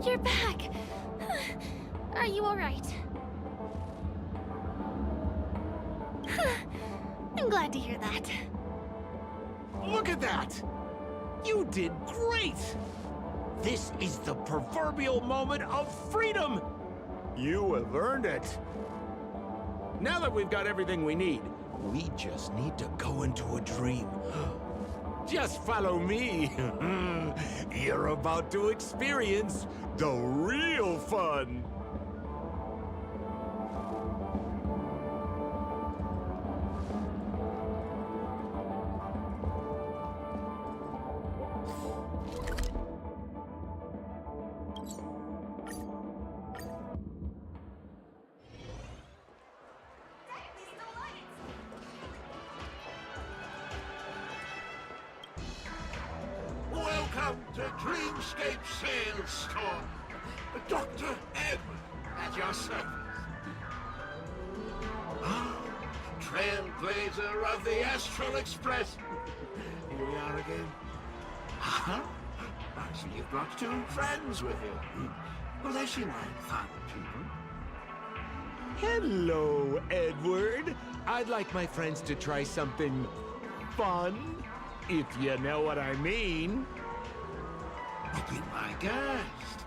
[SPEAKER 18] You're back! Are you alright? I'm glad to hear that.
[SPEAKER 9] Look at that! You did great! This is the proverbial moment of freedom! You have earned it. Now that we've got everything we need, we just need to go into a dream. Just follow me. You're about to experience the real fun.
[SPEAKER 3] Welcome to Dreamscape Sales Store. Dr. Edward at your service. Trailblazer of the Astral Express. Here we are again. I see you've brought two friends with you. Will they see my fine people?
[SPEAKER 9] Hello, Edward. I'd like my friends to try something fun, if you know what I mean.
[SPEAKER 3] Be my guest.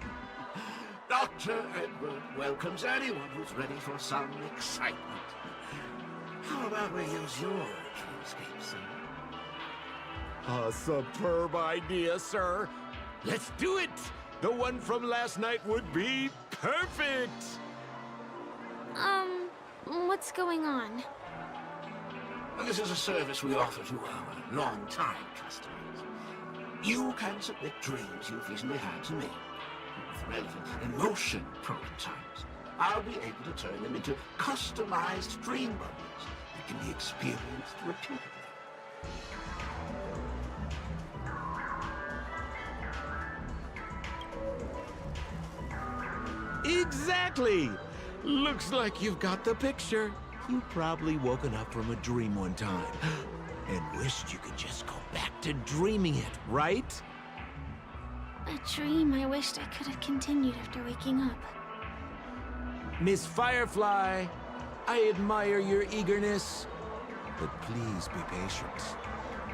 [SPEAKER 3] Dr. Edward welcomes anyone who's ready for some excitement. How about we use your dreamscape, sir?
[SPEAKER 9] A superb idea, sir. Let's do it! The one from last night would be perfect!
[SPEAKER 18] What's going on?
[SPEAKER 3] Well, this is a service we offer to our long-time customers. You can submit dreams you've recently had to me. With relevant emotion prototypes, I'll be able to turn them into customized dream bubbles that can be experienced repeatedly.
[SPEAKER 9] Exactly! Looks like you've got the picture. You've probably woken up from a dream one time and wished you could just go back to dreaming it, right?
[SPEAKER 18] A dream I wished I could have continued after waking up.
[SPEAKER 9] Miss Firefly, I admire your eagerness, but please be patient.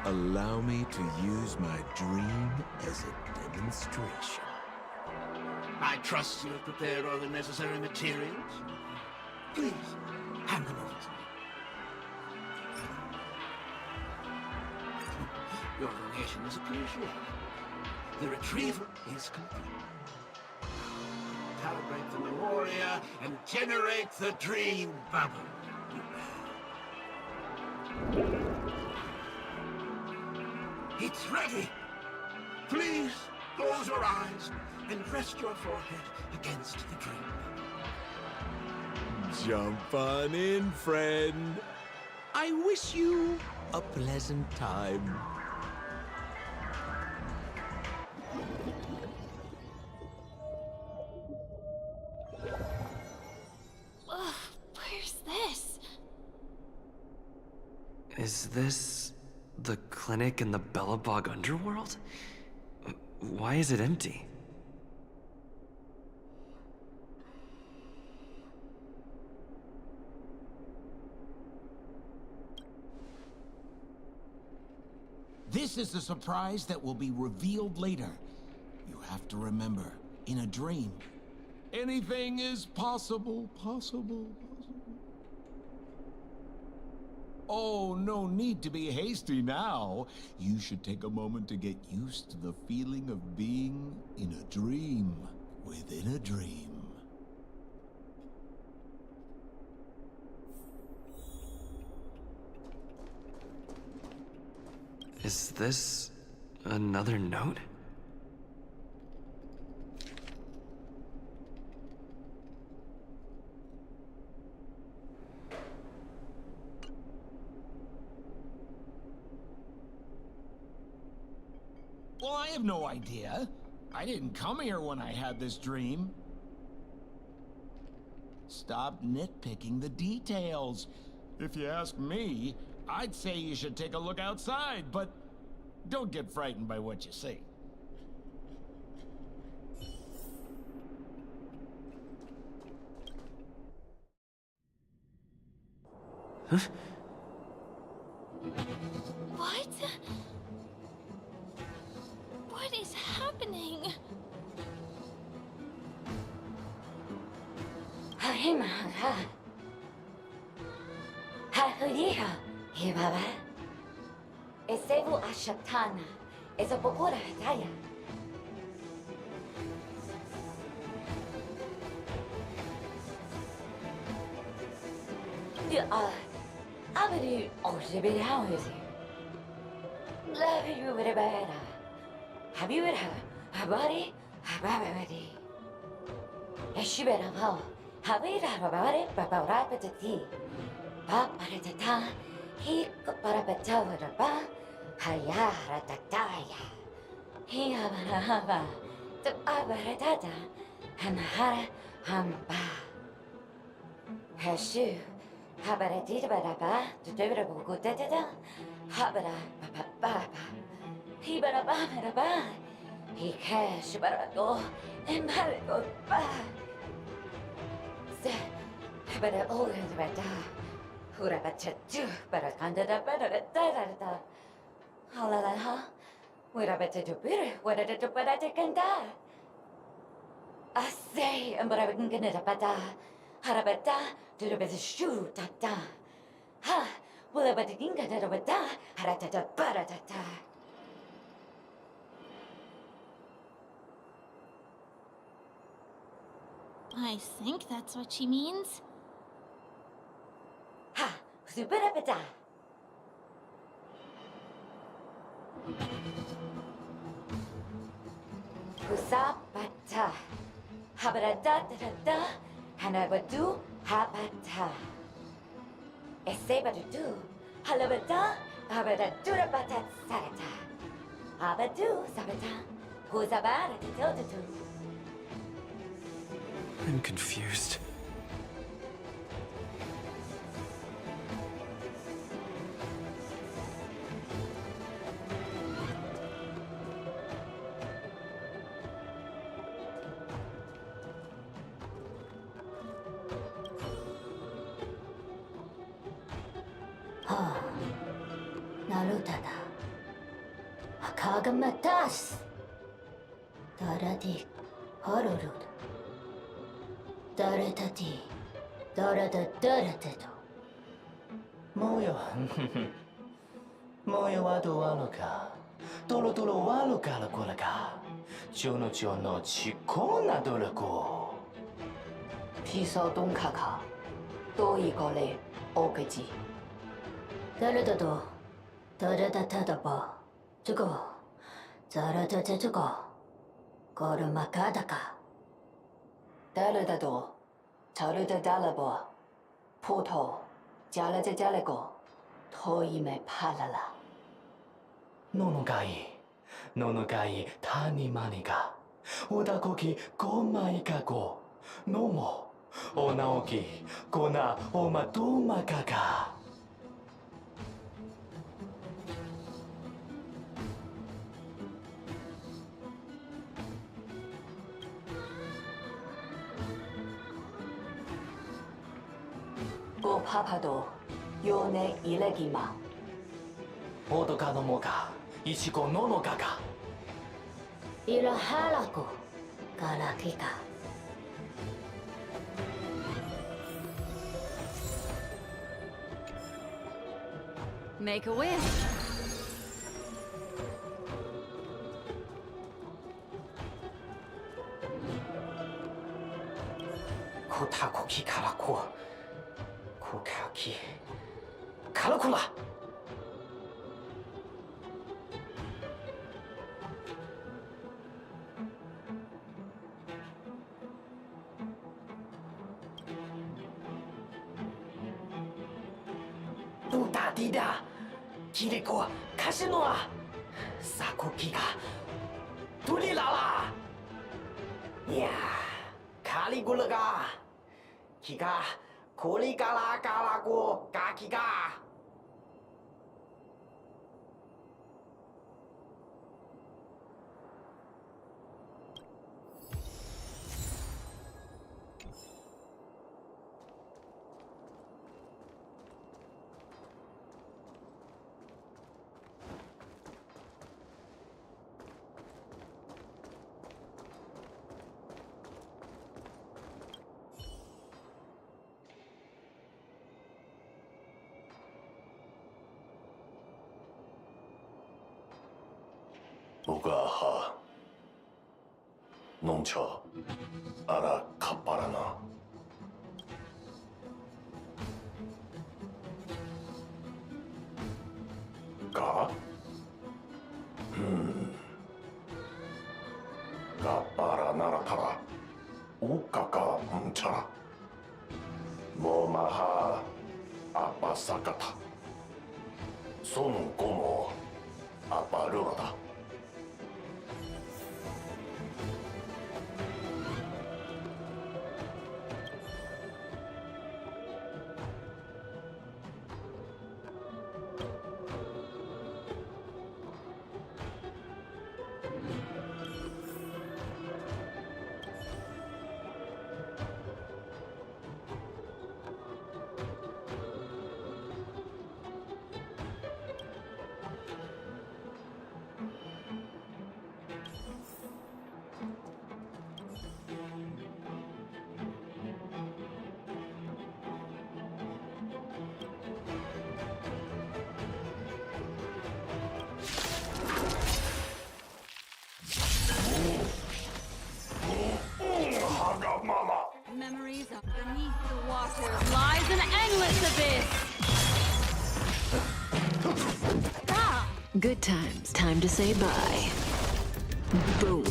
[SPEAKER 9] Allow me to use my dream as a demonstration.
[SPEAKER 3] I trust you have prepared all the necessary materials. Please, hand them over to me. Your donation is appreciated. The retrieval is complete. Calibrate the memoria and generate the dream bubble. It's ready. Please close your eyes and rest your forehead against the dream bubble.
[SPEAKER 9] Jump on in, friend. I wish you a pleasant time.
[SPEAKER 18] Where's this?
[SPEAKER 6] Is this the clinic in the Bellabog underworld? Why is it empty?
[SPEAKER 8] This is a surprise that will be revealed later. You have to remember, in a dream, anything is possible. Oh, no need to be hasty now. You should take a moment to get used to the feeling of being in a dream within a dream.
[SPEAKER 6] Is this another note?
[SPEAKER 8] Well, I have no idea. I didn't come here when I had this dream. Stop nitpicking the details. If you ask me, I'd say you should take a look outside, but don't get frightened by what you see.
[SPEAKER 6] Huh?
[SPEAKER 18] What? What is happening?
[SPEAKER 16] Esevu ashatana, esa pokora hataya. Abri ojibiri hawezi. Love you with a bada. Have you ever habari habari? Eshibera how? Habira habari babara patati. Ba paratata. He parapatava ba. Hayara tataya. He haba. The abaratata. Hanahara hamba. Hashu. Habaratita baraba. To deliver bukutata. Habara baba. He baraba. He cash barado. And barado ba. Se. Habara all in the bada. Hurabatu, Barakanda, Barada. Halalaha, Wurabata to bitter, what did it but I can die? I say, and but I can get it a bada. Harabata, to the best shoe, tata. Ha, will I but get it a bada, Haratata, Baratata.
[SPEAKER 18] I think that's what she means.
[SPEAKER 16] Ha, Superabata. Kusapata. Habarada da Hanabadu Habata. Esebadu. Halabada. Habadadura batat sarata. Abadu sabata. Huzabara to.
[SPEAKER 6] I'm confused.
[SPEAKER 16] Narutada. Hakagamatas. Daradi. Hororud. Daratati. Daratato.
[SPEAKER 12] Moyo. Moyo wado wano ka. Tolo wano ka la kola ka. Chono chikona dorako.
[SPEAKER 16] Piso donkaka. Doi gole. Okaji. Daratado. Daratadaba. Jugo. Zaratatajugo. Gorumakadaka. Daratado. Charutadalabo. Poto. Jalajalago. Toime palala.
[SPEAKER 12] Nonogai tani maniga. Odakoki gomai kago. Nomo. Onaoki. Kona omatoma kaka.
[SPEAKER 16] Go papado. Yone ilegima.
[SPEAKER 12] Odoka no moka. Ichiko no kaka.
[SPEAKER 16] Irahalako. Garakika.
[SPEAKER 11] Make a wish.
[SPEAKER 12] Kotakoki Karako. Kokaki. Karakula! どうだディダキリコカシノアサコキがトリララいやカリゴラがキがコリカラカラコガキが
[SPEAKER 3] Ugaha Noncha Ara Kaparana Ga? Kaparana Tara Ukaka Nchara Momaha Apasakata Son Gomo Aparurada
[SPEAKER 11] Memories of beneath the water lies an endless abyss. Ah!
[SPEAKER 10] Good times. Time to say bye. Boom.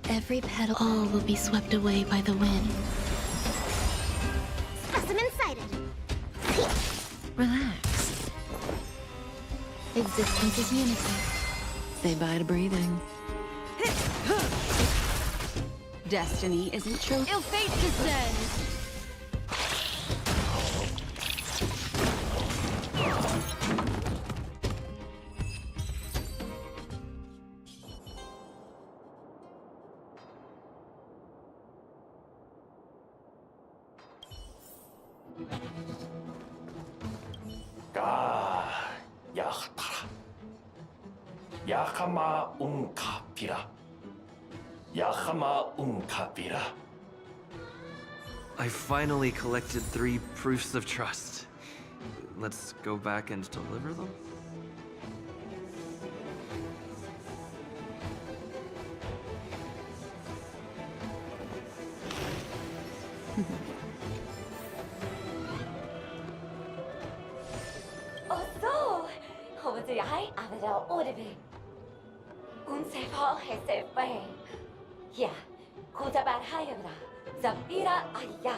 [SPEAKER 15] Every petal, all will be swept away by the wind.
[SPEAKER 2] Specimen sighted.
[SPEAKER 15] Relax. Existence is unity.
[SPEAKER 10] Say bye to breathing.
[SPEAKER 11] Destiny isn't true. Ill fate descends.
[SPEAKER 3] Yakama Unkapira. Yakama Unkapira.
[SPEAKER 6] I finally collected 3 proofs of trust. Let's go back and deliver them?
[SPEAKER 16] Oh, so! Over the eye, Avada Audible. Unsefa Hesefe. Yeah, Kutabat Hayabra. Zapira Aya.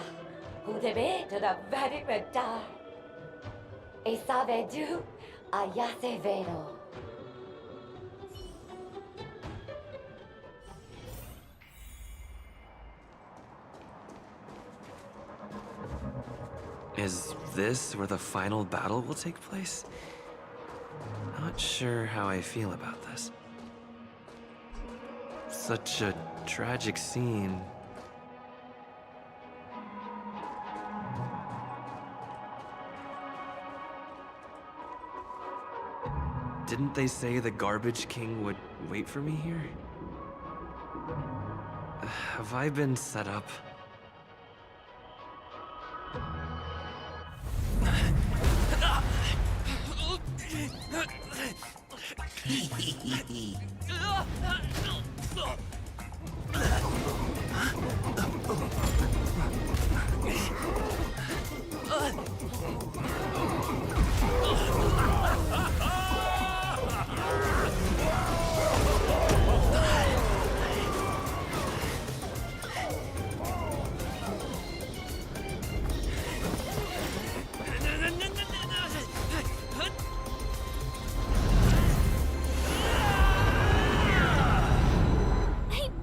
[SPEAKER 16] Kutebe to the very bedar. Esavedu Ayasevero.
[SPEAKER 6] Is this where the final battle will take place? Not sure how I feel about this. Such a tragic scene. Didn't they say the Garbage King would wait for me here? Have I been set up?
[SPEAKER 18] Hey,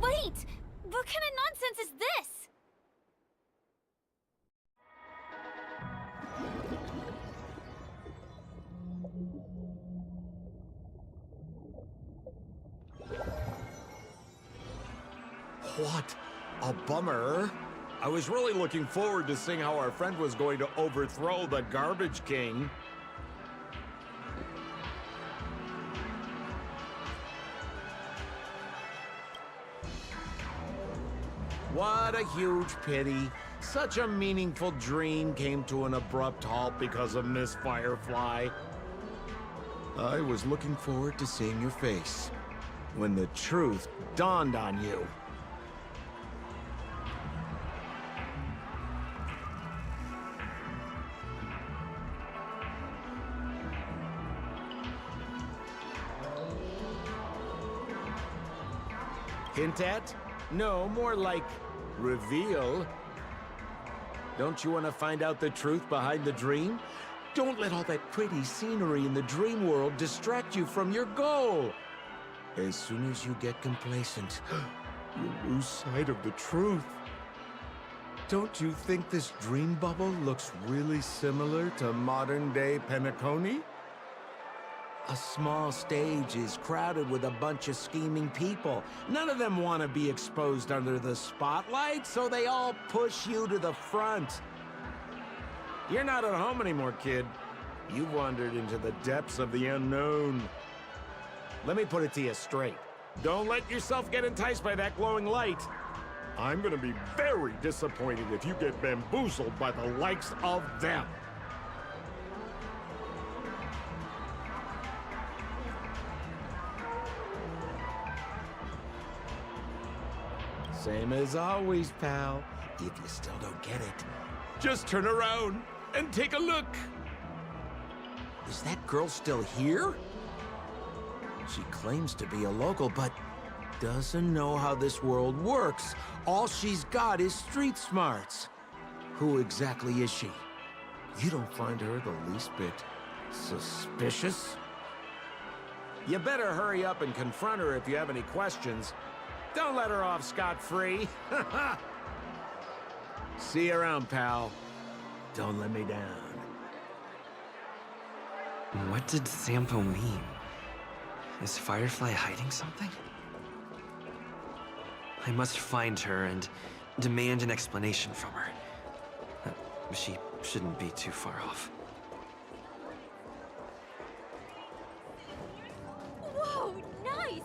[SPEAKER 18] wait! What kind of nonsense is this?
[SPEAKER 9] What a bummer. I was really looking forward to seeing how our friend was going to overthrow the Garbage King. What a huge pity. Such a meaningful dream came to an abrupt halt because of Miss Firefly. I was looking forward to seeing your face when the truth dawned on you. Hint at? No, more like reveal. Don't you want to find out the truth behind the dream? Don't let all that pretty scenery in the dream world distract you from your goal. As soon as you get complacent, you lose sight of the truth. Don't you think this dream bubble looks really similar to modern-day Penacony? A small stage is crowded with a bunch of scheming people. None of them want to be exposed under the spotlight, so they all push you to the front. You're not at home anymore, kid. You've wandered into the depths of the unknown. Let me put it to you straight. Don't let yourself get enticed by that glowing light. I'm gonna be very disappointed if you get bamboozled by the likes of them. Same as always, pal. If you still don't get it, just turn around and take a look. Is that girl still here? She claims to be a local, but doesn't know how this world works. All she's got is street smarts. Who exactly is she? You don't find her the least bit suspicious? You better hurry up and confront her if you have any questions. Don't let her off scot-free. See you around, pal. Don't let me down.
[SPEAKER 6] What did Sampo mean? Is Firefly hiding something? I must find her and demand an explanation from her. She shouldn't be too far off.
[SPEAKER 18] Whoa, nice!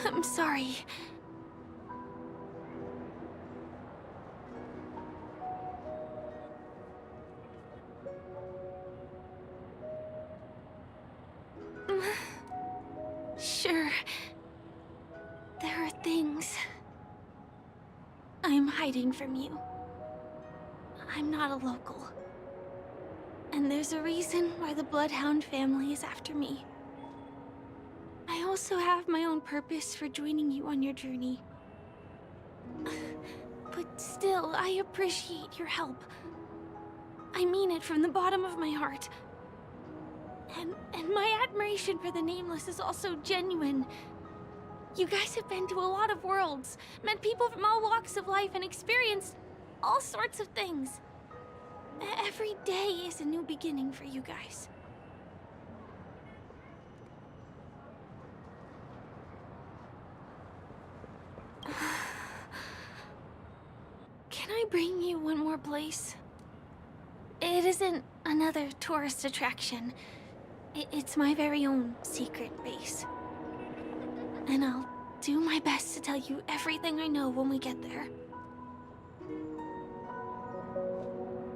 [SPEAKER 18] I'm sorry. Sure. There are things I'm hiding from you. I'm not a local. And there's a reason why the Bloodhound family is after me. I also have my own purpose for joining you on your journey. But still, I appreciate your help. I mean it from the bottom of my heart. And my admiration for the Nameless is also genuine. You guys have been to a lot of worlds, met people from all walks of life, and experienced all sorts of things. Every day is a new beginning for you guys. Can I bring you one more place? It isn't another tourist attraction. It's my very own secret base. And I'll do my best to tell you everything I know when we get there.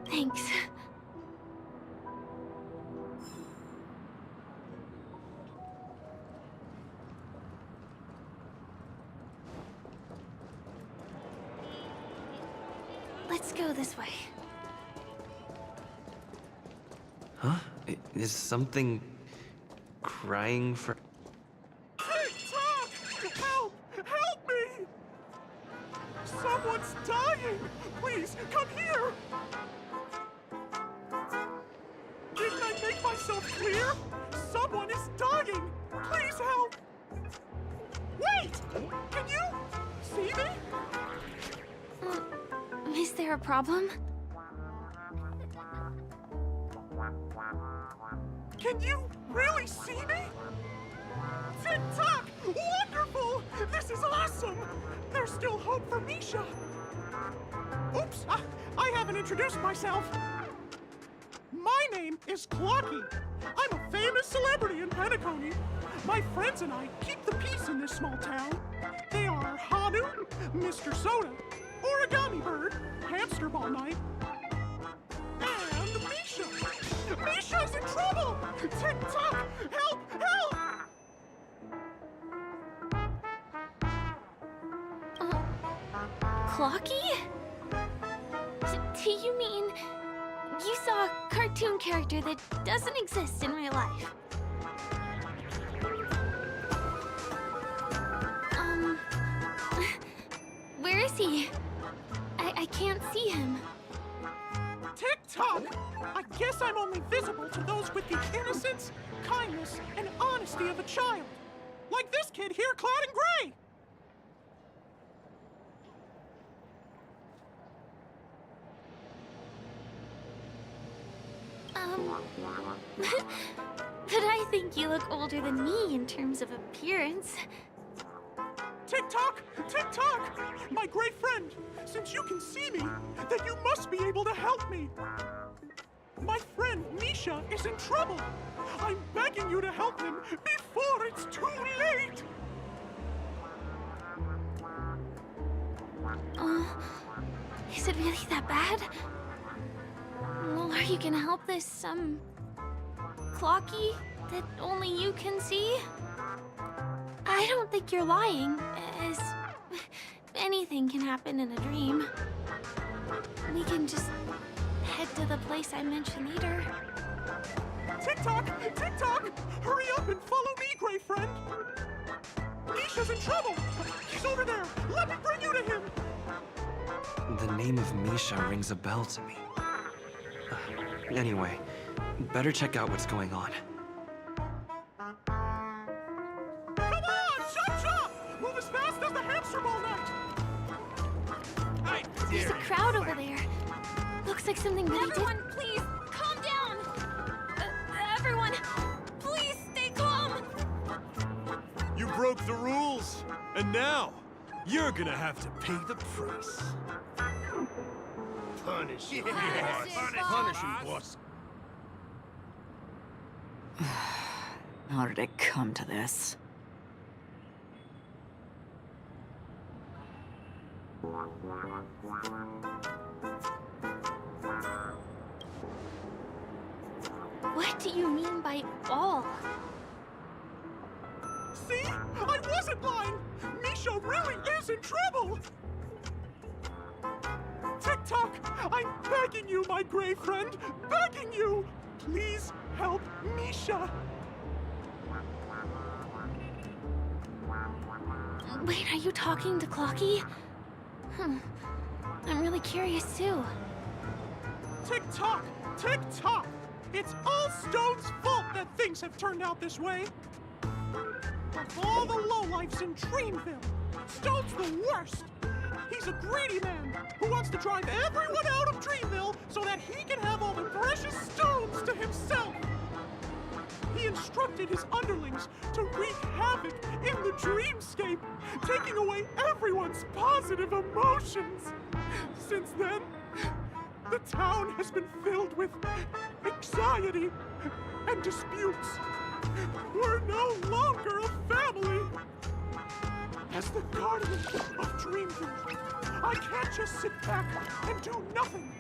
[SPEAKER 18] Thanks. Let's go this way.
[SPEAKER 6] Huh? Is something crying for...
[SPEAKER 3] TikTok! Help! Help me! Someone's dying! Please, come here! Didn't I make myself clear? Someone is dying! Please help! Wait! Can you see me?
[SPEAKER 18] Is there a problem?
[SPEAKER 3] Can you really see me? TikTok! Wonderful! This is awesome! There's still hope for Misha! Oops! I haven't introduced myself! My name is Clocky. I'm a famous celebrity in Penacony. My friends and I keep the peace in this small town. They are Hanu, Mr. Soda, Origami Bird, Hamster Ball Night, and Misha! Misha's in trouble! TikTok! Help! Help!
[SPEAKER 18] Clocky? Do you mean you saw a cartoon character that doesn't exist in real life? Where is he? I can't see him.
[SPEAKER 3] TikTok! I guess I'm only visible to those with the innocence, kindness, and honesty of a child. Like this kid here clad in gray!
[SPEAKER 18] But I think you look older than me in terms of appearance.
[SPEAKER 3] TikTok! TikTok! My great friend, since you can see me, then you must be able to help me. My friend Misha is in trouble. I'm begging you to help him before it's too late.
[SPEAKER 18] Is it really that bad? Well, are you gonna help this, Clocky that only you can see? I don't think you're lying, as anything can happen in a dream. We can just head to the place I mentioned later.
[SPEAKER 3] TikTok! TikTok! Hurry up and follow me, gray friend! Misha's in trouble! He's over there! Let me bring you to him!
[SPEAKER 6] The name of Misha rings a bell to me. Anyway, better check out what's going on.
[SPEAKER 3] Come on! Chop chop! Move as fast as the hamster ball night!
[SPEAKER 18] There's a crowd over there. Looks like something really
[SPEAKER 5] Everyone, please, calm down! Everyone, please stay calm!
[SPEAKER 1] You broke the rules, and now you're gonna have to pay the price. Punish you, boss. Punish you, boss.
[SPEAKER 16] How did it come to this?
[SPEAKER 18] What do you mean by all?
[SPEAKER 3] See? I wasn't lying! Misha really is in trouble! TikTok! I'm begging you, my gray friend! Begging you! Please help Misha!
[SPEAKER 18] Wait, are you talking to Clocky? I'm really curious too.
[SPEAKER 3] TikTok! TikTok! It's all Stone's fault that things have turned out this way! Of all the lowlifes in Dreamville, Stone's the worst! He's a greedy man who wants to drive everyone out of Dreamville so that he can have all the precious stones to himself! He instructed his underlings to wreak havoc in the dreamscape, taking away everyone's positive emotions! Since then, the town has been filled with anxiety
[SPEAKER 13] and disputes. We're no longer a family. As the guardian of Dreamville, I can't just sit back and do nothing.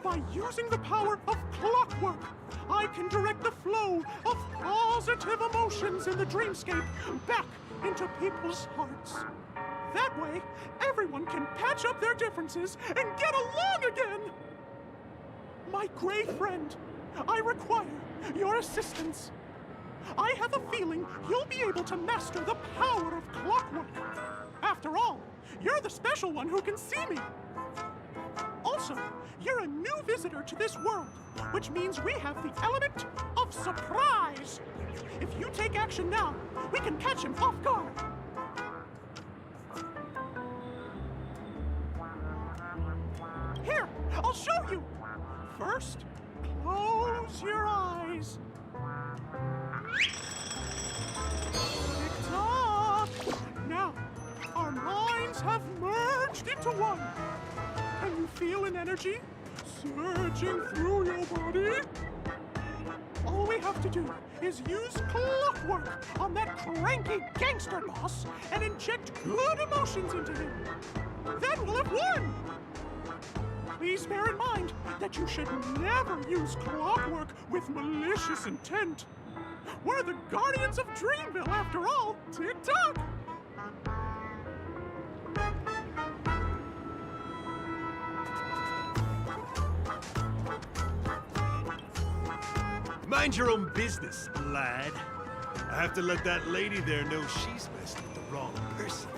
[SPEAKER 13] By using the power of clockwork, I can direct the flow of positive emotions in the dreamscape back into people's hearts. That way, everyone can patch up their differences and get along again. My gray friend, I require your assistance. I have a feeling you'll be able to master the power of clockwork. After all, you're the special one who can see me. Also, you're a new visitor to this world, which means we have the element of surprise. If you take action now, we can catch him off guard. Here, I'll show you. First, close your eyes. Tick-tock. Now, our minds have merged into one. Can you feel an energy surging through your body? All we have to do is use clockwork on that cranky gangster boss and inject good emotions into him. Then we'll have won! Please bear in mind that you should never use clockwork with malicious intent. We're the Guardians of Dreamville, after all. Tick-tock!
[SPEAKER 1] Mind your own business, lad. I have to let that lady there know she's messed with the wrong person.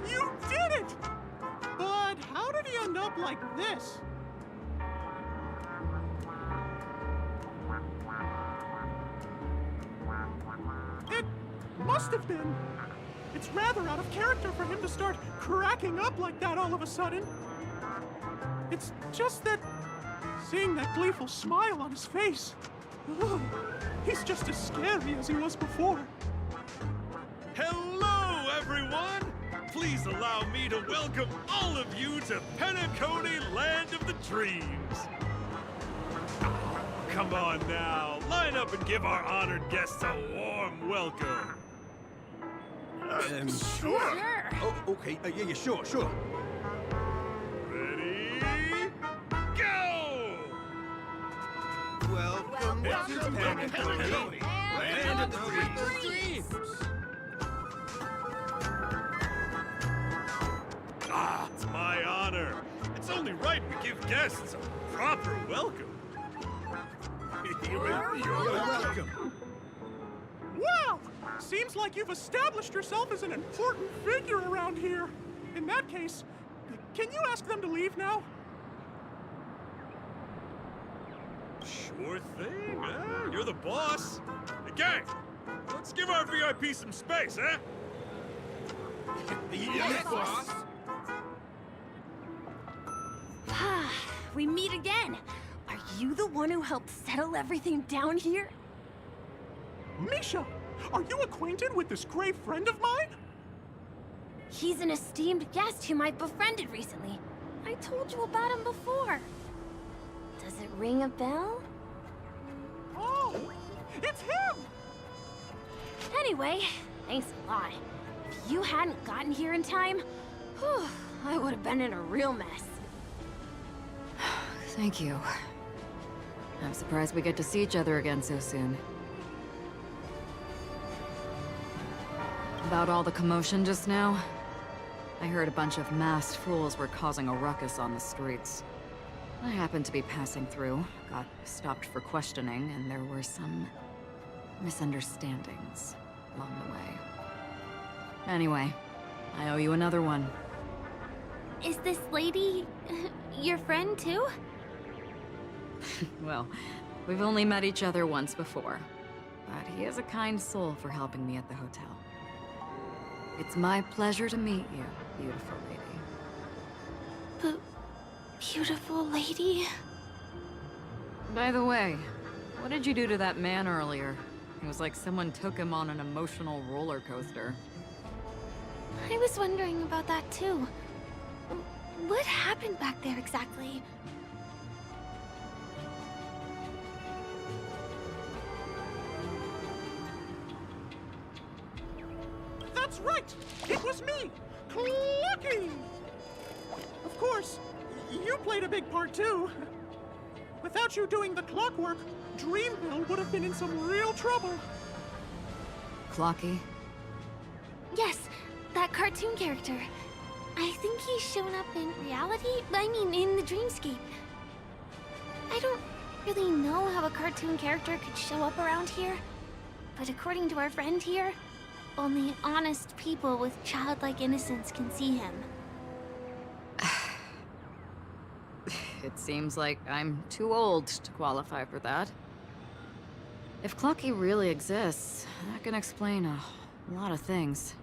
[SPEAKER 13] You did it! But how did he end up like this? It must have been. It's rather out of character for him to start cracking up like that all of a sudden. It's just that seeing that gleeful smile on his face, ugh, he's just as scary as he was before.
[SPEAKER 1] Hello, everyone! Please allow me to welcome all of you to Penacony, Land of the Dreams. Come on now, line up and give our honored guests a warm welcome.
[SPEAKER 9] Sure. Oh, okay. Yeah, sure.
[SPEAKER 1] Ready? Go!
[SPEAKER 9] Welcome to Penacony, Land of the Dreams.
[SPEAKER 1] Ah, it's my honor. It's only right we give guests a proper welcome.
[SPEAKER 9] You're welcome.
[SPEAKER 13] Wow! Seems like you've established yourself as an important figure around here. In that case, can you ask them to leave now?
[SPEAKER 1] Sure thing, huh? You're the boss. Hey, gang, let's give our VIP some space, huh?
[SPEAKER 9] Yes, boss.
[SPEAKER 5] We meet again. Are you the one who helped settle everything down here?
[SPEAKER 13] Misha, are you acquainted with this gray friend of mine?
[SPEAKER 5] He's an esteemed guest whom I befriended recently. I told you about him before. Does it ring a bell?
[SPEAKER 13] Oh, it's him!
[SPEAKER 5] Anyway, thanks a lot. If you hadn't gotten here in time, whew, I would have been in a real mess.
[SPEAKER 17] Thank you. I'm surprised we get to see each other again so soon. About all the commotion just now, I heard a bunch of masked fools were causing a ruckus on the streets. I happened to be passing through, got stopped for questioning, and there were some misunderstandings along the way. Anyway, I owe you another one.
[SPEAKER 18] Is this lady your friend too?
[SPEAKER 17] Well, we've only met each other once before. But he is a kind soul for helping me at the hotel. It's my pleasure to meet you, beautiful lady.
[SPEAKER 18] Beautiful lady?
[SPEAKER 17] By the way, what did you do to that man earlier? It was like someone took him on an emotional roller coaster.
[SPEAKER 18] I was wondering about that too. What happened back there exactly?
[SPEAKER 13] That's right! It was me! Clucky! Of course, you played a big part too. Without you doing the clockwork, Dreamville would have been in some real trouble.
[SPEAKER 17] Clocky?
[SPEAKER 18] Yes, that cartoon character. I think he's shown up in reality? I mean, in the dreamscape. I don't really know how a cartoon character could show up around here, but according to our friend here, only honest people with childlike innocence can see him.
[SPEAKER 17] It seems like I'm too old to qualify for that. If Clocky really exists, that can explain a lot of things.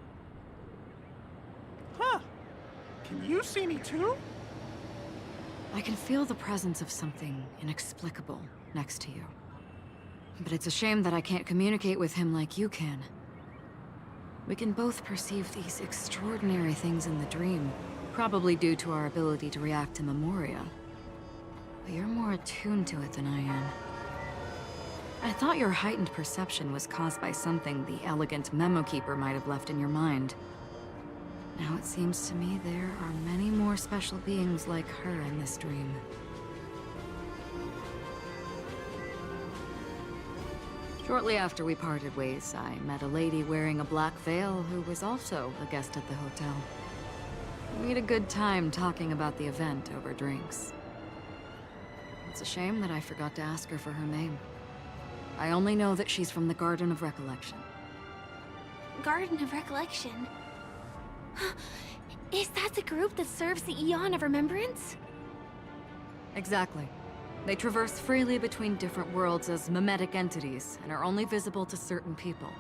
[SPEAKER 13] Huh. Can you see me too?
[SPEAKER 17] I can feel the presence of something inexplicable next to you. But it's a shame that I can't communicate with him like you can. We can both perceive these extraordinary things in the dream, probably due to our ability to react to memoria. But you're more attuned to it than I am. I thought your heightened perception was caused by something the elegant memo keeper might have left in your mind. Now it seems to me there are many more special beings like her in this dream. Shortly after we parted ways, I met a lady wearing a black veil who was also a guest at the hotel. We had a good time talking about the event over drinks. It's a shame that I forgot to ask her for her name. I only know that she's from the Garden of Recollection.
[SPEAKER 18] Garden of Recollection? Is that the group that serves the Eon of Remembrance?
[SPEAKER 17] Exactly. They traverse freely between different worlds as mimetic entities and are only visible to certain people.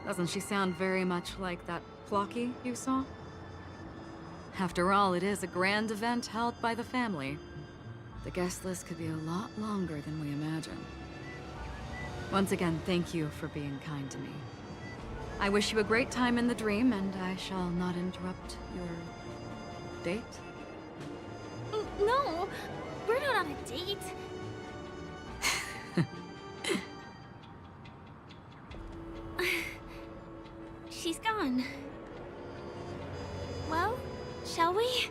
[SPEAKER 17] Doesn't she sound very much like that Clocky you saw? After all, it is a grand event held by the family. The guest list could be a lot longer than we imagine. Once again, thank you for being kind to me. I wish you a great time in the dream, and I shall not interrupt your date.
[SPEAKER 18] No, we're not on a date. She's gone. Well, shall we?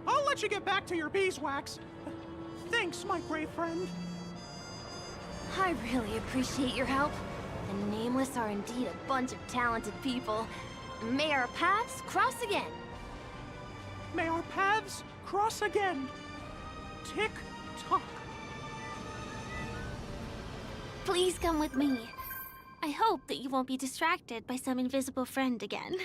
[SPEAKER 13] I'll let you get back to your beeswax. Thanks, my brave friend.
[SPEAKER 5] I really appreciate your help. The Nameless are indeed a bunch of talented people. May our paths cross again.
[SPEAKER 13] May our paths cross again. Tick-tock.
[SPEAKER 18] Please come with me. I hope that you won't be distracted by some invisible friend again.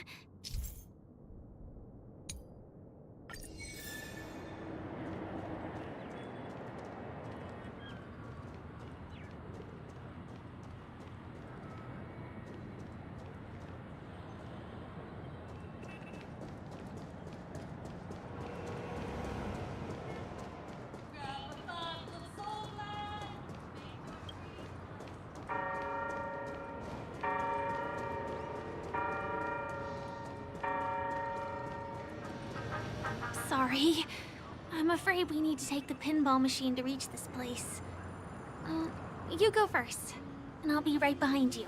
[SPEAKER 18] Sorry. I'm afraid we need to take the pinball machine to reach this place. You go first, and I'll be right behind you.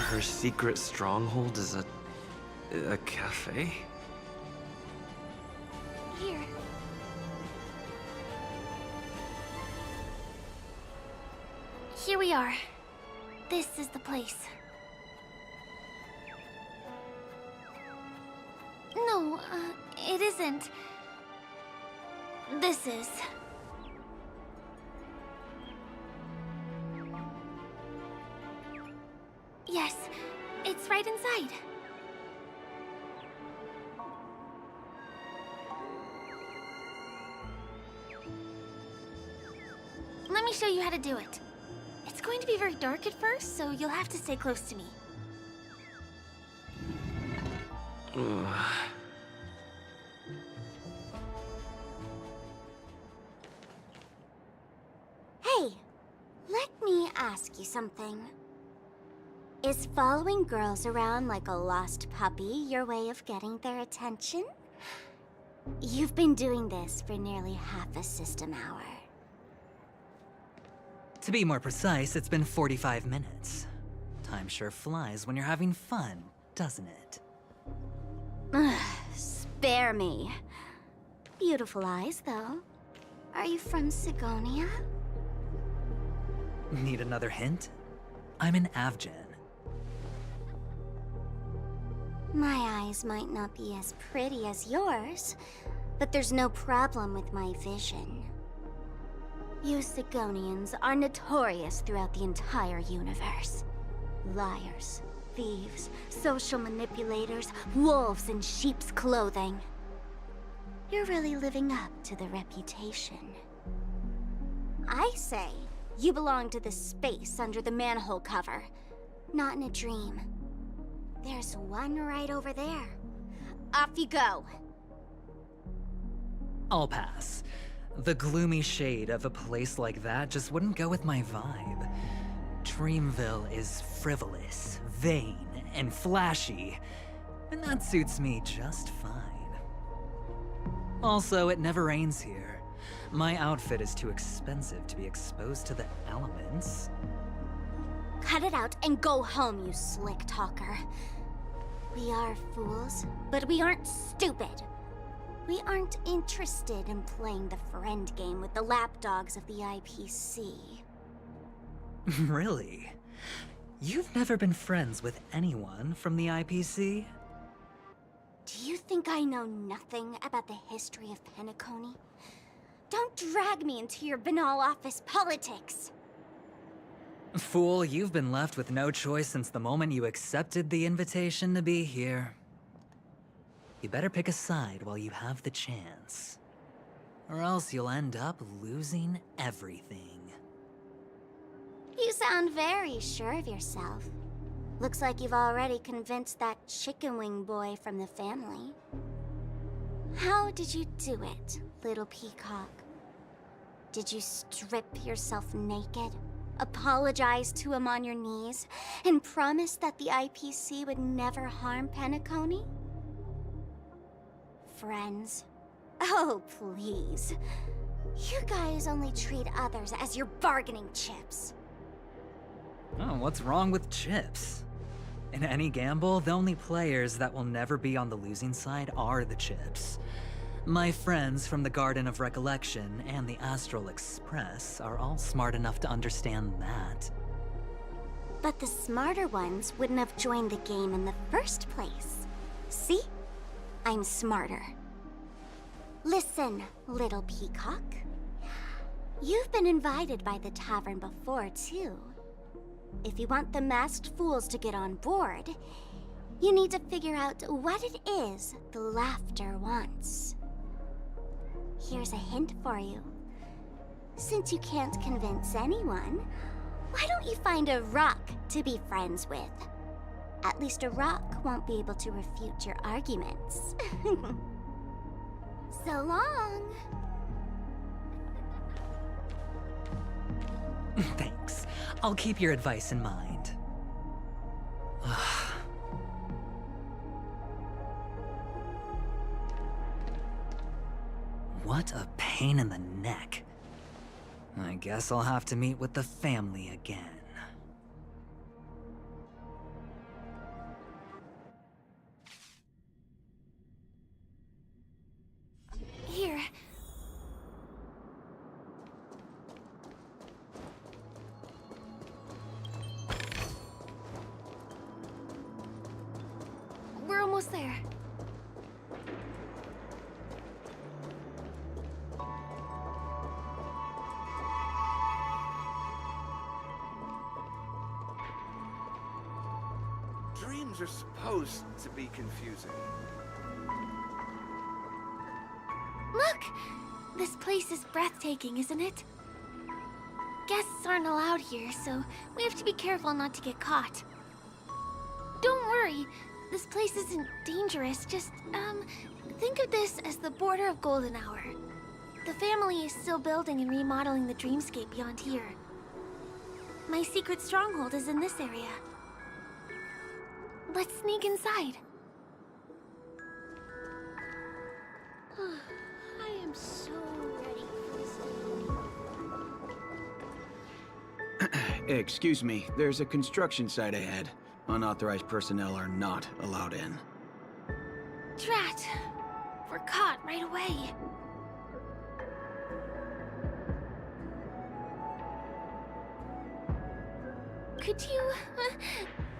[SPEAKER 6] Her secret stronghold is a cafe?
[SPEAKER 18] Here. Here we are. This is the place. No, it isn't. This is. Yes, it's right inside. Let me show you how to do it. It's going to be very dark at first, so you'll have to stay close to me.
[SPEAKER 2] Hey, let me ask you something. Is following girls around like a lost puppy your way of getting their attention? You've been doing this for nearly half a system hour.
[SPEAKER 14] To be more precise, it's been 45 minutes. Time sure flies when you're having fun, doesn't it?
[SPEAKER 2] Spare me. Beautiful eyes, though. Are you from Sigonia?
[SPEAKER 14] Need another hint? I'm an Avgen.
[SPEAKER 2] My eyes might not be as pretty as yours, but there's no problem with my vision. You Sigonians are notorious throughout the entire universe. Liars, thieves, social manipulators, wolves in sheep's clothing. You're really living up to the reputation. I say, you belong to the space under the manhole cover, not in a dream. There's one right over there. Off you go.
[SPEAKER 14] I'll pass. The gloomy shade of a place like that just wouldn't go with my vibe. Dreamville is frivolous, vain, and flashy, and that suits me just fine. Also, it never rains here. My outfit is too expensive to be exposed to the elements.
[SPEAKER 2] Cut it out and go home, you slick talker. We are fools, but we aren't stupid. We aren't interested in playing the friend game with the lapdogs of the IPC.
[SPEAKER 14] Really? You've never been friends with anyone from the IPC?
[SPEAKER 2] Do you think I know nothing about the history of Penacony? Don't drag me into your banal office politics!
[SPEAKER 14] Fool, you've been left with no choice since the moment you accepted the invitation to be here. You better pick a side while you have the chance. Or else you'll end up losing everything.
[SPEAKER 2] You sound very sure of yourself. Looks like you've already convinced that chicken wing boy from the family. How did you do it, little peacock? Did you strip yourself naked, apologize to him on your knees, and promise that the IPC would never harm Penacony? Friends? Oh, please. You guys only treat others as your bargaining chips.
[SPEAKER 14] Oh, what's wrong with chips? In any gamble, the only players that will never be on the losing side are the chips. My friends from the Garden of Recollection and the Astral Express are all smart enough to understand that.
[SPEAKER 2] But the smarter ones wouldn't have joined the game in the first place. See? I'm smarter. Listen, little peacock. You've been invited by the tavern before, too. If you want the masked fools to get on board, you need to figure out what it is the laughter wants. Here's a hint for you. Since you can't convince anyone, why don't you find a rock to be friends with? At least a rock won't be able to refute your arguments. So long.
[SPEAKER 14] Thanks. I'll keep your advice in mind. What a pain in the neck. I guess I'll have to meet with the family again.
[SPEAKER 18] Here. We're almost there.
[SPEAKER 4] Dreams are supposed to be confusing.
[SPEAKER 18] Look! This place is breathtaking, isn't it? Guests aren't allowed here, so we have to be careful not to get caught. Don't worry, this place isn't dangerous. Just, think of this as the border of Golden Hour. The family is still building and remodeling the dreamscape beyond here. My secret stronghold is in this area. Let's sneak inside.
[SPEAKER 2] I am so ready for this.
[SPEAKER 19] Excuse me, there's a construction site ahead. Unauthorized personnel are not allowed in.
[SPEAKER 18] Drat! We're caught right away. Could you,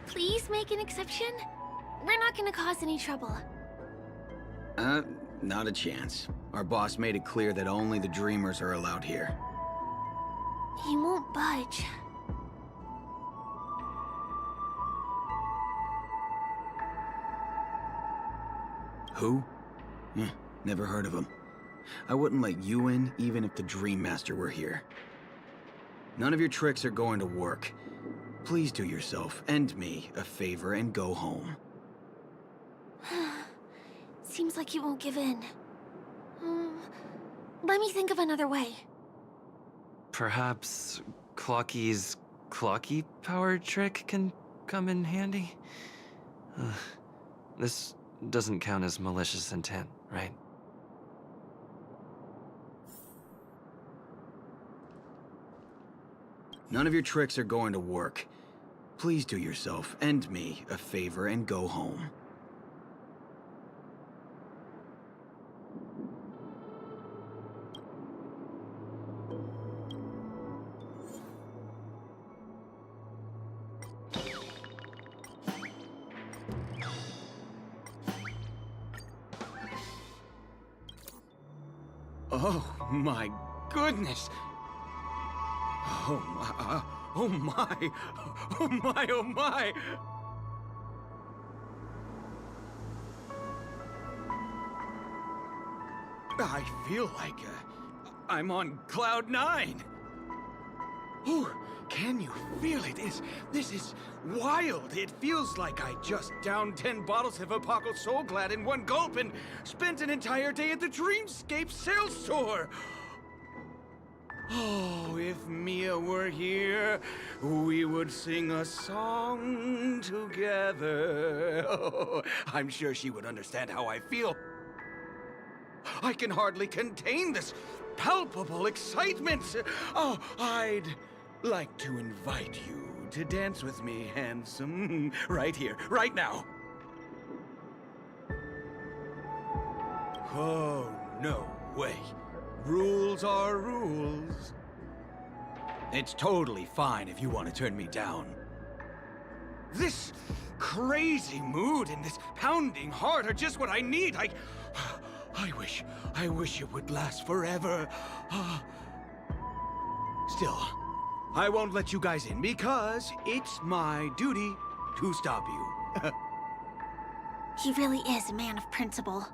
[SPEAKER 18] please make an exception? We're not gonna cause any trouble.
[SPEAKER 19] Not a chance. Our boss made it clear that only the Dreamers are allowed here.
[SPEAKER 18] He won't budge.
[SPEAKER 19] Who? Never heard of him. I wouldn't let you in, even if the Dream Master were here. None of your tricks are going to work. Please do yourself and me a favor and go home.
[SPEAKER 18] Seems like he won't give in. Let me think of another way.
[SPEAKER 6] Perhaps Clocky's Clocky power trick can come in handy? This doesn't count as malicious intent, right?
[SPEAKER 19] None of your tricks are going to work. Please do yourself and me a favor and go home. Oh my goodness! Oh my, oh my, oh my, oh my! I feel like I'm on cloud 9. Ooh, can you feel it? This is wild. It feels like I just downed 10 bottles of Apocal Soul Glad in one gulp and spent an entire day at the Dreamscape sales store. Oh, if Mia were here, we would sing a song together. Oh, I'm sure she would understand how I feel. I can hardly contain this palpable excitement. Oh, I'd like to invite you to dance with me, handsome. Right here, right now. Oh, no way. Rules are rules. It's totally fine if you want to turn me down. This crazy mood and this pounding heart are just what I need. I wish it would last forever. Still, I won't let you guys in because it's my duty to stop you.
[SPEAKER 18] He really is a man of principle.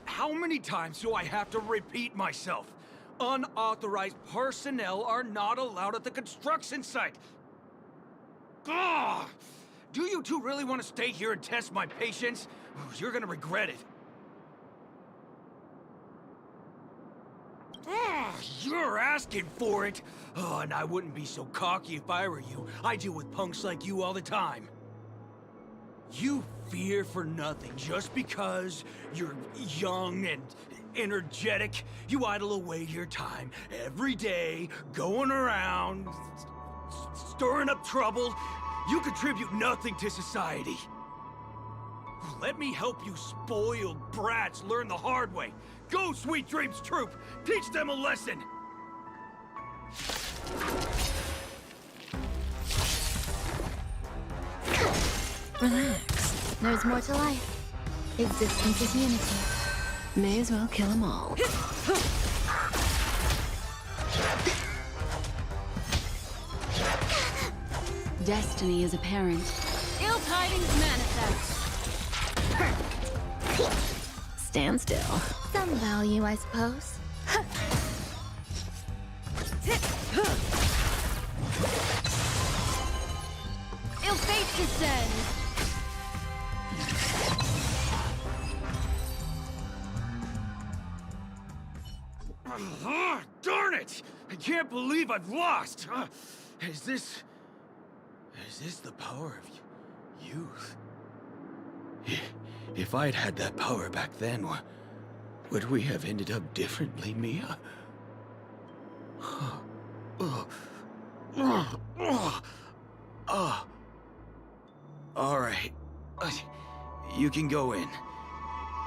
[SPEAKER 19] How many times do I have to repeat myself? Unauthorized personnel are not allowed at the construction site. Ugh! Do you two really want to stay here and test my patience? You're gonna regret it. You're asking for it. Oh, and I wouldn't be so cocky if I were you. I deal with punks like you all the time. You fear for nothing just because you're young and energetic. You idle away your time every day, going around, stirring up trouble. You contribute nothing to society. Let me help you spoiled brats learn the hard way. Go, Sweet Dreams Troop! Teach them a lesson!
[SPEAKER 15] Relax. There's more to life. Existence is unity. May as well kill them all.
[SPEAKER 17] Destiny is apparent.
[SPEAKER 11] Ill tidings manifest.
[SPEAKER 15] Stand still. Some value, I suppose.
[SPEAKER 11] Ill fate descend.
[SPEAKER 19] Darn it! I can't believe I've lost! Is this the power of youth? If I'd had that power back then, would we have ended up differently, Mia? All right. You can go in.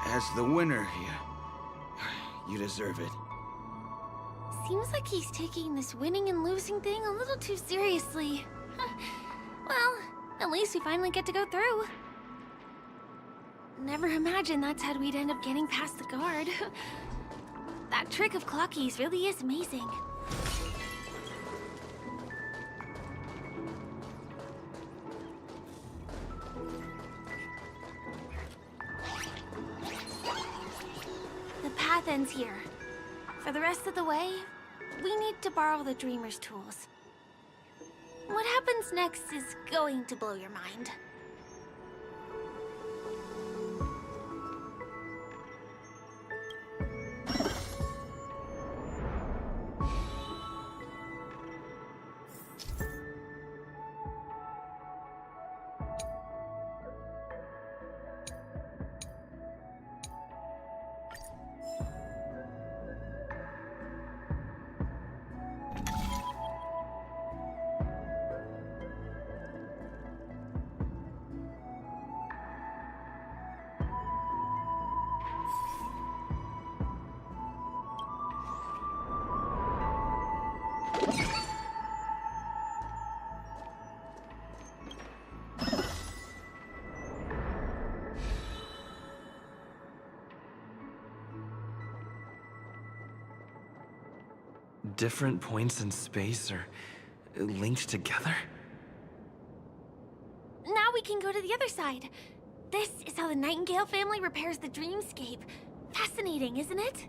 [SPEAKER 19] As the winner here, you deserve it.
[SPEAKER 18] Seems like he's taking this winning and losing thing a little too seriously. Well, at least we finally get to go through. Never imagined that's how we'd end up getting past the guard. That trick of Clocky's really is amazing. The path ends here. For the rest of the way, we need to borrow the Dreamer's tools. What happens next is going to blow your mind.
[SPEAKER 6] Different points in space are linked together?
[SPEAKER 18] Now we can go to the other side. This is how the Nightingale family repairs the dreamscape. Fascinating, isn't it?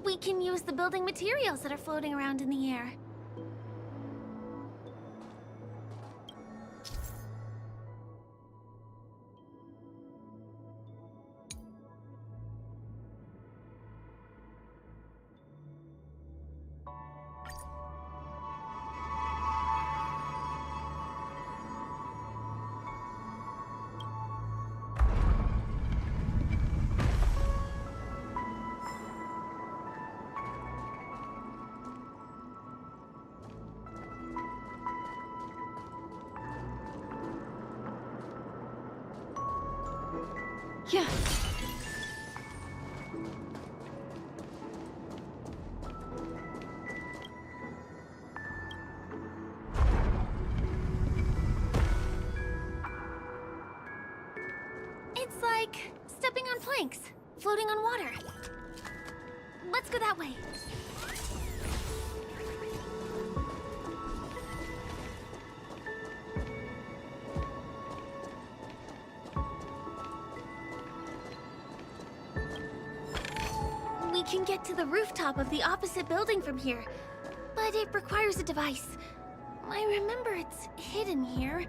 [SPEAKER 18] We can use the building materials that are floating around in the air.
[SPEAKER 17] Yeah.
[SPEAKER 18] It's like stepping on planks, floating on water. Let's go that way. We can get to the rooftop of the opposite building from here, but it requires a device. I remember it's hidden here.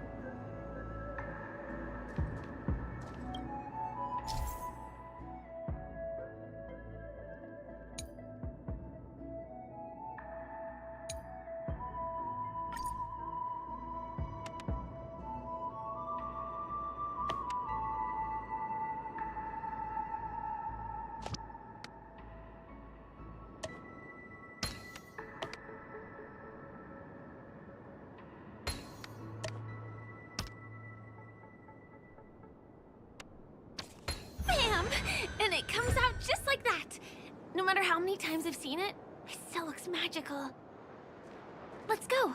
[SPEAKER 18] it comes out just like that. No matter how many times I've seen it, it still looks magical. Let's go.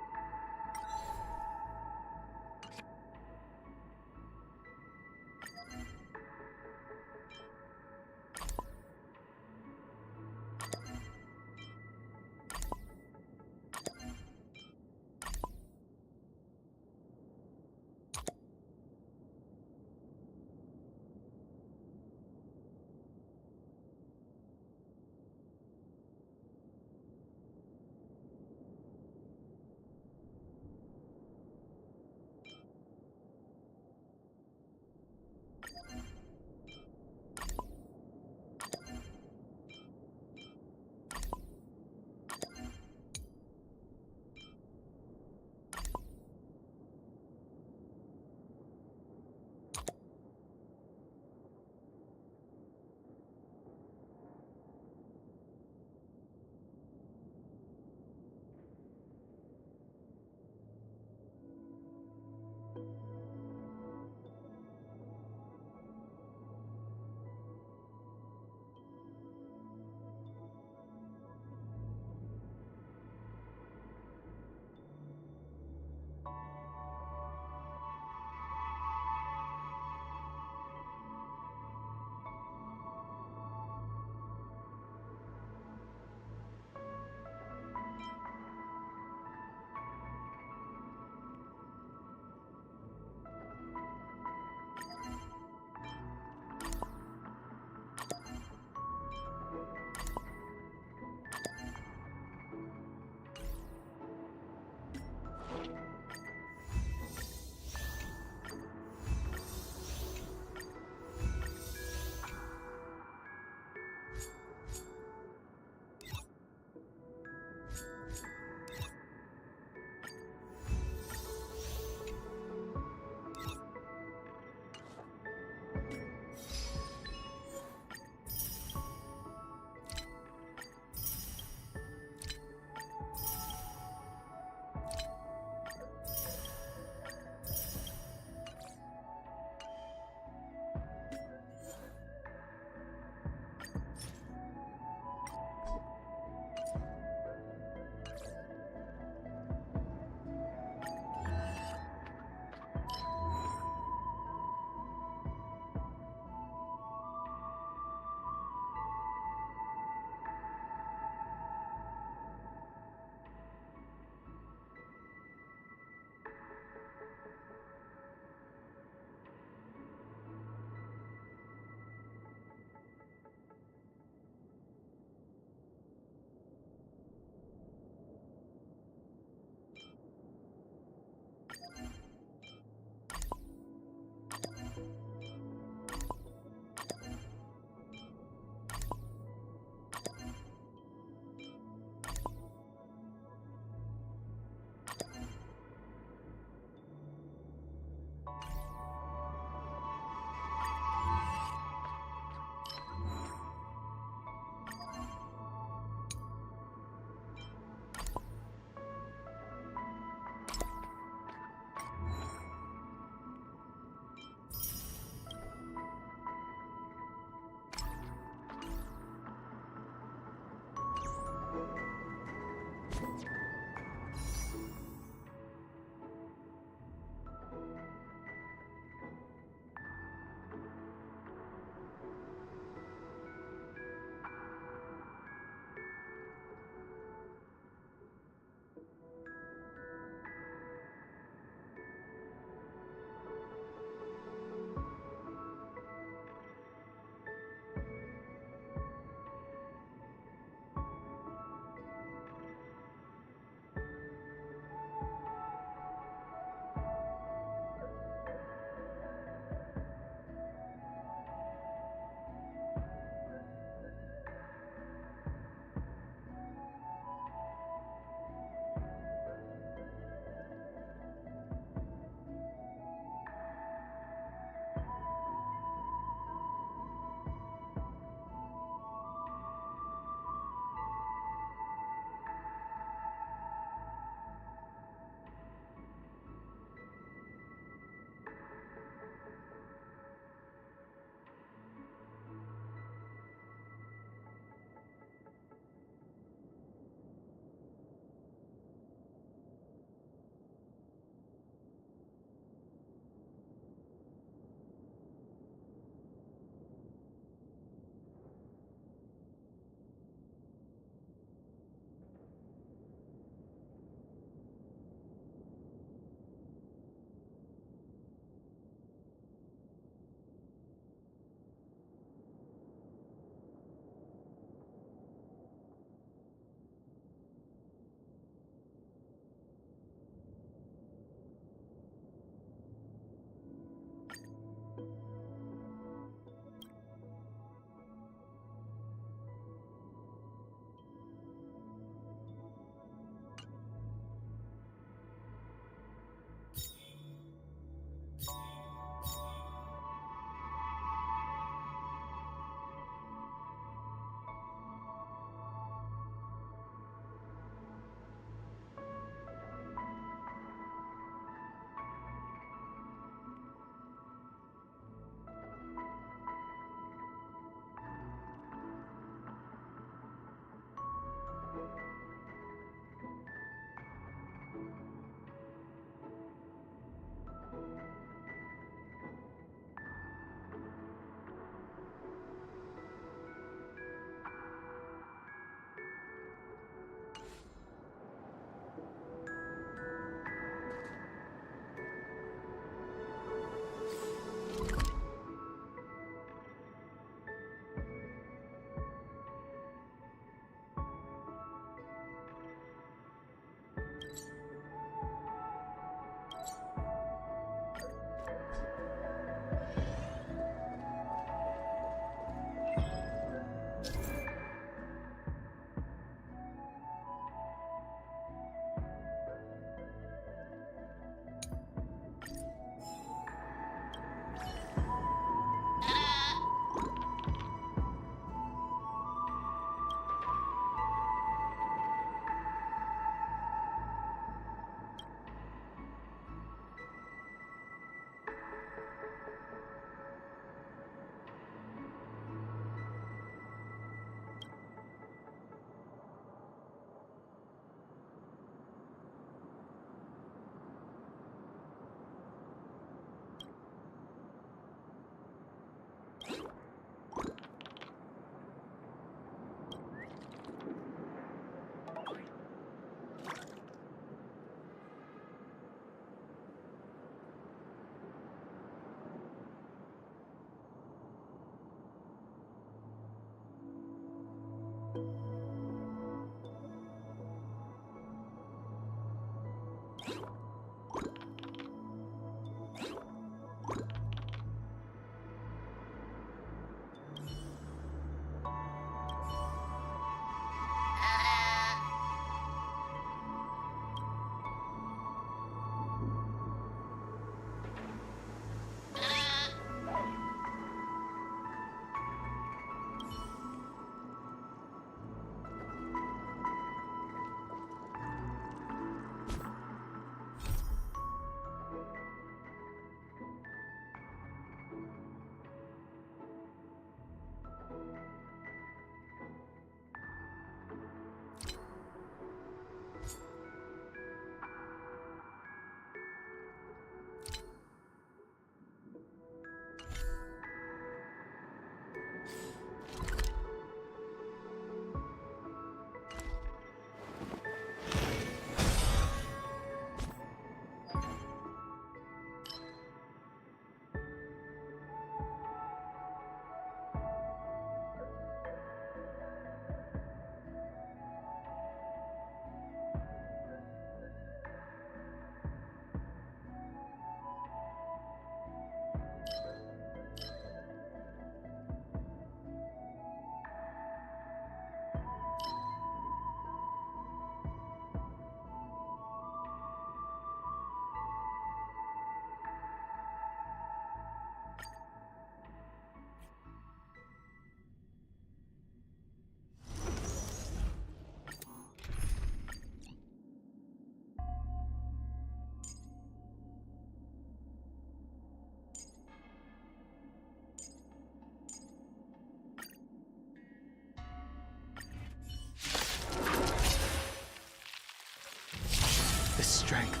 [SPEAKER 20] this strength.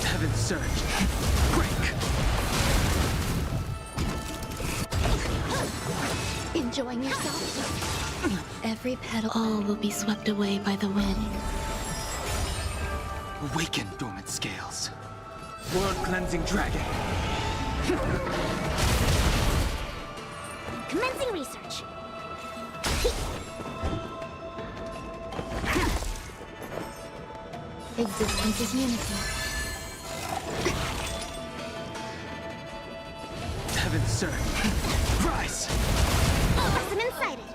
[SPEAKER 20] Heaven's surge. Break!
[SPEAKER 15] Enjoying yourself? Every petal. All will be swept away by the wind.
[SPEAKER 20] Awaken, dormant scales. World-cleansing dragon.
[SPEAKER 18] Commencing research.
[SPEAKER 15] Existence is unity.
[SPEAKER 20] Heaven's surge. Rise!
[SPEAKER 18] Specimen sighted.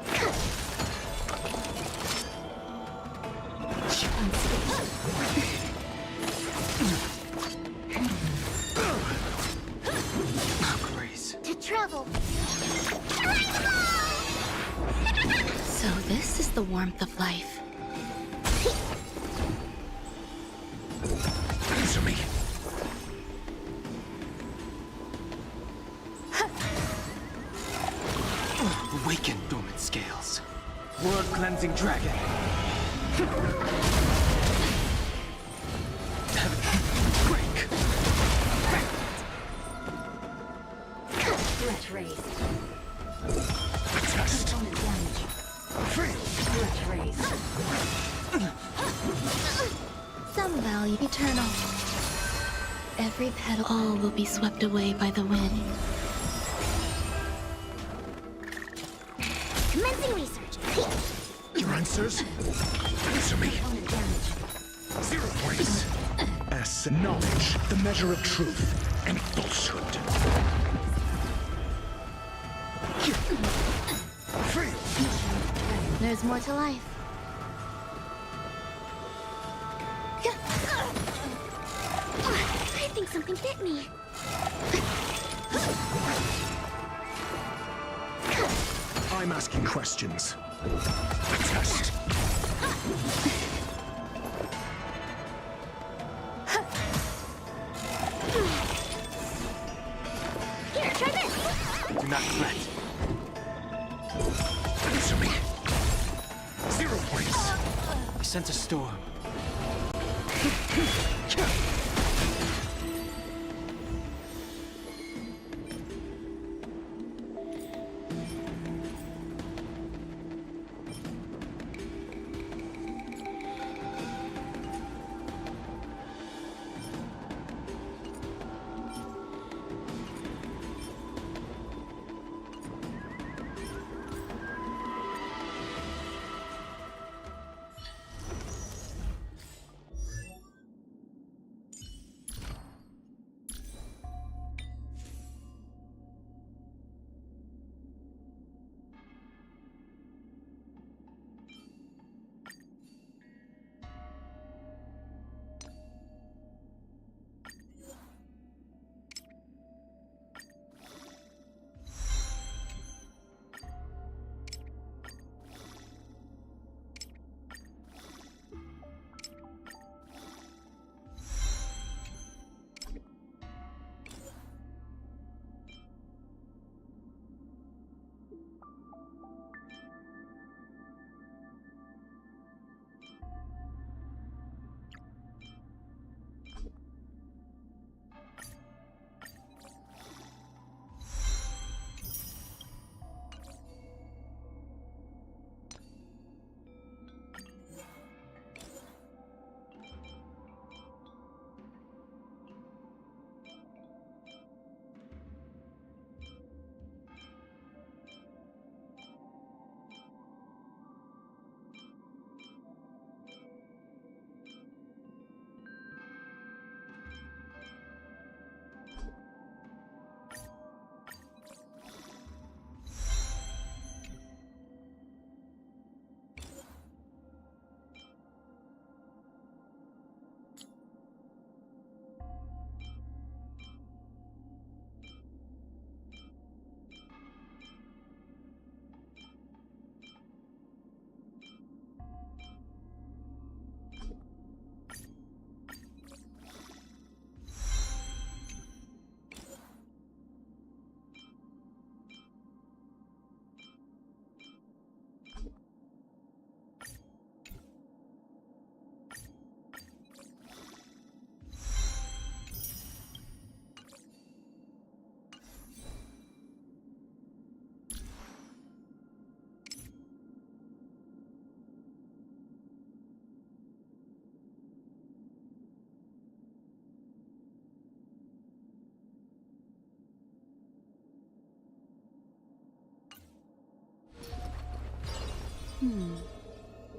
[SPEAKER 20] Grace.
[SPEAKER 18] To travel.
[SPEAKER 15] So this is the warmth of life.
[SPEAKER 20] Answer me. Awaken, dormant scales. World-cleansing dragon. Break.
[SPEAKER 16] Threat raised.
[SPEAKER 20] Test.
[SPEAKER 16] Component damage.
[SPEAKER 20] Free.
[SPEAKER 16] Threat raised.
[SPEAKER 15] Some value eternal. Every petal. All will be swept away by the wind.
[SPEAKER 18] Commencing research.
[SPEAKER 20] Your answers? Answer me. 0 points.
[SPEAKER 3] S. Knowledge, the measure of truth and falsehood.
[SPEAKER 20] Free.
[SPEAKER 15] There's more to life.
[SPEAKER 18] I think something bit me.
[SPEAKER 3] I'm asking questions. Test.
[SPEAKER 18] Here, try this.
[SPEAKER 20] Do not fret. Answer me. 0 points. I sense a storm.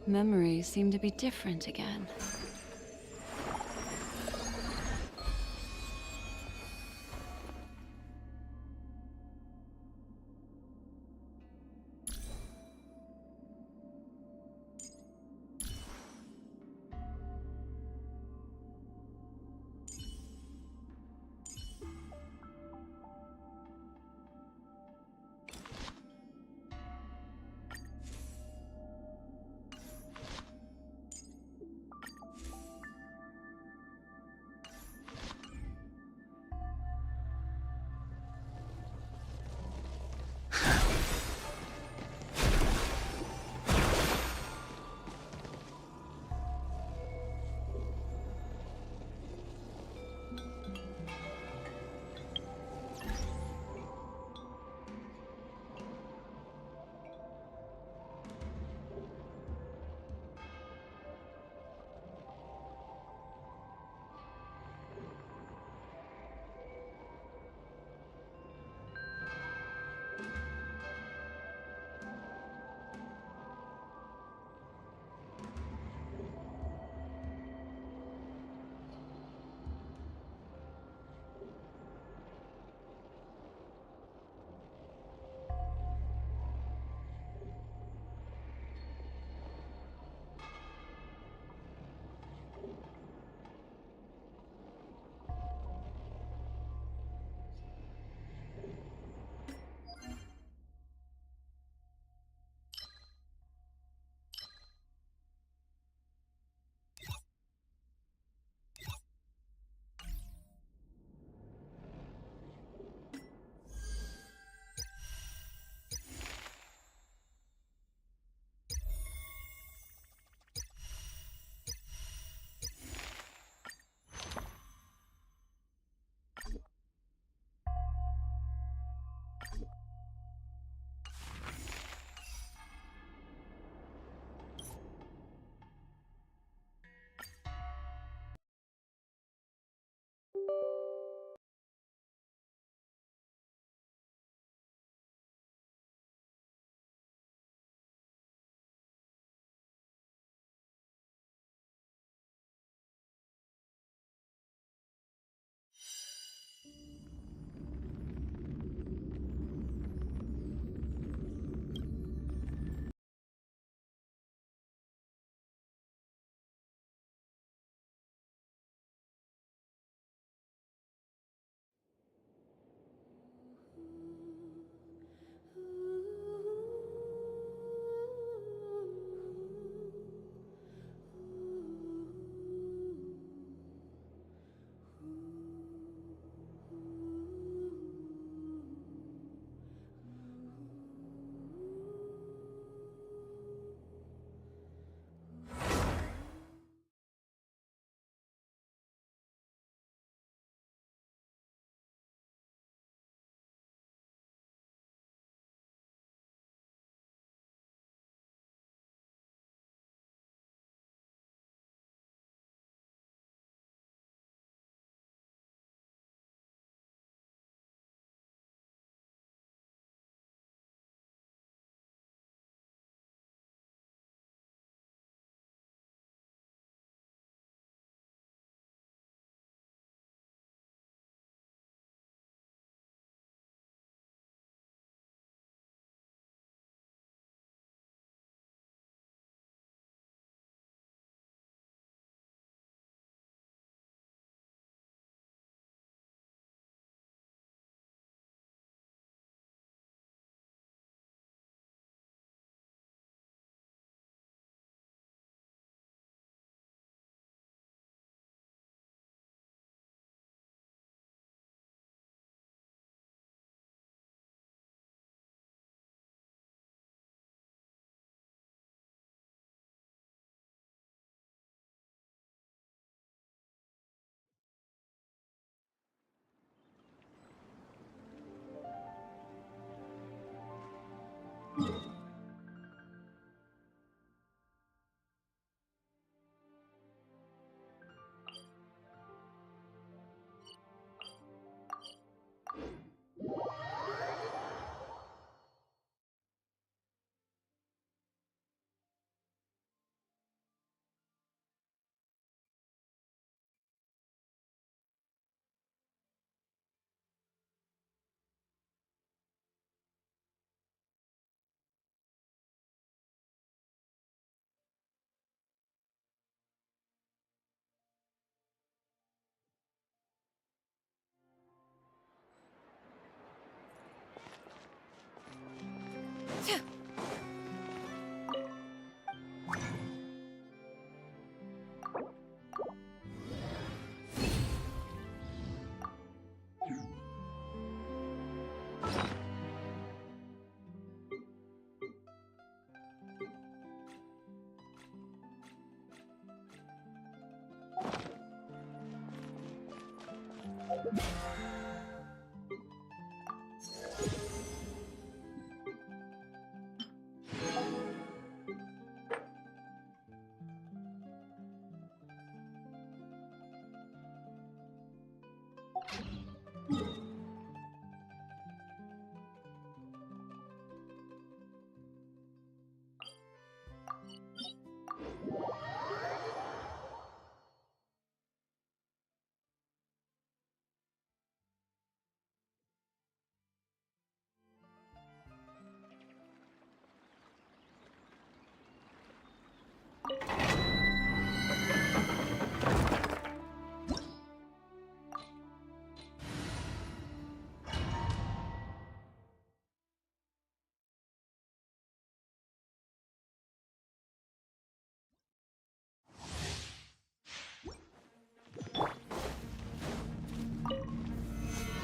[SPEAKER 17] Memories seem to be different again.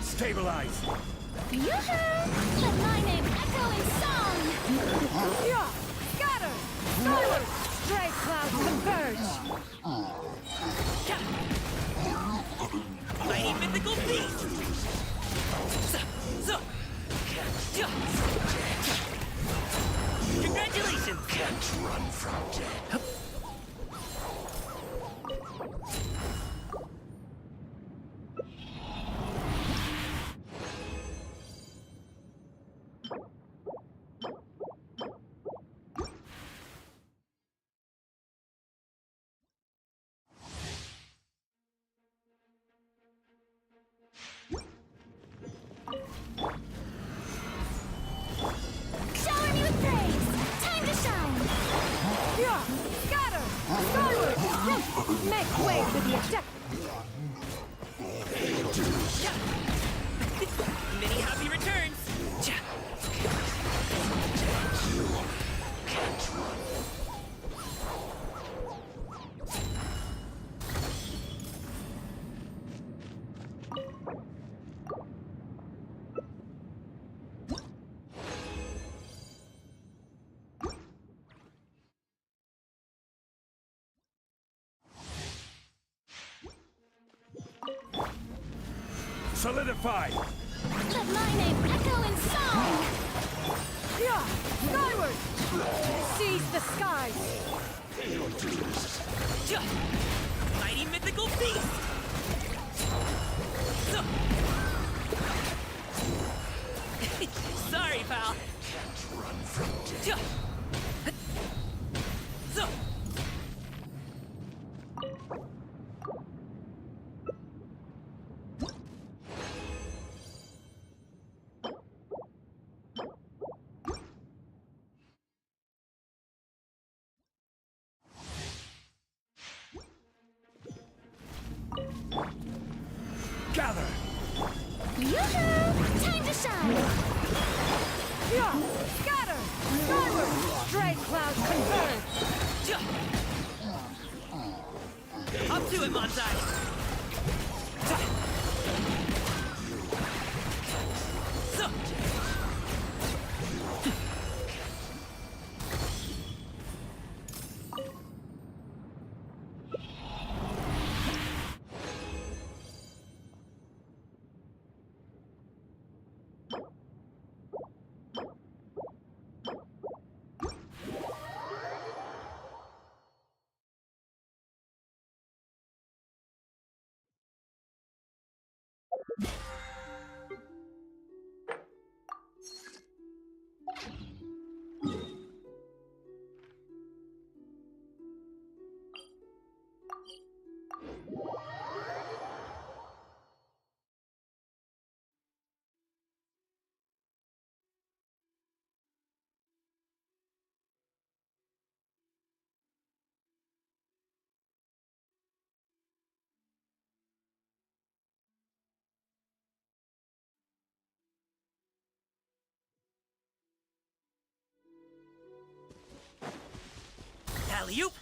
[SPEAKER 1] Stabilize!
[SPEAKER 18] Yoo-hoo! Let my name echo in song!
[SPEAKER 11] Yeah! Scatter! Skyward! Stray clouds converge!
[SPEAKER 12] Mighty mythical beast! Congratulations!
[SPEAKER 3] Can't run from death.
[SPEAKER 18] Shower me with praise! Time to shine!
[SPEAKER 11] Yeah! Scatter! Skyward! Make way for the objective!
[SPEAKER 12] Many happy returns!
[SPEAKER 1] Solidify!
[SPEAKER 18] Let my name echo in song!
[SPEAKER 11] Yeah! Skyward! Seize the skies!
[SPEAKER 12] Mighty mythical beast! Sorry, pal.
[SPEAKER 1] Gather!
[SPEAKER 18] Yoo-hoo! Time to shine!
[SPEAKER 11] Yeah! Scatter! Skyward! Stray clouds converge!
[SPEAKER 12] Up to it, Monsai! Alley-oop!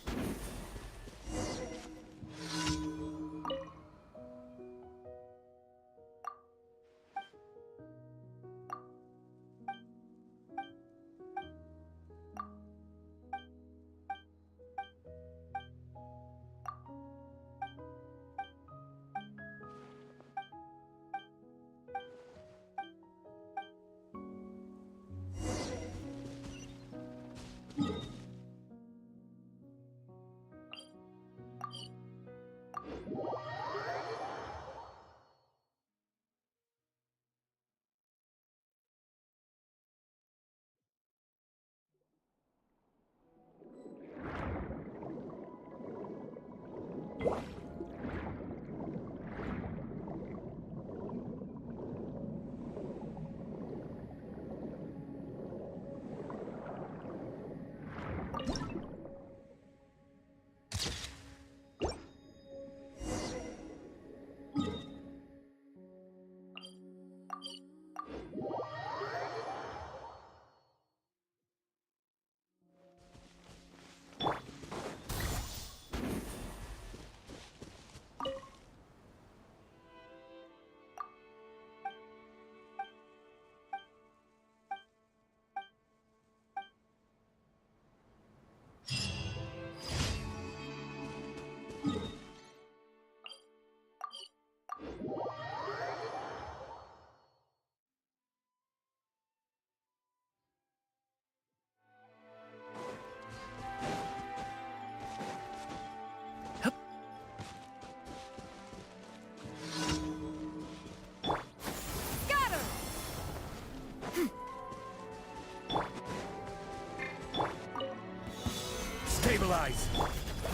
[SPEAKER 1] Stabilize!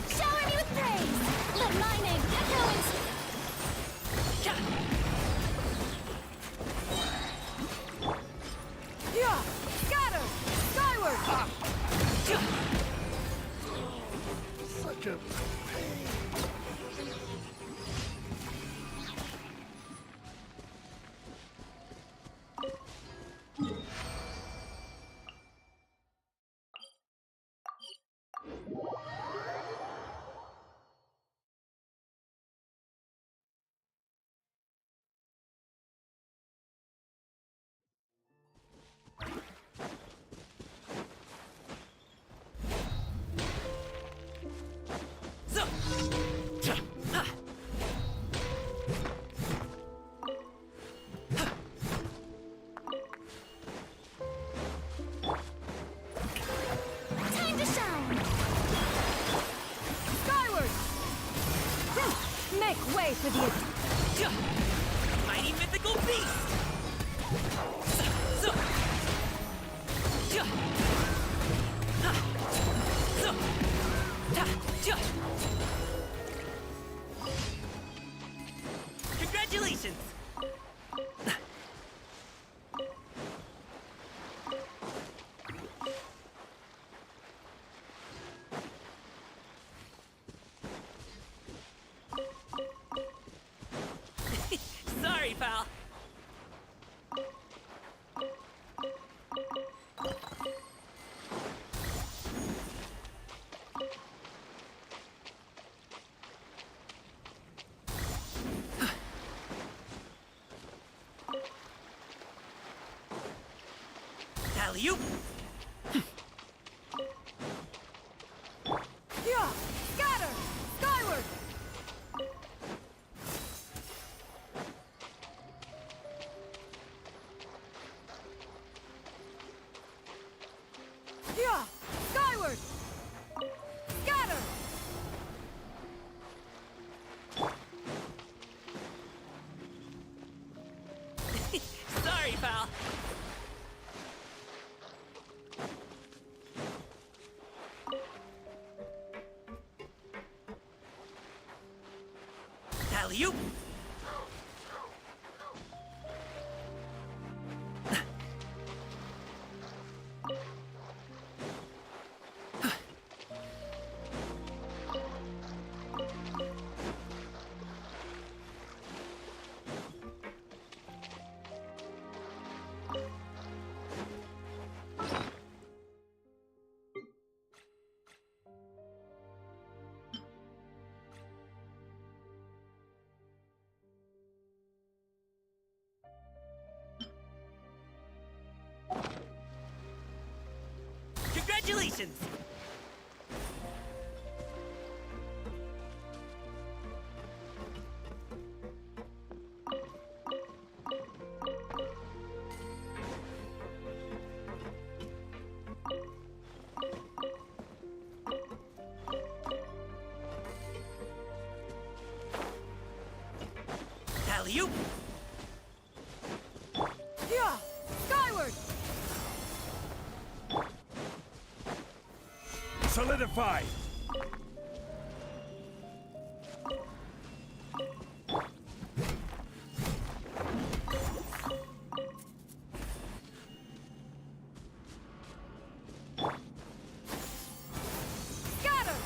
[SPEAKER 18] Shower me with praise! Let my name echo in...
[SPEAKER 11] Yeah! Scatter! Skyward!
[SPEAKER 3] Such a pain.
[SPEAKER 18] Time to shine!
[SPEAKER 11] Skyward! Make way for the...
[SPEAKER 12] Mighty mythical beast! Congratulations! Sorry, pal. Alley-oop!
[SPEAKER 11] Yeah! Scatter! Skyward! Yeah! Skyward! Scatter!
[SPEAKER 12] Sorry, pal. Alley-oop! Congratulations! Alley-oop!
[SPEAKER 11] Yeah! Skyward!
[SPEAKER 1] Solidify!
[SPEAKER 11] Scatter!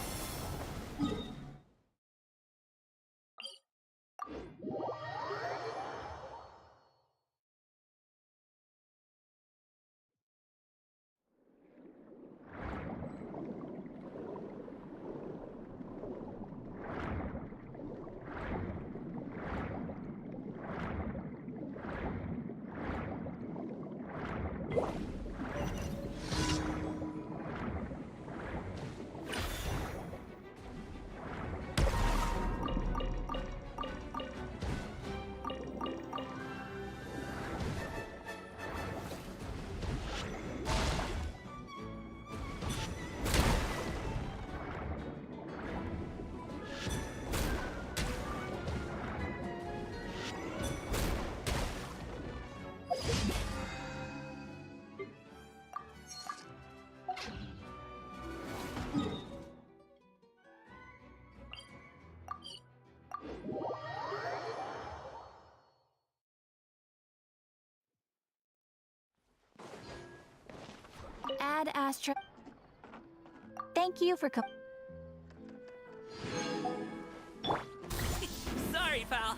[SPEAKER 18] Add Astra. Thank you for
[SPEAKER 12] Sorry, pal.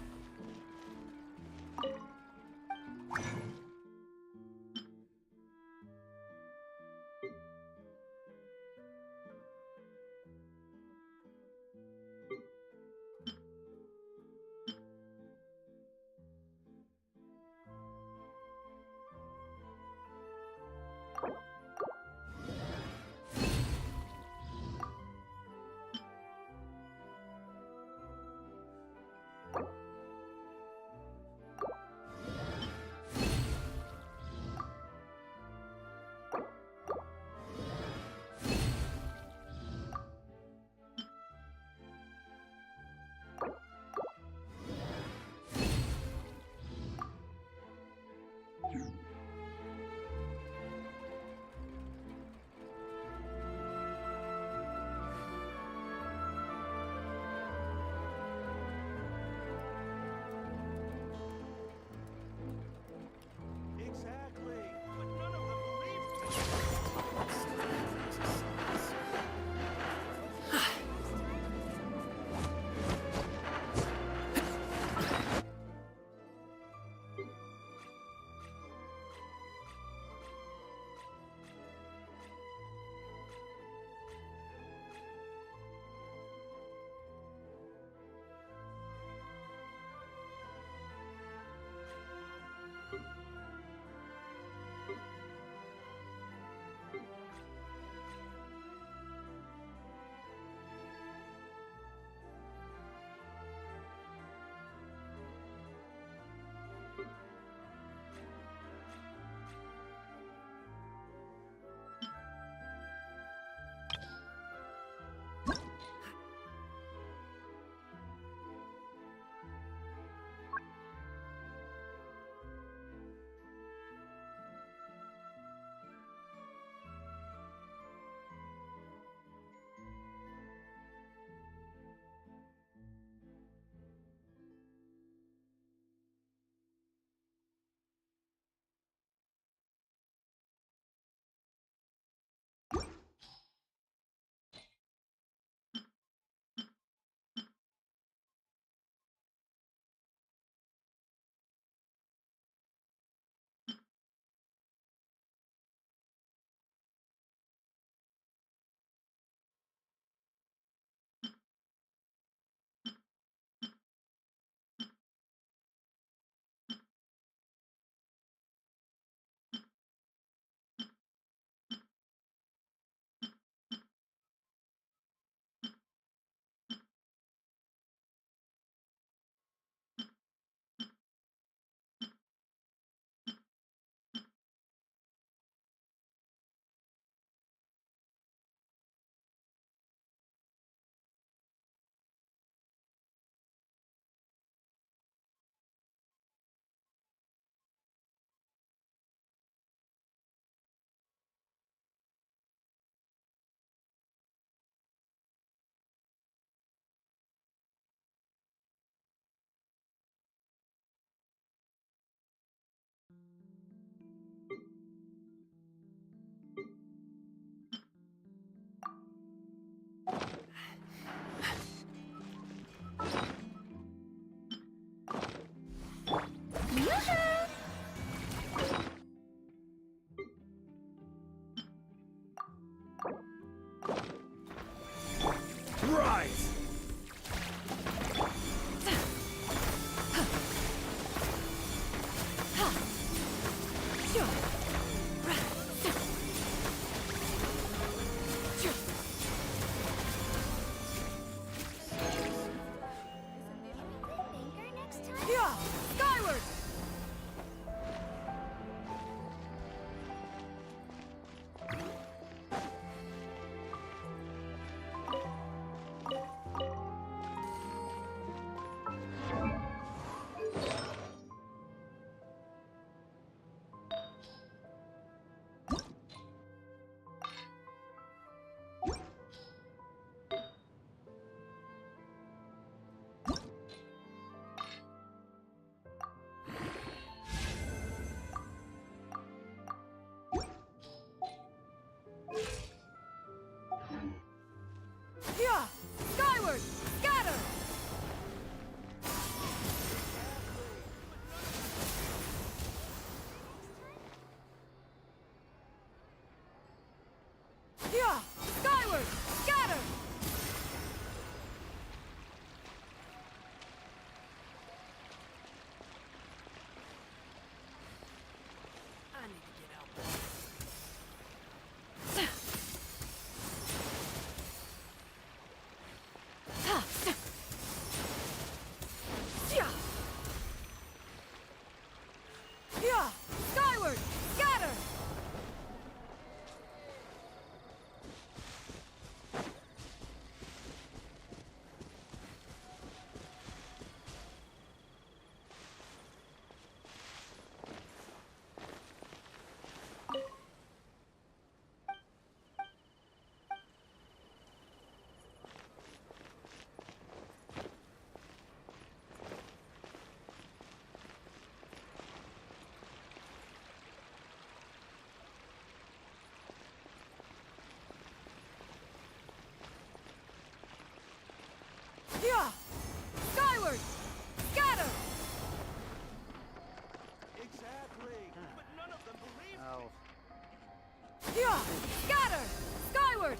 [SPEAKER 11] Yeah! Scatter! Skyward!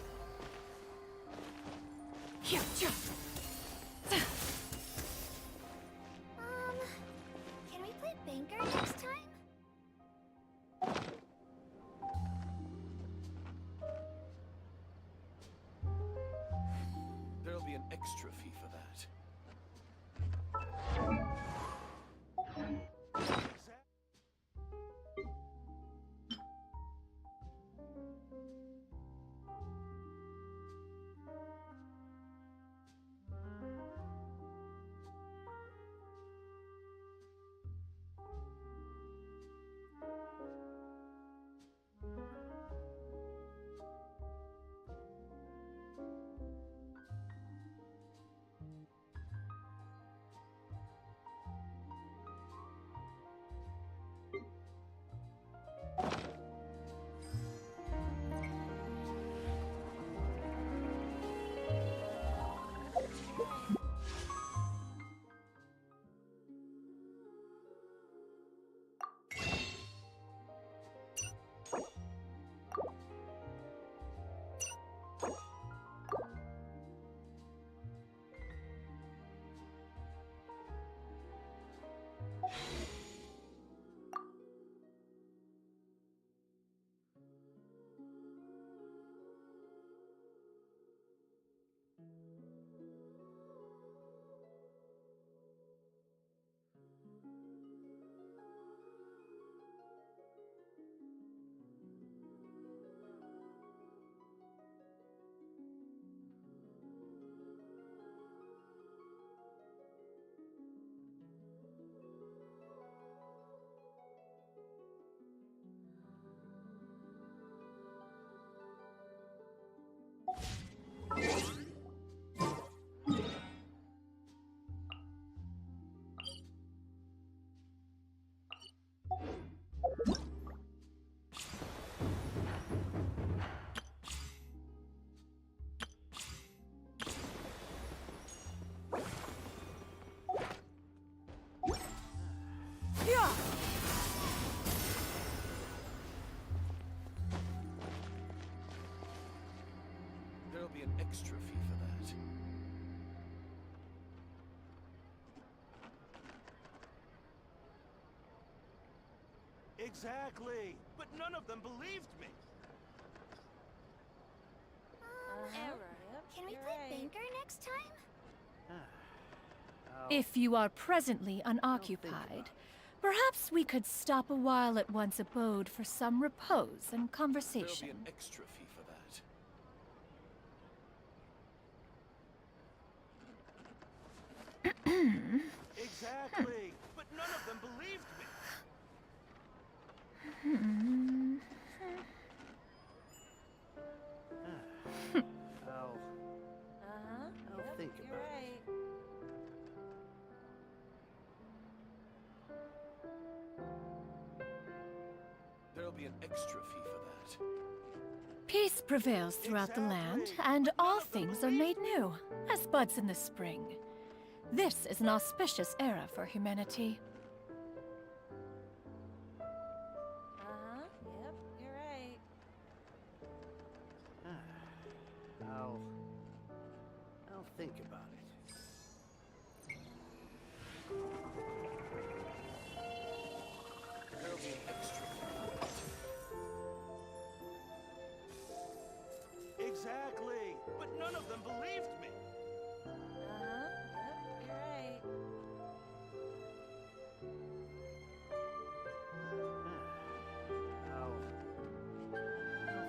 [SPEAKER 11] Yeah, yeah.
[SPEAKER 2] Can we play banker next time?
[SPEAKER 20] There'll be an extra fee for that. There'll be an extra fee for that.
[SPEAKER 13] Exactly, but none of them believed me.
[SPEAKER 2] Error. Can we play banker next time?
[SPEAKER 11] If you are presently unoccupied, perhaps we could stop a while at one's abode for some repose and conversation.
[SPEAKER 20] There'll be an extra fee for that.
[SPEAKER 13] Exactly, but none of them believed me.
[SPEAKER 4] I'll think about it.
[SPEAKER 20] There'll be an extra fee for that.
[SPEAKER 11] Peace prevails throughout the land, and all things are made new, as buds in the spring. This is an auspicious era for humanity.
[SPEAKER 16] Yep, you're right.
[SPEAKER 4] I'll think about it.
[SPEAKER 20] There'll be an extra fee for that.
[SPEAKER 13] Exactly, but none of them believed me.
[SPEAKER 16] Yep, you're right.
[SPEAKER 4] I'll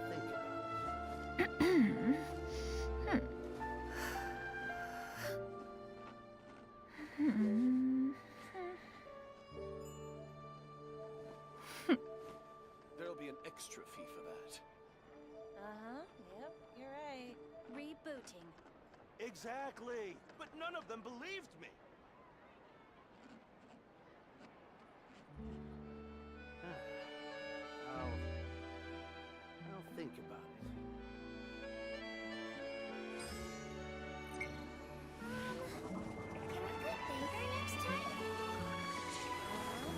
[SPEAKER 4] think about it.
[SPEAKER 20] There'll be an extra fee for that.
[SPEAKER 16] Yep, you're right.
[SPEAKER 18] Rebooting.
[SPEAKER 13] Exactly, but none of them believed me.